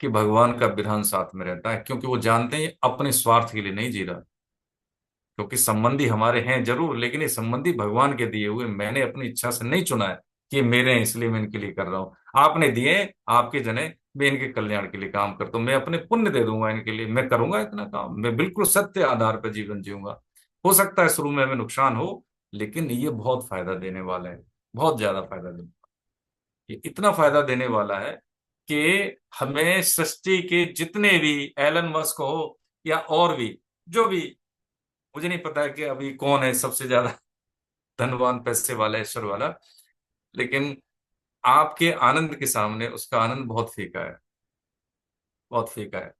कि भगवान का विधान साथ में रहता है, क्योंकि वो जानते हैं ये अपने स्वार्थ के लिए नहीं जी रहा। क्योंकि संबंधी हमारे हैं जरूर, लेकिन ये संबंधी भगवान के दिए हुए, मैंने अपनी इच्छा से नहीं चुना है कि ये मेरे हैं इसलिए मैं इनके लिए कर रहा हूँ। आपने दिए, आपके जने, मैं इनके कल्याण के लिए काम करता हूँ, मैं अपने पुण्य दे दूंगा इनके लिए, मैं करूंगा इतना काम, मैं बिल्कुल सत्य आधार पर जीवन जीऊंगा। हो सकता है शुरू में हमें नुकसान हो, लेकिन ये बहुत फायदा देने वाला है, बहुत ज्यादा फायदा देने, ये इतना फायदा देने वाला है कि हमें सृष्टि के जितने भी एलन मस्क हो या और भी, जो भी, मुझे नहीं पता है कि अभी कौन है सबसे ज्यादा धनवान, पैसे वाला, ऐश्वर्य वाला, लेकिन आपके आनंद के सामने उसका आनंद बहुत फीका है, बहुत फीका है।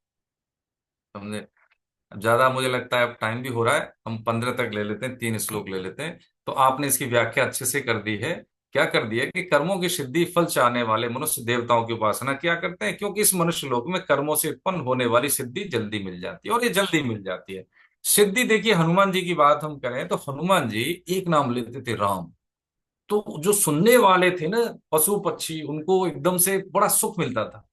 समझे? अब ज्यादा मुझे लगता है अब टाइम भी हो रहा है, हम 15 तक ले लेते हैं, 3 श्लोक ले लेते हैं। तो आपने इसकी व्याख्या अच्छे से कर दी है। क्या कर दिया कि कर्मों की सिद्धि फल चाहने वाले मनुष्य देवताओं की उपासना क्या करते हैं, क्योंकि इस मनुष्य लोक में कर्मों से उत्पन्न होने वाली सिद्धि जल्दी मिल जाती है, और ये जल्दी मिल जाती है। सिद्धि देखिए, हनुमान जी की बात हम करें तो हनुमान जी एक नाम लेते थे, राम। तो जो सुनने वाले थे ना, पशु पक्षी, उनको एकदम से बड़ा सुख मिलता था।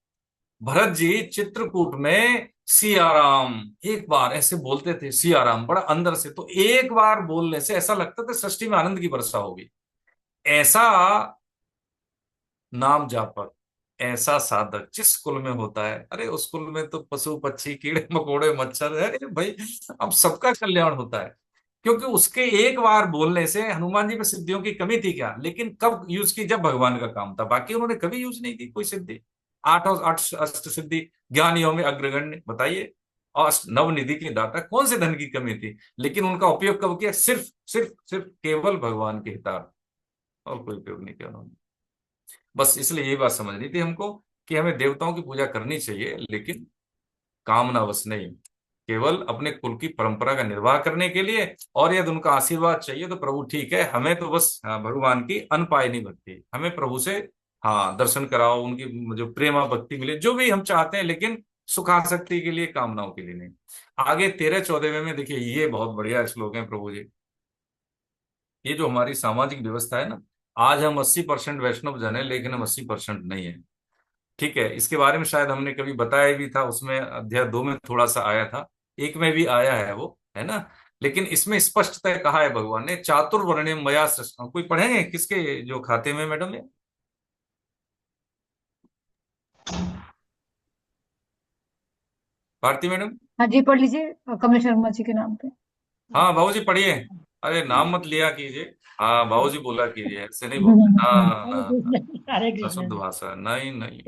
भरत जी चित्रकूट में सियाराम एक बार ऐसे बोलते थे, सियाराम बड़ा अंदर से, तो एक बार बोलने से ऐसा लगता था सृष्टि में आनंद की वर्षा होगी। ऐसा नाम जापक, ऐसा साधक जिस कुल में होता है, अरे उस कुल में तो पशु पक्षी, कीड़े मकोड़े, मच्छर, अरे भाई, अब सबका कल्याण होता है। क्योंकि उसके एक बार बोलने से, हनुमान जी में सिद्धियों की कमी थी क्या, लेकिन कब यूज की, जब भगवान का काम था, बाकी उन्होंने कभी यूज नहीं की कोई सिद्धि। आठ और आठ अष्ट सिद्धि ज्ञानियों में अग्रगण्य, बताइए, और नव निधि की दाता, कौन से धन की कमी थी, लेकिन उनका उपयोग कब किया? सिर्फ सिर्फ सिर्फ केवल भगवान के हितार्थ, और कोई उपयोग नहीं किया उन्होंने। बस इसलिए यही बात समझनी थी हमको कि हमें देवताओं की पूजा करनी चाहिए, लेकिन कामना बस नहीं, केवल अपने कुल की परंपरा का निर्वाह करने के लिए, और यदि उनका आशीर्वाद चाहिए तो प्रभु ठीक है, हमें तो बस भगवान की अनपायनी भक्ति, हमें प्रभु से दर्शन कराओ, उनकी जो प्रेमा भक्ति मिले, जो भी हम चाहते हैं, लेकिन सुखासक्ति के लिए, कामनाओं के लिए नहीं। आगे 13-14वें में देखिए, ये बहुत बढ़िया श्लोक है प्रभु जी। ये जो हमारी सामाजिक व्यवस्था है ना, आज हम 80% वैष्णव जन है, लेकिन हम 80% नहीं है। ठीक है, इसके बारे में शायद हमने कभी बताया भी था, उसमें अध्याय 2 में थोड़ा सा आया था, 1 में भी आया है वो, है ना। लेकिन इसमें स्पष्टतः कहा है भगवान ने, चातुर्वर्ण्यम मया सृष्टम। कोई पढ़ेंगे किसके जो खाते में मैडम ये? भारती मैडम? हाँ जी, पढ़ लीजिए कमल शर्मा जी के नाम पे। हाँ बाबू जी पढ़िए। अरे नाम मत लिया कीजिए, हाँ बाबू जी बोला कीजिए, ऐसे नहीं बोलते ना। हरे ना कृष्ण हरे ना, कृष्ण शुद्ध जी। भाषा नहीं नहीं।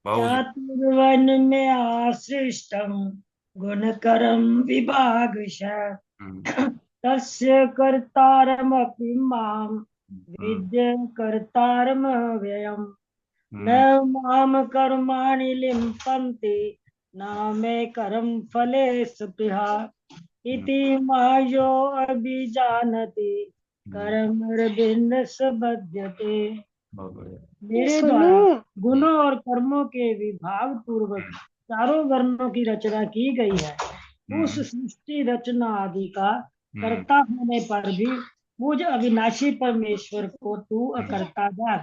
बाबू जी चातुर्वन में आश्रिष्टम गुणकरम विभागशः हम्म, तस्य कर्तारमपि मां हम्म, विद्य कर्तारमव्ययम् न हम्म, माम कर्माणि लिम्पन्ति न मे कर्म फले स्पृहा इति मायो अभिजानति कर्मभिन्न बध्यते। बहुत बढ़िया। मेरे द्वारा गुणों और कर्मों के विभाग पूर्वक चारों वर्णों की रचना की गई है। उस सृष्टि रचना आदि का कर्ता होने पर भी मुझ अविनाशी परमेश्वर को तू अकर्ता जान,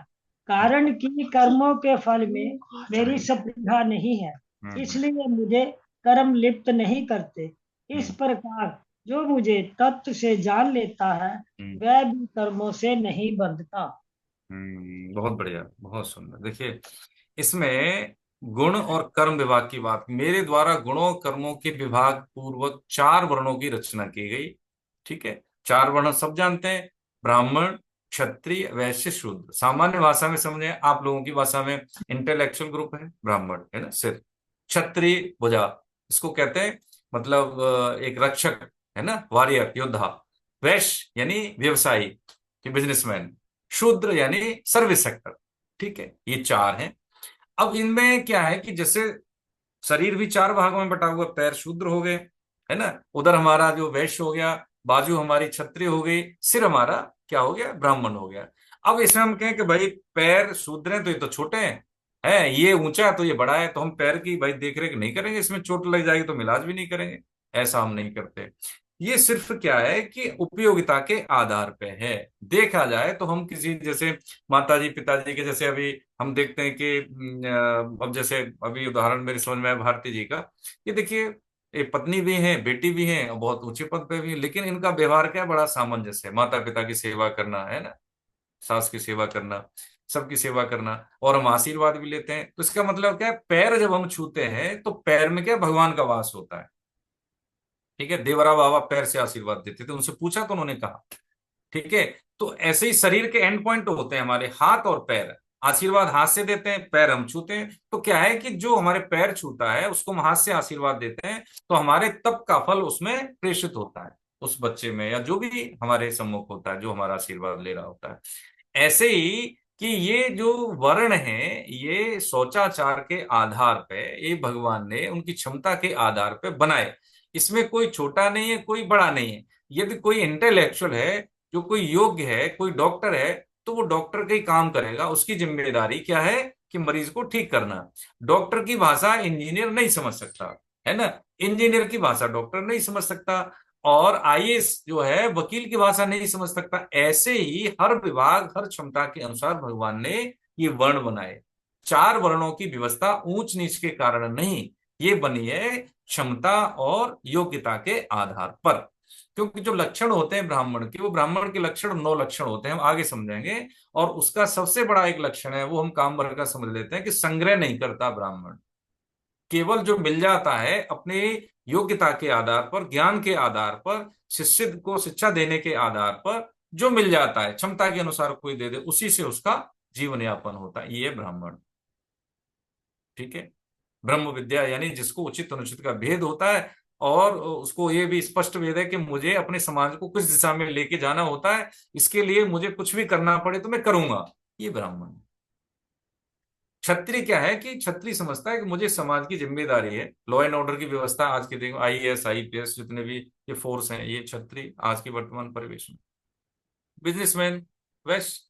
कारण कि कर्मों के फल में मेरी स्पृहा नहीं है, इसलिए मुझे कर्म लिप्त नहीं करते। इस प्रकार जो मुझे तत्व से जान लेता है वह भी कर्मों से नहीं बंधता। बहुत बढ़िया, बहुत सुंदर। देखिए, इसमें गुण और कर्म विभाग की बात, मेरे द्वारा गुणों कर्मों के विभाग पूर्वक 4 वर्णों की रचना की गई। ठीक है, 4 वर्ण सब जानते हैं, ब्राह्मण, क्षत्रिय, वैश्य, शूद्र। सामान्य भाषा में समझे, आप लोगों की भाषा में इंटेलेक्चुअल ग्रुप है ब्राह्मण, है ना, सिर। क्षत्रिय भुजा, इसको कहते हैं, मतलब एक रक्षक, है ना, वॉरियर, योद्धा। वैश्य यानी व्यवसायी, बिजनेसमैन। शूद्र यानी सर्विस सेक्टर। ठीक है, ये 4 हैं। अब इनमें क्या है कि जैसे शरीर भी 4 भागों में बटा हुआ, पैर शूद्र हो गए, है ना, उधर हमारा जो वैश्य हो गया, बाजू हमारी क्षत्रिय हो गई, सिर हमारा क्या हो गया, ब्राह्मण हो गया। अब इसमें हम कहें कि भाई पैर शूद्र हैं तो ये तो छोटे हैं, है ये ऊंचा है तो ये बड़ा है, तो हम पैर की भाई देख रेख नहीं करेंगे, इसमें चोट लग जाएगी तो इलाज भी नहीं करेंगे। ऐसा हम नहीं करते। ये सिर्फ क्या है कि उपयोगिता के आधार पे है। देखा जाए तो हम किसी, जैसे माताजी पिताजी के, जैसे अभी हम देखते हैं कि अब जैसे अभी उदाहरण मेरे समझ में आया भारती जी का, कि देखिए एक पत्नी भी है, बेटी भी है, और बहुत ऊंचे पद पे भी है, लेकिन इनका व्यवहार क्या है, बड़ा सामंजस्य है। माता पिता की सेवा करना, है ना, सास की सेवा करना, सबकी सेवा करना, और हम आशीर्वाद भी लेते हैं। तो इसका मतलब क्या है, पैर जब हम छूते हैं तो पैर में क्या, भगवान का वास होता है। ठीक है, देवरा बाबा पैर से आशीर्वाद देते थे, उनसे पूछा तो उन्होंने कहा। ठीक है, तो ऐसे ही शरीर के एंड पॉइंट होते हैं हमारे हाथ और पैर। आशीर्वाद हाथ से देते हैं, पैर हम छूते हैं। तो क्या है कि जो हमारे पैर छूता है उसको हम हाथ से आशीर्वाद देते हैं, तो हमारे तप का फल उसमें प्रेषित होता है, उस बच्चे में, या जो भी हमारे सम्मुख होता है, जो हमारा आशीर्वाद ले रहा होता है। ऐसे ही कि ये जो वर्ण है, ये शौचाचार के आधार पे, ये भगवान ने उनकी क्षमता के आधार पे बनाए। इसमें कोई छोटा नहीं है, कोई बड़ा नहीं है। यदि कोई इंटेलेक्चुअल है, जो कोई योग्य है, कोई डॉक्टर है, तो वो डॉक्टर का ही काम करेगा। उसकी जिम्मेदारी क्या है कि मरीज को ठीक करना। डॉक्टर की भाषा इंजीनियर नहीं समझ सकता, है ना, इंजीनियर की भाषा डॉक्टर नहीं समझ सकता, और आईएएस जो है वकील की भाषा नहीं समझ सकता। ऐसे ही हर विभाग, हर क्षमता के अनुसार भगवान ने ये वर्ण बनाए। 4 वर्णों की व्यवस्था ऊंच नीच के कारण नहीं, ये बनी है क्षमता और योग्यता के आधार पर। क्योंकि जो लक्षण होते हैं ब्राह्मण के, वो ब्राह्मण के लक्षण 9 लक्षण होते हैं, हम आगे समझेंगे। और उसका सबसे बड़ा एक लक्षण है, वो हम काम भर का समझ लेते हैं, कि संग्रह नहीं करता ब्राह्मण। केवल जो मिल जाता है अपने योग्यता के आधार पर, ज्ञान के आधार पर, शिष्य को शिक्षा देने के आधार पर, जो मिल जाता है क्षमता के अनुसार कोई दे दे, उसी से उसका जीवन यापन होता है, ये ब्राह्मण। ठीक है, ब्रह्म विद्या यानी जिसको उचित अनुचित का भेद होता है, और उसको ये भी स्पष्ट भेद है कि मुझे अपने समाज को किस दिशा में लेके जाना होता है, इसके लिए मुझे कुछ भी करना पड़े तो मैं करूंगा, ये ब्राह्मण। क्षत्रिय क्या है कि क्षत्रिय समझता है कि मुझे समाज की जिम्मेदारी है, लॉ एंड ऑर्डर की व्यवस्था। आज के देखो आईएएस आईपीएस जितने भी ये फोर्स हैं, ये क्षत्रिय आज के वर्तमान परिवेश में। बिजनेसमैन वैश्य।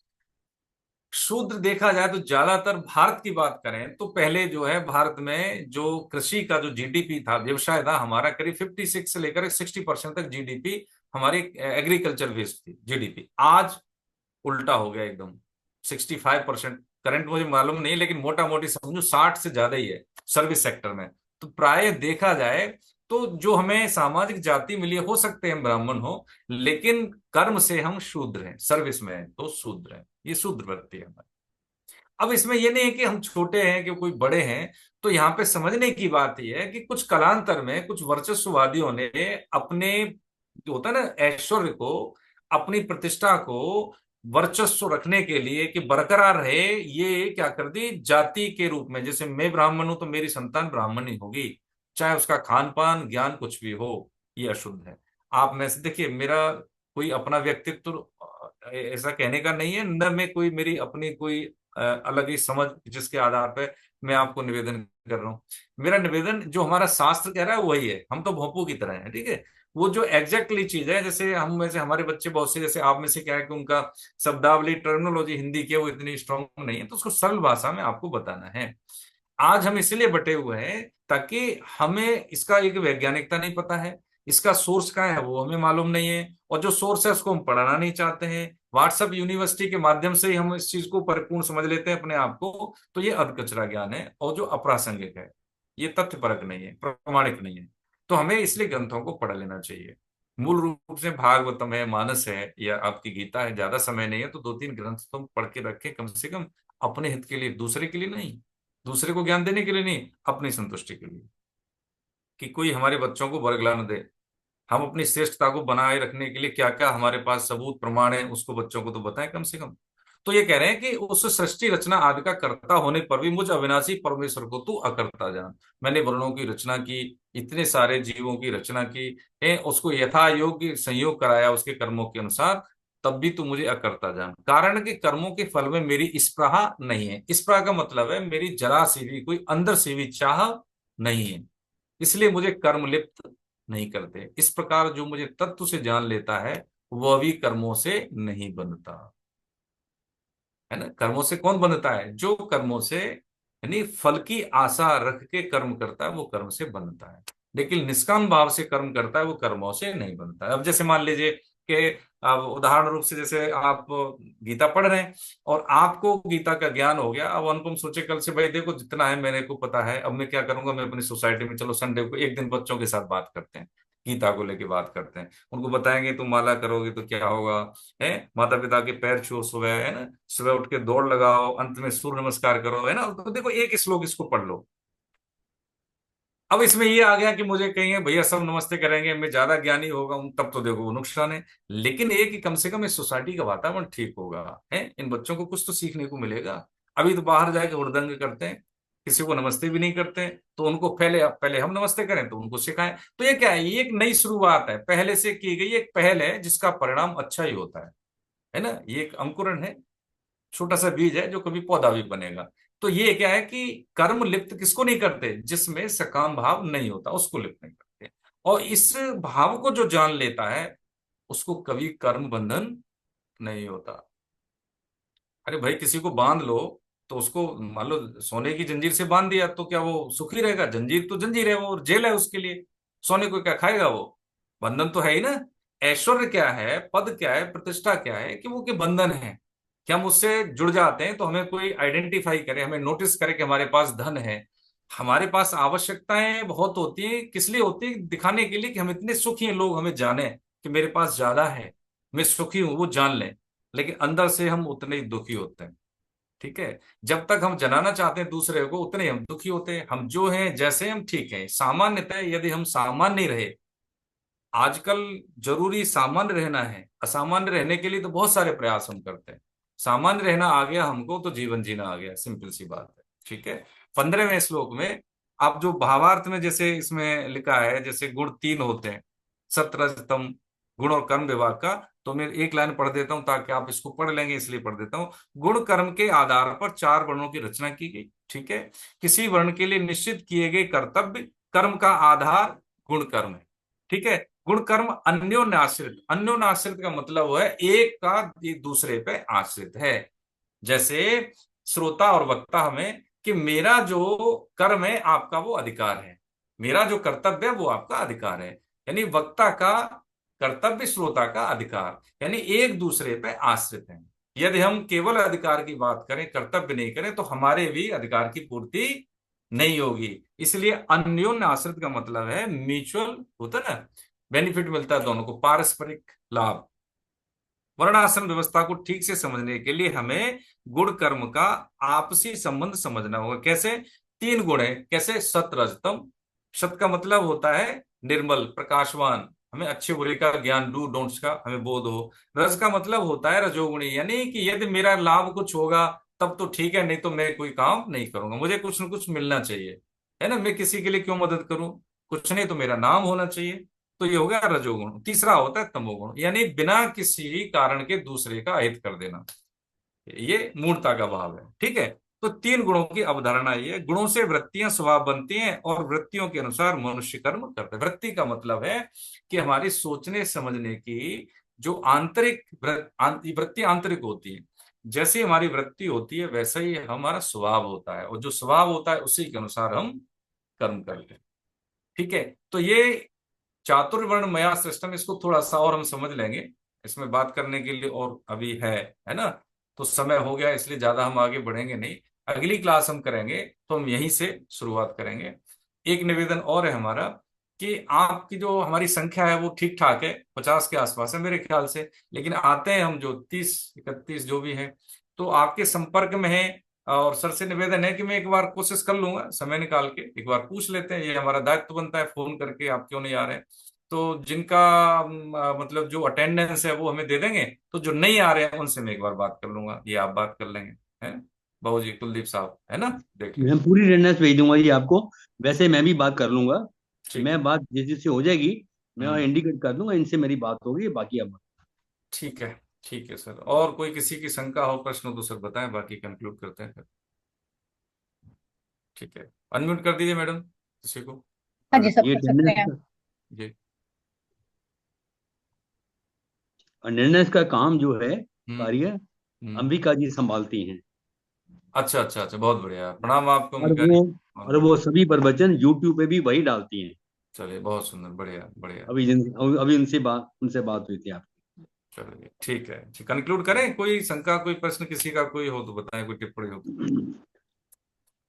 शूद्र देखा जाए तो ज्यादातर भारत की बात करें तो पहले जो है भारत में जो कृषि का जो जीडीपी था, व्यवसाय था हमारा, करीब 56 से लेकर 60% तक जीडीपी हमारी एग्रीकल्चर बेस्ड थी जीडीपी। आज उल्टा हो गया एकदम, 65%। करंट मुझे मालूम नहीं, लेकिन मोटा मोटी समझो 60 से ज्यादा ही है सर्विस सेक्टर में। तो प्राय देखा जाए तो जो हमें सामाजिक जाति मिली है, हो सकते हैं ब्राह्मण हो, लेकिन कर्म से हम शूद्र हैं, सर्विस में हैं तो शूद्र हैं। ये शूद्र वृत्ति है हमारी। अब इसमें ये नहीं है कि हम छोटे हैं कि कोई बड़े हैं। तो यहाँ पे समझने की बात यह है कि कुछ कालांतर में कुछ वर्चस्ववादियों ने अपने जो होता है ना ऐश्वर्य को, अपनी प्रतिष्ठा को वर्चस्व रखने के लिए कि बरकरार रहे, ये क्या कर दी जाति के रूप में। जैसे मैं ब्राह्मण हूं तो मेरी संतान ब्राह्मण ही होगी, चाहे उसका खान पान ज्ञान कुछ भी हो, ये अशुद्ध है। आप में से देखिए, मेरा कोई अपना व्यक्तित्व ऐसा कहने का नहीं है, न मैं कोई मेरी अपनी कोई अलग ही समझ जिसके आधार पर मैं आपको निवेदन कर रहा हूँ। मेरा निवेदन जो हमारा शास्त्र कह रहा है वही है। हम तो भोंपू की तरह हैं, ठीक है। वो जो एग्जैक्टली चीज है, जैसे हम में से हमारे बच्चे बहुत से, जैसे आप में से क्या है कि उनका शब्दावली टर्मिनोलॉजी हिंदी की वो इतनी स्ट्रांग नहीं है, तो उसको सरल भाषा में आपको बताना है। आज हम इसलिए बटे हुए हैं ताकि हमें इसका एक वैज्ञानिकता नहीं पता है, इसका सोर्स क्या है वो हमें मालूम नहीं है, और जो सोर्स है उसको हम पढ़ाना नहीं चाहते हैं। व्हाट्सएप यूनिवर्सिटी के माध्यम से ही हम इस चीज को परिपूर्ण समझ लेते हैं अपने आप को, तो ये अधकचरा ज्ञान है और जो अप्रासंगिक है, ये तथ्यपरक नहीं है, प्रमाणिक नहीं है। तो हमें इसलिए ग्रंथों को पढ़ लेना चाहिए। मूल रूप से भागवतम है, मानस है या आपकी गीता है, ज्यादा समय नहीं है तो 2-3 ग्रंथ तुम पढ़ के रखें कम से कम, अपने हित के लिए, दूसरे के लिए नहीं, दूसरे को ज्ञान देने के लिए नहीं, अपनी संतुष्टि के लिए, कि कोई हमारे बच्चों को वर्गला न दे। हम अपनी श्रेष्ठता को बनाए रखने के लिए क्या क्या हमारे पास सबूत प्रमाण है, उसको बच्चों को तो बताएं कम से कम। तो ये कह रहे हैं कि उस सृष्टि रचना आदि का कर्ता होने पर भी मुझ अविनाशी परमेश्वर को तू अकर्ता जान। मैंने वर्णों की रचना की, इतने सारे जीवों की रचना की है, उसको यथा योग्य संयोग कराया उसके कर्मों के अनुसार, तब भी तू मुझे अकर्ता जान। कारण कि कर्मों के फल में मेरी स्पृहा नहीं है। स्पृहा का मतलब है मेरी जरा सी भी, कोई अंदर से भी चाह नहीं है, इसलिए मुझे कर्म लिप्त नहीं करते। इस प्रकार जो मुझे तत्व से जान लेता है वह भी कर्मों से नहीं बनता है ना। कर्मों से कौन बनता है? जो कर्मों से यानी फल की आशा रख के कर्म करता है वो कर्म से बनता है, लेकिन निष्काम भाव से कर्म करता है वो कर्मों से नहीं बनता है। अब जैसे मान लीजिए कि अब उदाहरण रूप से जैसे आप गीता पढ़ रहे हैं और आपको गीता का ज्ञान हो गया। अब अनुपम सोचे कल से, भाई देखो जितना है मेरे को पता है, अब मैं क्या करूंगा, मैं अपनी सोसाइटी में चलो संडे को एक दिन बच्चों के साथ बात करते हैं, गीता को लेके बात करते हैं, उनको बताएंगे तुम माला करोगे तो क्या होगा, है माता पिता के पैर छुओ सुबह, है ना, सुबह उठ के दौड़ लगाओ, अंत में सूर्य नमस्कार करो, है ना। तो देखो एक श्लोक इसको पढ़ लो। अब इसमें ये आ गया कि मुझे कहेंगे भैया सब नमस्ते करेंगे, मैं ज्यादा ज्ञानी होगा हूं, तब तो देखो वो नुकसान है। लेकिन एक कि कम से कम इस सोसाइटी का वातावरण ठीक होगा, है, इन बच्चों को कुछ तो सीखने को मिलेगा। अभी तो बाहर जाके हुड़दंग करते हैं, किसी को नमस्ते भी नहीं करते हैं, तो उनको पहले पहले हम नमस्ते करें तो उनको सिखाएं। तो ये क्या है, ये एक नई शुरुआत है, पहले से की गई एक पहल है जिसका परिणाम अच्छा ही होता है ना। ये एक अंकुरण है, छोटा सा बीज है जो कभी पौधा भी बनेगा। तो ये क्या है कि कर्म लिप्त किसको नहीं करते? जिसमें सकाम भाव नहीं होता उसको लिप्त नहीं करते। और इस भाव को जो जान लेता है उसको कभी कर्म बंधन नहीं होता। अरे भाई किसी को बांध लो तो उसको मान लो सोने की जंजीर से बांध दिया तो क्या वो सुखी रहेगा? जंजीर तो जंजीर है, वो जेल है उसके लिए। सोने को क्या खाएगा वो? बंधन तो है ही ना। ऐश्वर्य क्या है, पद क्या है, प्रतिष्ठा क्या है कि वो के बंधन है कि हम उससे जुड़ जाते हैं तो हमें कोई आइडेंटिफाई करे, हमें नोटिस करे कि हमारे पास धन है। हमारे पास आवश्यकताएं बहुत होती हैं, किस लिए होती है? दिखाने के लिए कि हम इतने सुखी हैं, लोग हमें जाने कि मेरे पास ज्यादा है, मैं सुखी हूं, वो जान लें। लेकिन अंदर से हम उतने ही दुखी होते हैं, ठीक है। जब तक हम जनाना चाहते हैं दूसरे को उतने ही हम दुखी होते हैं। हम जो हैं जैसे हम ठीक हैं। सामान्यतः यदि हम सामान्य नहीं रहे, आजकल जरूरी सामान्य रहना है, असामान्य रहने के लिए तो बहुत सारे प्रयास हम करते हैं। सामान्य रहना आ गया हमको तो जीवन जीना आ गया, सिंपल सी बात है, ठीक है। 15वें श्लोक में आप जो भावार्थ में जैसे इसमें लिखा है, जैसे गुण 3 होते हैं, सत रज तम, गुण और कर्म विभाग का, तो मैं एक लाइन पढ़ देता हूं ताकि आप इसको पढ़ लेंगे, इसलिए पढ़ देता हूं। गुण कर्म के आधार पर 4 वर्णों की रचना की गई। ठीक है, किसी वर्ण के लिए निश्चित किए गए कर्तव्य कर्म का आधार गुण कर्म है। ठीक है, गुण कर्म अन्योन्याश्रित, अन्योन्याश्रित का मतलब वो है एक का दूसरे पे आश्रित है। जैसे श्रोता और वक्ता हमें कि मेरा जो कर्म है आपका वो अधिकार है, मेरा जो कर्तव्य है वो आपका अधिकार है, यानी वक्ता का कर्तव्य श्रोता का अधिकार, यानी एक दूसरे पे आश्रित हैं। यदि हम केवल अधिकार की बात करें, कर्तव्य नहीं करें, तो हमारे भी अधिकार की पूर्ति नहीं होगी। इसलिए अन्योन्य आश्रित का मतलब है म्यूचुअल, होता है ना, बेनिफिट मिलता है दोनों को, पारस्परिक लाभ। वर्णाश्रम व्यवस्था को ठीक से समझने के लिए हमें गुण कर्म का आपसी संबंध समझना होगा। कैसे? 3 गुण है। कैसे? सत रज तम। सत का मतलब होता है निर्मल, प्रकाशवान, हमें अच्छे बुरे का ज्ञान, डू डोंट्स का हमें बोध हो। रज का मतलब होता है रजोगुणी, यानी कि यदि मेरा लाभ कुछ होगा तब तो ठीक है, नहीं तो मैं कोई काम नहीं करूंगा, मुझे कुछ न कुछ मिलना चाहिए, है ना। मैं किसी के लिए क्यों मदद करूं, कुछ नहीं तो मेरा नाम होना चाहिए, तो ये हो गया रजोगुण। तीसरा होता है तमोगुण, यानी बिना किसी कारण के दूसरे का अहित कर देना, ये मूर्खता का भाव है। ठीक है, तो 3 गुणों की अवधारणा ये है। गुणों से वृत्तियां स्वभाव बनती हैं और वृत्तियों के अनुसार मनुष्य कर्म करता है। वृत्ति का मतलब है कि हमारी सोचने समझने की जो आंतरिक वृत्ति आंतरिक होती है, जैसी हमारी वृत्ति होती है वैसा ही हमारा स्वभाव होता है, और जो स्वभाव होता है उसी के अनुसार हम कर्म करते हैं। ठीक है, तो ये चातुर्वर्ण मया सिस्टम, इसको थोड़ा सा और हम समझ लेंगे, इसमें बात करने के लिए और अभी है ना। तो समय हो गया, इसलिए ज्यादा हम आगे बढ़ेंगे नहीं, अगली क्लास हम करेंगे तो हम यहीं से शुरुआत करेंगे। एक निवेदन और है हमारा कि आपकी जो हमारी संख्या है वो ठीक ठाक है, 50 के आसपास है मेरे ख्याल से, लेकिन आते हैं हम जो 30-31 जो भी है, तो आपके संपर्क में है। और सर से निवेदन है कि मैं एक बार कोशिश कर लूंगा, समय निकाल के एक बार पूछ लेते हैं, ये हमारा दायित्व बनता है, फोन करके आप क्यों नहीं आ रहे हैं। तो जिनका मतलब जो अटेंडेंस है वो हमें दे देंगे, तो जो नहीं आ रहे हैं उनसे मैं एक बार बात कर लूंगा, ये आप बात कर लेंगे, है बाबू जी, कुलदीप साहब, है ना, देख लीजिए। मैं पूरी अटेंडेंस भेज दूंगा जी आपको। वैसे मैं भी बात कर लूंगा, ठीक मैं बात जिससे हो जाएगी मैं हम्म, इंडिकेट कर दूंगा, इनसे मेरी बात होगी, बाकी अब ठीक है, ठीक है सर। और कोई किसी की शंका हो, प्रश्न हो तो सर बताएं, बाकी कंक्लूड करते हैं फिर। ठीक है, अनम्यूट कर दीजिए मैडम किसी को। हाँ जी, सब ये कर सकते हैं। जी। अटेंडेंस का काम जो है कार्य हम्म। अंबिका जी संभालती हैं, अच्छा अच्छा अच्छा, बहुत बढ़िया, प्रणाम आपको और अंबिका वो जी। बहुत और वो बढ़िया। सभी प्रवचन यूट्यूब पे भी वही डालती हैं। चलिए, बहुत सुंदर, बढ़िया बढ़िया। अभी उनसे बात हुई थी आपकी। चलिए ठीक है, कंक्लूड करें। कोई शंका, कोई प्रश्न किसी का कोई हो तो बताएं, कोई टिप्पणी हो तो।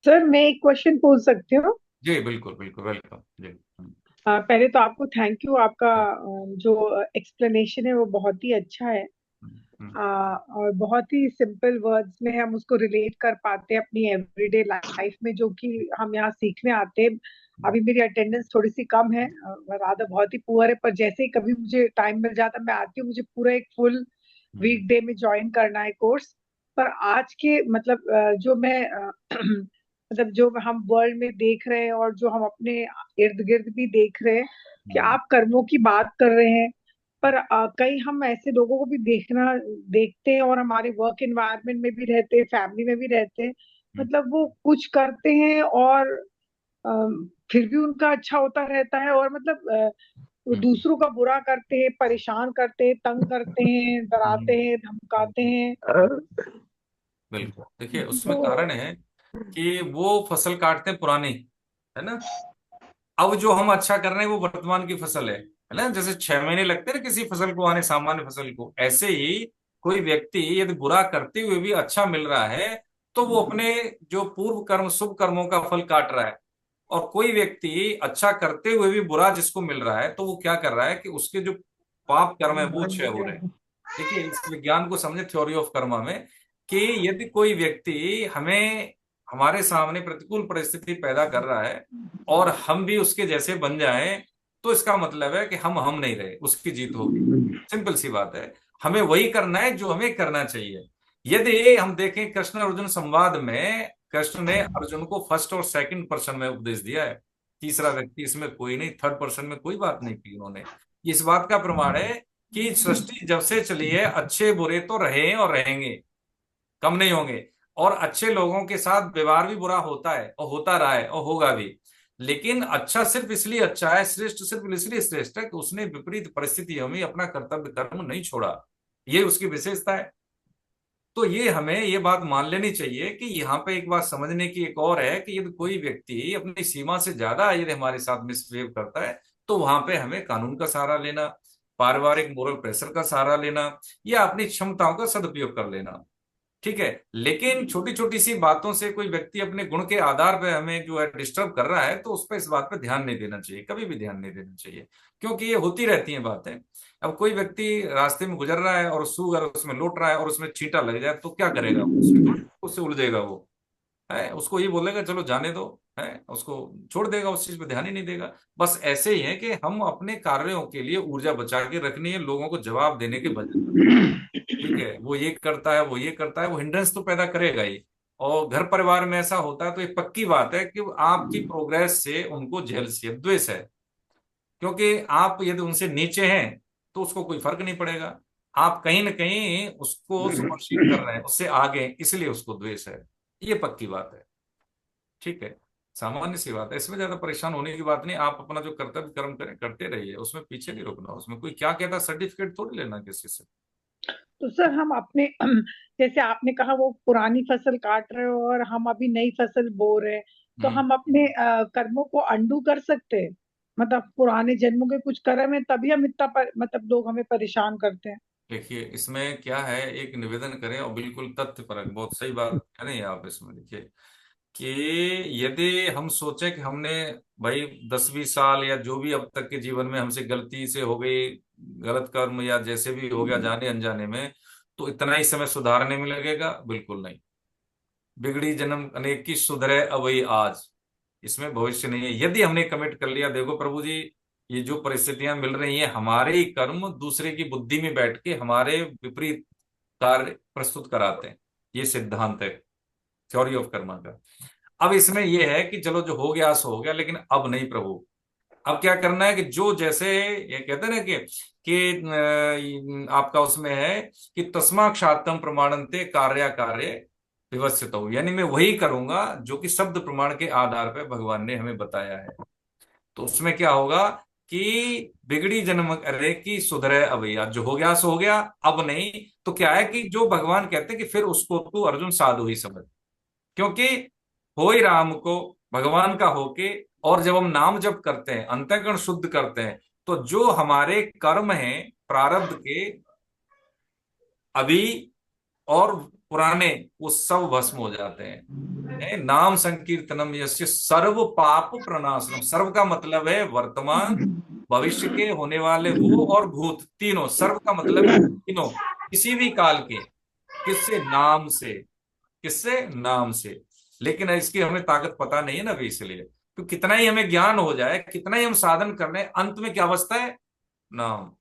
सर मैं एक क्वेश्चन पूछ सकती हूँ? जी बिल्कुल बिल्कुल, वेलकम जी। पहले तो आपको थैंक यू, आपका जो एक्सप्लेनेशन है वो बहुत ही अच्छा है। और बहुत ही सिंपल वर्ड्स में हम उसको रिलेट कर पाते हैं अपनी एवरीडे लाइफ में, जो कि हम यहाँ सीखने आते हैं। अभी मेरी अटेंडेंस थोड़ी सी कम है, राधा बहुत ही पुअर है, पर जैसे ही कभी मुझे टाइम मिल जाता मैं आती हूँ। मुझे पूरा एक फुल वीकडे में ज्वाइन करना है कोर्स। पर आज के मतलब जो मैं मतलब जो हम वर्ल्ड में देख रहे हैं और जो हम अपने इर्द गिर्द भी देख रहे हैं कि आप कर्मों की बात कर रहे हैं, पर कई हम ऐसे लोगों को भी देखते हैं, और हमारे वर्क एनवायरनमेंट में भी रहते हैं, फैमिली में भी रहते हैं, मतलब वो कुछ करते हैं और फिर भी उनका अच्छा होता रहता है, और मतलब वो दूसरों का बुरा करते हैं, परेशान करते हैं, तंग करते हैं, डराते हैं, धमकाते हैं। बिल्कुल, देखिए उसमें तो कारण है कि वो फसल काटते हैं पुरानी, है ना। अब जो हम अच्छा कर रहे हैं वो वर्तमान की फसल है ना। जैसे 6 महीने लगते हैं ना किसी फसल को आने, सामान्य फसल को, ऐसे ही कोई व्यक्ति यदि बुरा करते हुए भी अच्छा मिल रहा है तो वो अपने जो पूर्व कर्म, शुभ कर्मों का फल काट रहा है। और कोई व्यक्ति अच्छा करते हुए भी बुरा जिसको मिल रहा है तो वो क्या कर रहा है कि उसके जो पाप कर्म है वो क्षय हो रहे हैं। देखिए इस विज्ञान को समझे, थ्योरी ऑफ कर्मा में, कि यदि कोई व्यक्ति हमें हमारे सामने प्रतिकूल परिस्थिति पैदा कर रहा है और हम भी उसके जैसे बन जाएं, तो इसका मतलब है कि हम नहीं रहे, उसकी जीत होगी। सिंपल सी बात है, हमें वही करना है जो हमें करना चाहिए। यदि हम देखें कृष्ण अर्जुन संवाद में, कृष्ण ने अर्जुन को फर्स्ट और सेकंड पर्सन में उपदेश दिया है, तीसरा व्यक्ति इसमें कोई नहीं, थर्ड पर्सन में कोई बात नहीं की उन्होंने। इस बात का प्रमाण है कि सृष्टि जब से चली है अच्छे बुरे तो रहे और रहेंगे, कम नहीं होंगे। और अच्छे लोगों के साथ व्यवहार भी बुरा होता है और होता रहा है और होगा भी। लेकिन अच्छा सिर्फ इसलिए अच्छा है, श्रेष्ठ सिर्फ इसलिए श्रेष्ठ है कि उसने विपरीत परिस्थितियों में अपना कर्तव्य कर्म नहीं छोड़ा। ये उसकी विशेषता है। तो ये हमें ये बात मान लेनी चाहिए कि यहाँ पे एक बात समझने की एक और है कि यदि कोई व्यक्ति अपनी सीमा से ज्यादा यदि हमारे साथ मिसबिहेव करता है तो वहां पे हमें कानून का सहारा लेना, पारिवारिक मोरल प्रेशर का सहारा लेना, या अपनी क्षमताओं का सदुपयोग कर लेना। ठीक है। लेकिन छोटी छोटी सी बातों से कोई व्यक्ति अपने गुण के आधार पर हमें जो है डिस्टर्ब कर रहा है तो उस पर इस बात पर ध्यान नहीं देना चाहिए, कभी भी ध्यान नहीं देना चाहिए, क्योंकि ये होती रहती हैं बातें। अब कोई व्यक्ति रास्ते में गुजर रहा है और सूअर उसमें लौट रहा है और उसमें चींटा लग जाए तो क्या करेगा? उससे उलझेगा वो, है, उसको ये बोलेगा चलो जाने दो, है, उसको छोड़ देगा, उस चीज पे ध्यान ही नहीं देगा। बस ऐसे ही है कि हम अपने कार्यों के लिए ऊर्जा बचा के रखनी है, लोगों को जवाब देने के बजाय। ठीक है, वो ये करता है, वो ये करता है, वो हिंड्रेंस तो पैदा करेगा ही। और घर परिवार में ऐसा होता है तो एक पक्की बात है कि आपकी प्रोग्रेस से उनको जेलसी है, द्वेष है। क्योंकि आप यदि उनसे नीचे हैं तो उसको कोई फर्क नहीं पड़ेगा, आप कहीं ना कहीं उसको सुपरसीड कर रहे हैं, उससे आगे, इसलिए उसको द्वेष है। ये पक्की बात है। ठीक है, सामान्य सी बात है, इसमें ज्यादा परेशान होने की बात नहीं। आप अपना जो कर्तव्य कर्म करें, करते रहिए, उसमें पीछे नहीं रुकना। उसमें कोई क्या कहता सर्टिफिकेट थोड़ी लेना किसी से। तो सर हम अपने जैसे आपने कहा वो पुरानी फसल काट रहे हो और हम अभी नई फसल बो रहे हैं, तो हम अपने कर्मों को अंडू कर सकते हैं? मतलब पुराने जन्मों के कुछ कर्म है तभी हम इतना मतलब लोग हमें परेशान करते हैं। देखिए इसमें क्या है, एक निवेदन करें और बिल्कुल तथ्य परक, बहुत सही बात करें आप इसमें। देखिए कि यदि हम सोचे कि हमने भाई 10-20 साल या जो भी अब तक के जीवन में हमसे गलती से हो गई, गलत कर्म या जैसे भी हो गया जाने अनजाने में, तो इतना ही समय सुधारने में लगेगा, बिल्कुल नहीं। बिगड़ी जन्म अनेक की सुधरे अवई आज, इसमें भविष्य नहीं है। यदि हमने कमिट कर लिया, देखो प्रभु जी ये जो परिस्थितियां मिल रही हैं, हमारे ही कर्म दूसरे की बुद्धि में बैठ के हमारे विपरीत कार्य प्रस्तुत कराते हैं, ये सिद्धांत है थ्योरी ऑफ कर्मा का। अब इसमें यह है कि चलो जो हो गया सो हो गया, लेकिन अब नहीं प्रभु, अब क्या करना है कि जो जैसे ये कहते हैं ना कि आपका उसमें है कि तस्मा क्षातम प्रमाणन्ते कार्य कार्य विवस्यत हो, यानी मैं वही करूंगा जो कि शब्द प्रमाण के आधार पर भगवान ने हमें बताया है। तो उसमें क्या होगा कि बिगड़ी जन्म अरे की सुधरे अवैया, जो हो गया सो हो गया, अब नहीं। तो क्या है कि जो भगवान कहते हैं कि फिर उसको तू अर्जुन साधु ही समझ, क्योंकि हो ही राम को भगवान का होके, और जब हम नाम जप करते हैं, अंतःकरण शुद्ध करते हैं, तो जो हमारे कर्म हैं प्रारब्ध के अभी और पुराने, वो सब भस्म हो जाते हैं। नाम संकीर्तनम यस्य सर्व पाप प्रणाशनम, सर्व का मतलब है वर्तमान, भविष्य के, होने वाले वो, और भूत, तीनों। सर्व का मतलब है तीनों, किसी भी काल के। किससे? नाम से। किससे? नाम से। लेकिन इसकी हमें ताकत पता नहीं है ना अभी, इसलिए तो कितना ही हमें ज्ञान हो जाए, कितना ही हम साधन कर रहे हैं, अंत में क्या बचता है? नाम।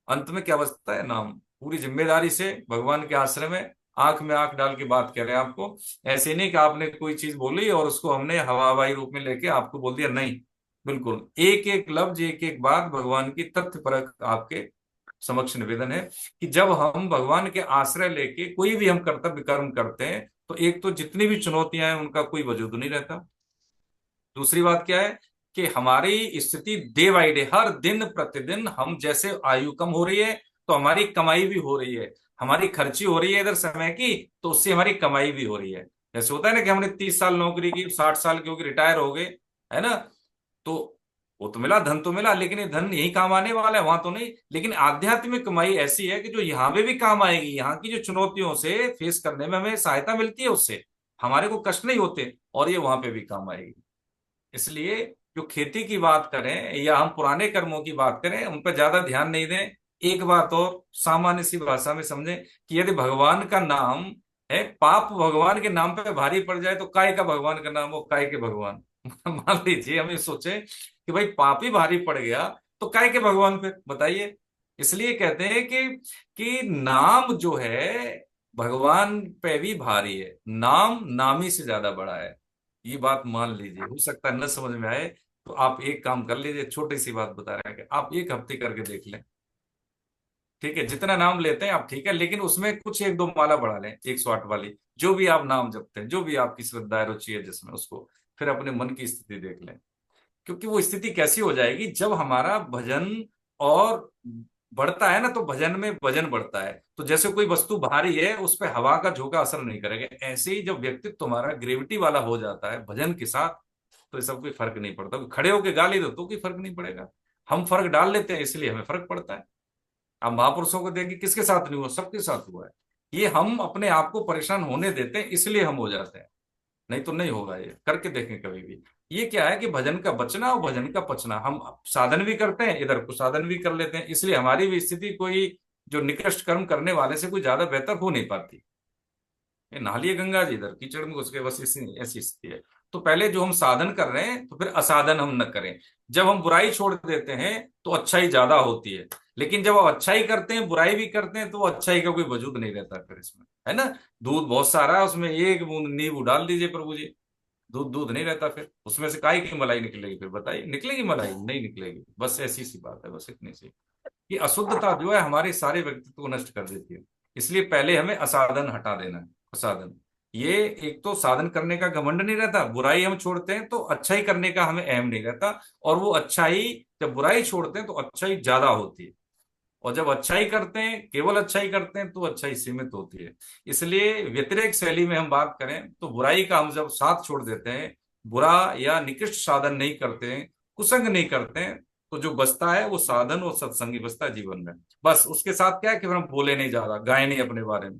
अंत में क्या बचता है? नाम। पूरी जिम्मेदारी से भगवान के आश्रय में आंख में आंख डाल के बात कर रहे हैं आपको। ऐसे नहीं कि आपने कोई चीज बोली और उसको हमने हवाई रूप में लेके आपको बोल दिया, नहीं। बिल्कुल एक एक लफ्ज, एक एक बात भगवान की तथ्यपरक आपके समक्ष निवेदन है कि जब हम भगवान के आश्रय लेके कोई भी हम कर्तव्य कर्म करते हैं, तो एक तो जितनी भी चुनौतियां हैं उनका कोई वजूद नहीं रहता। दूसरी बात क्या है कि हमारी स्थिति डे बाई डे, हर दिन प्रतिदिन, हम जैसे आयु कम हो रही है तो हमारी कमाई भी हो रही है, हमारी खर्ची हो रही है इधर समय की, तो उससे हमारी कमाई भी हो रही है। जैसे होता है ना कि हमने 30 साल नौकरी की, 60 साल की होगी, रिटायर हो गए, है ना, तो वो तो मिला, धन तो मिला, लेकिन ये धन यही काम आने वाला है, वहां तो नहीं। लेकिन आध्यात्मिक कमाई ऐसी है कि जो यहाँ पे भी काम आएगी, यहाँ की जो चुनौतियों से फेस करने में हमें सहायता मिलती है, उससे हमारे को कष्ट नहीं होते, और ये वहां पे भी काम आएगी। इसलिए जो खेती की बात करें या हम पुराने कर्मों की बात करें, उन पर ज्यादा ध्यान नहीं दें। एक बात और सामान्य सी भाषा में समझें कि यदि भगवान का नाम है, पाप भगवान के नाम पे भारी पड़ जाए तो काय का भगवान का नाम हो, काय के भगवान। मान लीजिए हम ये सोचे कि भाई पाप ही भारी पड़ गया तो काय के भगवान पे, बताइए। इसलिए कहते हैं कि नाम जो है भगवान पे भी भारी है, नाम नामी से ज्यादा बड़ा है। ये बात मान लीजिए, हो सकता है न समझ में आए तो आप एक काम कर लीजिए, छोटी सी बात बता रहे हैं कि आप एक हफ्ते करके देख लें, ठीक है, जितना नाम लेते हैं आप ठीक है, लेकिन उसमें कुछ एक दो माला बढ़ा लें, 108 वाली, जो भी आप नाम जपते हैं, जो भी आपकी श्रद्धा है, रुचि है जिसमें, उसको फिर अपने मन की स्थिति देख लें। क्योंकि वो स्थिति कैसी हो जाएगी, जब हमारा भजन और बढ़ता है ना, तो भजन में वजन बढ़ता है। तो जैसे कोई वस्तु भारी है, उस पर हवा का झोंका असर नहीं करेगा, ऐसे ही जब व्यक्तित्व तुम्हारा ग्रेविटी वाला हो जाता है भजन के साथ, तो सब कोई फर्क नहीं पड़ता। खड़े होकर गाली दो तो कोई फर्क नहीं पड़ेगा, हम फर्क डाल लेते हैं, इसलिए हमें फर्क पड़ता है। अब महापुरुषों को देखिए, किसके साथ नहीं हुआ, सबके साथ हुआ है। ये हम अपने आप को परेशान होने देते हैं, इसलिए हम हो जाते हैं, नहीं तो नहीं होगा। ये करके देखें कभी भी। ये क्या है कि भजन का बचना और भजन का पचना, हम साधन भी करते हैं, इधर को साधन भी कर लेते हैं, इसलिए हमारी भी स्थिति कोई जो निकृष्ट कर्म करने वाले से कोई ज्यादा बेहतर हो नहीं पाती। ये नहा लिए गंगा जी, इधर कीचड़ में घुस गए, बस ऐसी स्थिति है। तो पहले जो हम साधन कर रहे हैं, तो फिर असाधन हम न करें। जब हम बुराई छोड़ देते हैं तो अच्छाई ज्यादा होती है, लेकिन जब हम अच्छाई करते हैं, बुराई भी करते हैं, तो अच्छाई का कोई वजूद नहीं रहता फिर इसमें, है ना। दूध बहुत सारा है, उसमें एक बूंद नींबू डाल दीजिए प्रभु जी, दूध दूध नहीं रहता, फिर उसमें से काय की मलाई निकलेगी, फिर बताइए निकलेगी मलाई? नहीं निकलेगी। बस ऐसी सी बात है, बस इतनी सी। ये अशुद्धता जो है हमारे सारे व्यक्तित्व को नष्ट कर देती है, इसलिए पहले हमें असाधन हटा देना है। असाधन, ये एक तो साधन करने का घमंड नहीं रहता, बुराई हम छोड़ते हैं तो अच्छाई करने का हमें अहम नहीं रहता, और वो अच्छाई, जब बुराई छोड़ते हैं तो अच्छाई ज्यादा होती है, और जब अच्छाई करते हैं, केवल अच्छाई करते हैं, तो अच्छाई सीमित होती है। इसलिए व्यतिरेक शैली में हम बात करें तो बुराई का हम जब साथ छोड़ देते हैं, बुरा या निकृष्ट साधन नहीं करते हैं, कुसंग नहीं करते हैं, तो जो बचता है वो साधन और सत्संगी बचता है जीवन में। बस उसके साथ क्या है कि फिर हम बोले नहीं ज्यादा, गाए नहीं अपने बारे में,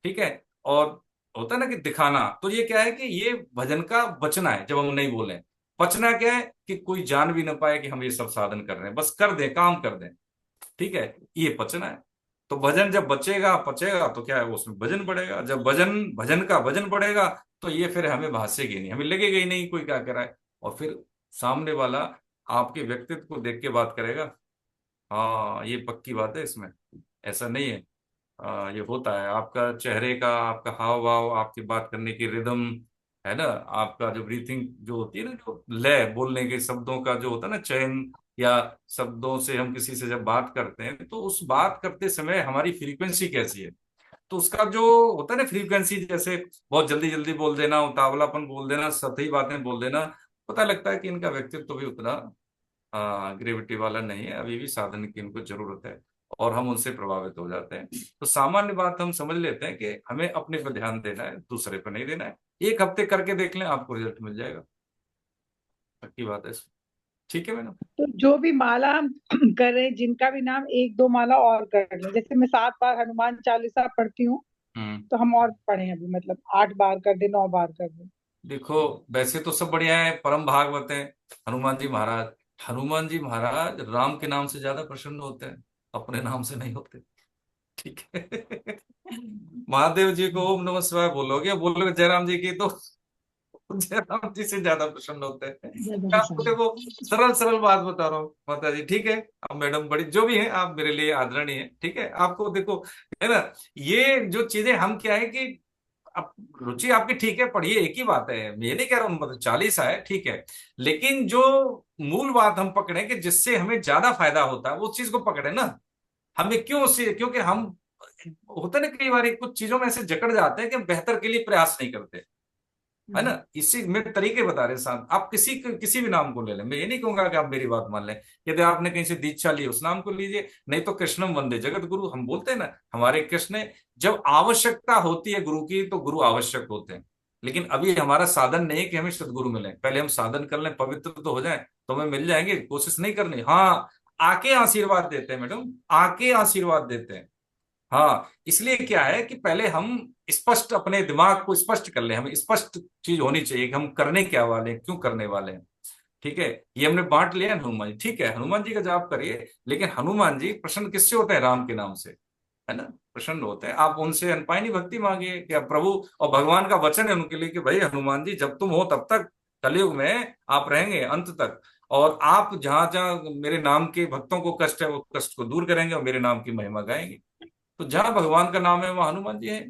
ठीक है। और होता है ना कि दिखाना, तो ये क्या है कि ये भजन का बचना है, जब हम नहीं बोले। पचना क्या है कि कोई जान भी ना पाए कि हम ये सब साधन कर रहे हैं, बस कर दें, काम कर दें, ठीक है, ये पचना है। तो भजन जब बचेगा, पचेगा, तो क्या है, उसमें भजन बढ़ेगा। जब भजन भजन का भजन बढ़ेगा, तो ये फिर हमें भासेगी नहीं, हमें लगेगा ही नहीं कोई क्या कराए, और फिर सामने वाला आपके व्यक्तित्व को देख के बात करेगा, हाँ ये पक्की बात है, इसमें ऐसा नहीं है। ये होता है, आपका चेहरे का, आपका हाव भाव, आपकी बात करने की रिदम, है ना, आपका जो ब्रीथिंग जो होती है ना, जो लय, बोलने के शब्दों का जो होता है ना चयन, या शब्दों से हम किसी से जब बात करते हैं, तो उस बात करते समय हमारी फ्रीक्वेंसी कैसी है, तो उसका जो होता है ना फ्रीक्वेंसी, जैसे बहुत जल्दी जल्दी बोल देना, उतावलापन बोल देना, सतही बातें बोल देना, पता लगता है कि इनका व्यक्तित्व भी उतना ग्रेविटी वाला नहीं है, अभी भी साधन की इनको जरूरत है, और हम उनसे प्रभावित हो जाते हैं। तो सामान्य बात हम समझ लेते हैं कि हमें अपने पर ध्यान देना है, दूसरे पर नहीं देना है। 1 हफ्ते करके देख लें, आपको रिजल्ट मिल जाएगा, पक्की बात है इसमें। ठीक है मैडम। तो जो भी माला हम कर रहे हैं, जिनका भी नाम 1-2 माला और कर लें, जैसे मैं 7 बार हनुमान चालीसा पढ़ती हूँ, तो हम और पढ़े अभी, मतलब 8 बार कर दे, 9 बार कर दे। देखो वैसे तो सब बढ़िया है, परम भागवत है हनुमान जी महाराज। हनुमान जी महाराज राम के नाम से ज्यादा प्रसन्न होते हैं, अपने नाम से नहीं होते, ठीक है। महादेव जी को ओम नमः शिवाय बोलोगे जयराम जी की, तो जयराम जी से ज्यादा प्रसन्न होते हैं। मैं आपको देखो सरल सरल बात बता रहा हूँ माता जी, ठीक है। अब मैडम बड़ी जो भी है, आप मेरे लिए आदरणीय है, ठीक है। आपको देखो, है ना, ये जो चीजें हम क्या है कि अब रुचि आपकी ठीक है, पढ़िए, एक ही बात है, मैं ये नहीं कह रहा हूँ, मतलब 40 है ठीक है, लेकिन जो मूल बात हम पकड़े कि जिससे हमें ज्यादा फायदा होता है, वो चीज को पकड़े ना। हमें क्यों उसे, क्योंकि हम होता है ना कई बार कुछ चीजों में ऐसे जकड़ जाते हैं कि हम बेहतर के लिए प्रयास नहीं करते, है ना। इसी में तरीके बता रहे साहब, आप किसी भी नाम को ले लें, मैं ये नहीं कहूंगा कि आप मेरी बात मान लें। यदि आपने कहीं से दीक्षा ली, उस नाम को लीजिए, नहीं तो कृष्णम वंदे जगत गुरु, हम बोलते हैं ना, हमारे कृष्ण। जब आवश्यकता होती है गुरु की, तो गुरु आवश्यक होते हैं, लेकिन अभी हमारा साधन नहीं है कि हमें सदगुरु मिले। पहले हम साधन कर लें, पवित्र तो हो जाए, तो हमें मिल जाएंगे, कोशिश नहीं करनी। हाँ, आके आशीर्वाद देते हैं मैडम, आके आशीर्वाद देते हैं। हाँ, इसलिए क्या है कि पहले हम स्पष्ट अपने दिमाग को स्पष्ट कर ले, हमें स्पष्ट चीज होनी चाहिए कि हम करने क्या वाले हैं, क्यों करने वाले हैं, ठीक है। ये हमने बांट लिया हनुमान जी, ठीक है, हनुमान जी का जाप करिए, लेकिन हनुमान जी प्रसन्न किससे होते हैं? राम के नाम से, है ना, प्रसन्न होते हैं। आप उनसे अनपायनी भक्ति मांगिए कि प्रभु, और भगवान का वचन है उनके लिए कि भाई हनुमान जी जब तुम हो तब तक, कलयुग में आप रहेंगे अंत तक, और आप जहां जहां मेरे नाम के भक्तों को कष्ट है, वो कष्ट को दूर करेंगे और मेरे नाम की महिमा गाएंगे। तो जहां भगवान का नाम है वहां हनुमान जी है,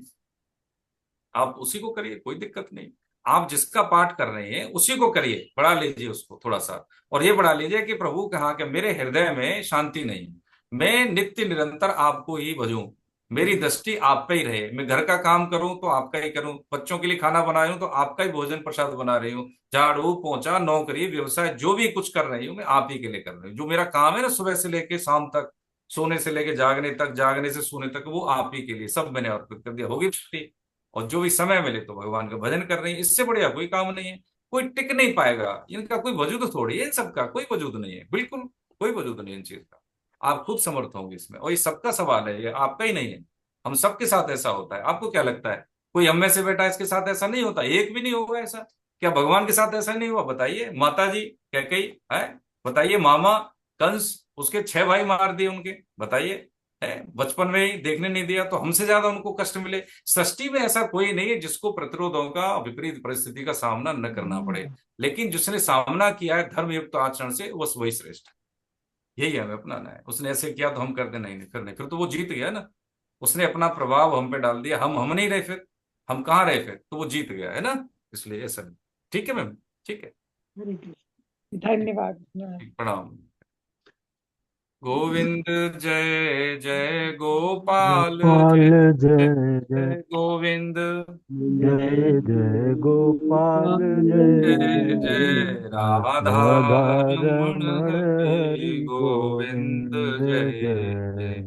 आप उसी को करिए, कोई दिक्कत नहीं। आप जिसका पाठ कर रहे हैं उसी को करिए, बढ़ा लीजिए उसको थोड़ा सा, और ये बढ़ा लीजिए कि प्रभु कहा कि मेरे हृदय में शांति नहीं है, मैं नित्य निरंतर आपको ही भजूं, मेरी दृष्टि आप पे ही रहे, मैं घर का काम करूं तो आपका ही करूं, बच्चों के लिए खाना बना रही हूं तो आपका ही भोजन प्रसाद बना रही हूँ, झाड़ू पोंछा नौकरी व्यवसाय जो भी कुछ कर रही हूँ मैं आप ही के लिए कर रही हूँ। जो मेरा काम है ना सुबह से लेके शाम तक, सोने से लेके जागने तक, जागने से सोने तक, वो आप ही के लिए सब मैंने अर्पित कर दिया, होगी छुट्टी। और जो भी समय मिले तो भगवान का भजन कर रही है, इससे बढ़िया कोई काम नहीं है। कोई टिक नहीं पाएगा, इनका कोई वजूद थोड़ी है, इन सबका कोई वजूद नहीं है, बिल्कुल कोई वजूद नहीं है इन चीज का। आप खुद समर्थ होंगे इसमें, और ये सबका सवाल है, ये आपका ही नहीं है, हम सबके साथ ऐसा होता है। आपको क्या लगता है कोई हम में से बेटा इसके साथ ऐसा नहीं होता? एक भी नहीं होगा ऐसा। क्या भगवान के साथ ऐसा नहीं हुआ? बताइए। माता जी कैकेयी है, बताइए। मामा कंस, उसके 6 भाई मार दिए उनके, बताइए। है बचपन में ही देखने नहीं दिया, तो हमसे ज्यादा उनको कष्ट मिले। सृष्टि में ऐसा कोई नहीं है जिसको प्रतिरोधों का, विपरीत परिस्थिति का सामना न करना पड़े, लेकिन जिसने सामना किया है धर्मयुक्त आचरण से, बस वही श्रेष्ठ है। यही हमें अपनाना है। उसने ऐसे किया तो हम कर दे, नहीं फिर नहीं, फिर तो वो जीत गया ना। उसने अपना प्रभाव हम पे डाल दिया, हम नहीं रहे, फिर हम कहाँ रहे, फिर तो वो जीत गया है ना। इसलिए ऐसा नहीं। ठीक है मैम, ठीक है, हरे कृष्ण, धन्यवाद। प्रणाम। गोविंद जय जय गोपाल गोपाल जय जय जय जय गोविंद जय जय गोपाल जय जय जय जय राधा राधा रमण रमण हरि हरि गोविंद गोविंद जय जय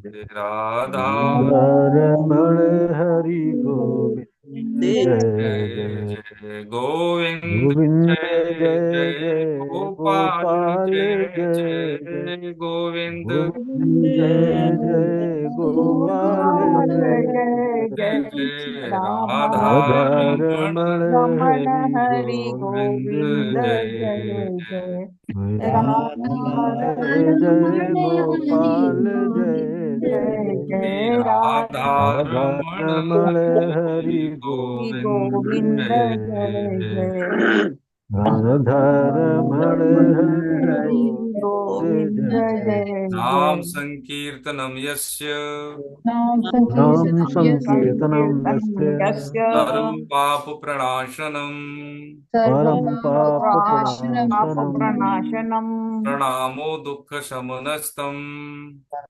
जय राधा राधा रमण हरि गोविंद जय जय जय जय गोविंद गोविंद जय जय जय जय गोपाल गोपाल जय जय जय जय गोविंद गोविंद जय जय गोपाल जय जय जय राधा राधा रमण रमण हरि गोविंद गोविंद जय जय जय जय जय गोपाल जय जय राधा राधा रमण रमण हरि हरि गोविंद गोविंद जय जय राधा रमण हरि गोविंद जय नाम संकीर्तनम यस्य नाम नाम संकीर्तनम संकीर्तनं यस्य परम पाप प्रणाशनम परम पाप सर्वपापप्रणाशनम् प्रणाशनम् प्रणामो दुःख शमनस्तम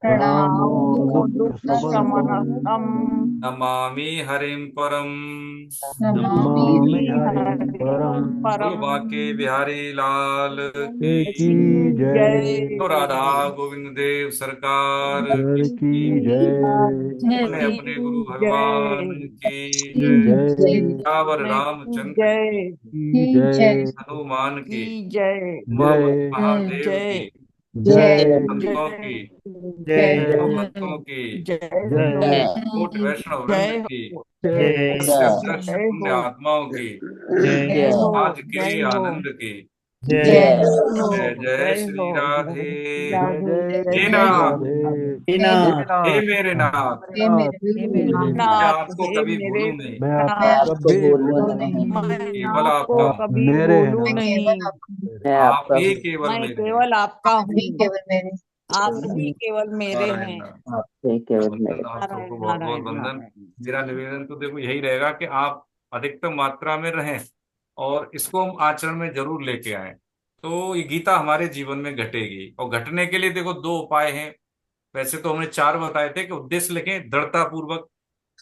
प्रणामो प्रणामो दुःखशमनम् दुःखशमनम् नमामि हरिम परम। नमामि नमामि हरिं हरिं परम। बोलो बाके बिहारी लाल की जय तो राधा गोविंद देव सरकार सर की जय अपने अपने गुरु भगवान की की जय सियावर रामचंद्र की, की जय हनुमान की, बोलो बोलो जय महादेव की, जय संतों की, जय वैष्णव भक्तों की, जय कोट वैष्णव वृंद की, जय दस दस पुण्य आत्माओं की, जय आज के आनंद की। जय जय जय श्री राधे। जय जय हे श्री नाथ, राधे हे हे मेरे नाथ, मैं आपको कभी भूलूं नहीं, मैं मैं आपको आपको कभी भूलूं भूलूंगा नहीं, केवल आपका हूँ, मेरे है मैं ना केवल आपका आप ही केवल मेरे हैं। आप ही केवल मेरे नारायण नारायण। वंदन आप सबको बहुत बहुत वंदन। मेरा निवेदन तो देखो यही रहेगा कि आप अधिकतम मात्रा में रहें और इसको हम आचरण में जरूर लेके आए, तो ये गीता हमारे जीवन में घटेगी। और घटने के लिए देखो 2 उपाय हैं। वैसे तो हमने 4 बताए थे कि उद्देश्य लिखें दृढ़ता पूर्वक।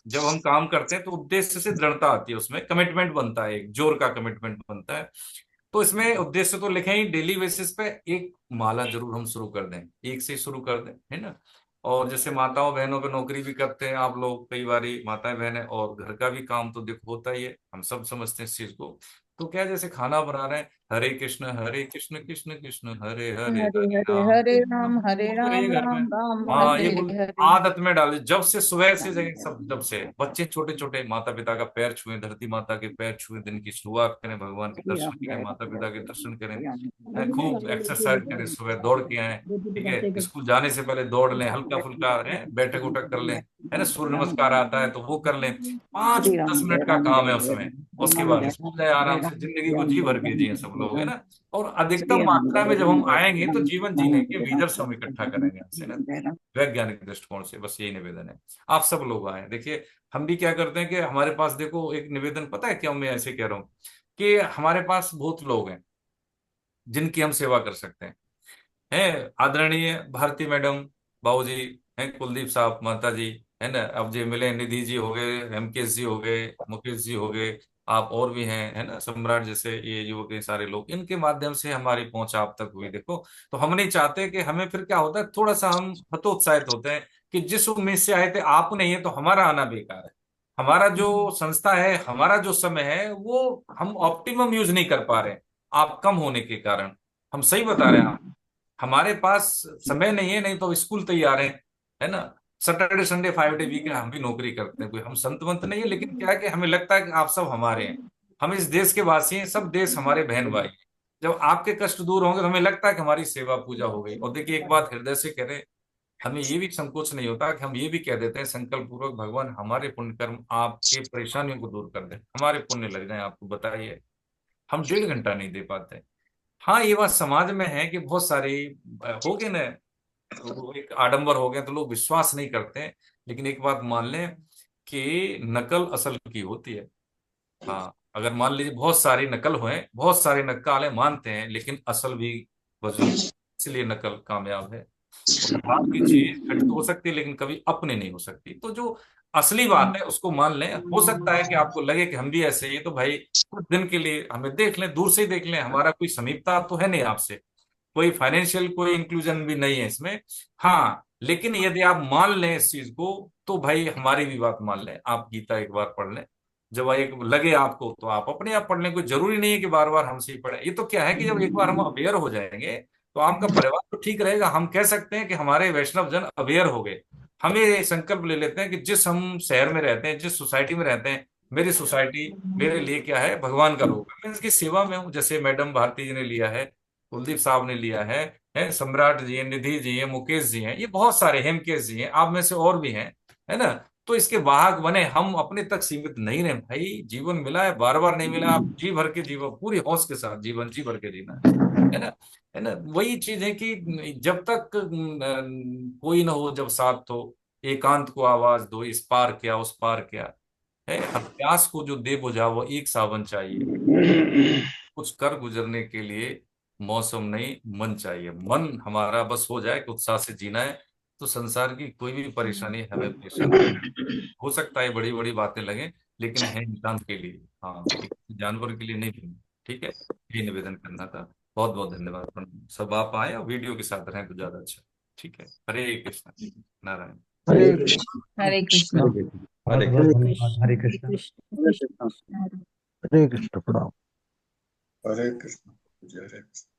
जब हम काम करते हैं तो उद्देश्य से दृढ़ता आती है, उसमें कमिटमेंट बनता है, एक जोर का कमिटमेंट बनता है। तो इसमें उद्देश्य तो लिखें ही, डेली बेसिस पे एक माला जरूर हम शुरू कर दें, एक से ही शुरू कर दें, है ना। और जैसे माताओं बहनों पे नौकरी भी करते हैं आप लोग, कई बारी माताएं बहनें, और घर का भी काम तो देखो होता ही है, हम सब समझते हैं इस चीज को। तो क्या है, जैसे खाना बना रहे हैं, हरे कृष्ण कृष्ण कृष्ण हरे हरे हरे राम, हरे बोलते रहिए राम घर में। राम राम हाँ, ये हरे बोल हरे। आदत में डाले, जब से सुबह से सब, जब से बच्चे छोटे छोटे, माता पिता का पैर छुए, धरती माता के पैर छुए, दिन की शुरुआत करें, भगवान के दर्शन करें, माता पिता के दर्शन करें, खूब एक्सरसाइज करें, सुबह दौड़ के आए, ठीक है। स्कूल जाने से पहले दौड़ लें, हल्का फुल्का है, बैठक उठक कर लें, है ना। सूर्य नमस्कार आता है तो वो कर लें, 5-10 मिनट का काम है उसमें। उसके बाद स्कूल जाए, आराम से जिंदगी को जी भर के जिए सब लोग, है ना। और अधिकतम मात्रा में जब हम आएंगे तो जीवन जीने के लीडर्स हम इकट्ठा करेंगे हमसे ना, वैज्ञानिक दृष्टिकोण से। बस यही निवेदन है, आप सब लोग आए। देखिए हम भी क्या करते हैं कि हमारे पास देखो एक निवेदन, पता है क्यों मैं ऐसे कह रहा हूँ, कि हमारे पास बहुत लोग हैं जिनकी हम सेवा कर सकते हैं। आदरणीय भारती मैडम, बाबू जी हैं, कुलदीप साहब, माता जी, है ना, अब जो मिले, निधि जी हो गए, हेमकेश जी हो गए, मुकेश जी हो गए, आप और भी हैं, है ना, सम्राट जैसे ये युवक हैं, सारे लोग, इनके माध्यम से हमारी पहुंच आप तक हुई। देखो, तो हम नहीं चाहते कि हमें फिर क्या होता है, थोड़ा सा हम हतोत्साहित होते हैं कि जिस उम्मीद से आए थे आप नहीं है तो हमारा आना बेकार है। हमारा जो संस्था है, हमारा जो समय है, वो हम ऑप्टिमम यूज नहीं कर पा रहे हैं, आप कम होने के कारण। हम सही बता रहे हैं आप, हमारे पास समय नहीं है, नहीं तो स्कूल तैयार है ना, सैटरडे संडे 5 डे वीक है, हम भी नौकरी करते हैं, कोई हम संत वंत नहीं है, लेकिन क्या है कि हमें लगता है कि आप सब हमारे हैं, हम इस देश के वासी हैं, सब देश हमारे बहन भाई हैं। जब आपके कष्ट दूर होंगे तो हमें लगता है कि हमारी सेवा पूजा हो गई। और देखिए, एक बात हृदय से कह रहे, हमें ये भी संकोच नहीं होता कि हम ये भी कह देते हैं संकल्प पूर्वक, भगवान हमारे पुण्य कर्म आपके परेशानियों को दूर कर दे, हमारे पुण्य लग जाए आपको बताइए, हम 1.5 घंटा नहीं दे पाते। हाँ, ये बात समाज में है कि बहुत सारी हो गए ना, तो एक आडंबर हो गए तो लोग विश्वास नहीं करते हैं। लेकिन एक बात मान लें कि नकल असल की होती है। हाँ, अगर मान लीजिए बहुत सारी नकल हुए, बहुत सारे नक्काले मानते हैं, लेकिन असल भी वजूद, इसलिए नकल कामयाब है। और बात की चीज खड़ी तो हो सकती है, लेकिन कभी अपने नहीं हो सकती। तो जो असली बात है उसको मान लें। हो सकता है कि आपको लगे कि हम भी ऐसे ही हैं, तो भाई कुछ दिन के लिए हमें देख लें, दूर से ही देख लें, हमारा कोई समीपता तो है नहीं आपसे, कोई फाइनेंशियल कोई इंक्लूजन भी नहीं है इसमें। हाँ, लेकिन यदि आप मान लें इस चीज को, तो भाई हमारी भी बात मान लें, आप गीता एक बार पढ़ लें, जब एक लगे आपको तो आप अपने आप पढ़ लें, कोई जरूरी नहीं है कि बार बार हमसे ही पढ़े। ये तो क्या है कि जब एक बार हम अवेयर हो जाएंगे तो आपका परिवार तो ठीक रहेगा। हम कह सकते हैं कि हमारे वैष्णव जन अवेयर हो गए। हम ये संकल्प ले लेते हैं कि जिस हम शहर में रहते हैं, जिस सोसाइटी में रहते हैं, मेरी सोसाइटी मेरे लिए क्या है, भगवान का रूप है, मैं इसकी सेवा में हूँ। जैसे मैडम भारती जी ने लिया है, कुलदीप साहब ने लिया है सम्राट जी हैं, निधि जी हैं, मुकेश जी हैं, ये बहुत सारे, हेमकेश जी हैं, आप में से और भी हैं, है ना। तो इसके वाहक बने, हम अपने तक सीमित नहीं रहे भाई। जीवन मिला है, बार बार नहीं मिला, आप जी भर के जीवन, पूरी होश के साथ जीवन जी भर के जीना है ना, है ना। वही चीज है कि जब तक कोई ना हो, जब साथ हो, एकांत को आवाज दो, इस पार क्या उस पार क्या है, अभ्यास को जो दे बुझा वो एक सावन चाहिए, कुछ कर गुजरने के लिए मौसम नहीं मन चाहिए। मन हमारा बस हो जाए कि उत्साह से जीना है, तो संसार की कोई भी परेशानी हमें परेशान नहीं। हो सकता है बड़ी बड़ी बातें लगे, लेकिन है इंसान के लिए, हाँ, एक जानवर के लिए नहीं। ठीक है, ये निवेदन करना था। बहुत बहुत धन्यवाद। सब आप आए और वीडियो के साथ रहें तो ज्यादा अच्छा। ठीक है, हरे कृष्ण, नारायण। हरे हरे कृष्ण। हरे बहुत बहुत कृष्ण। धन्यवाद। हरे कृष्ण। कृष्ण। हरे कृष्ण प्रणाम। हरे कृष्ण। जय हरे कृष्ण।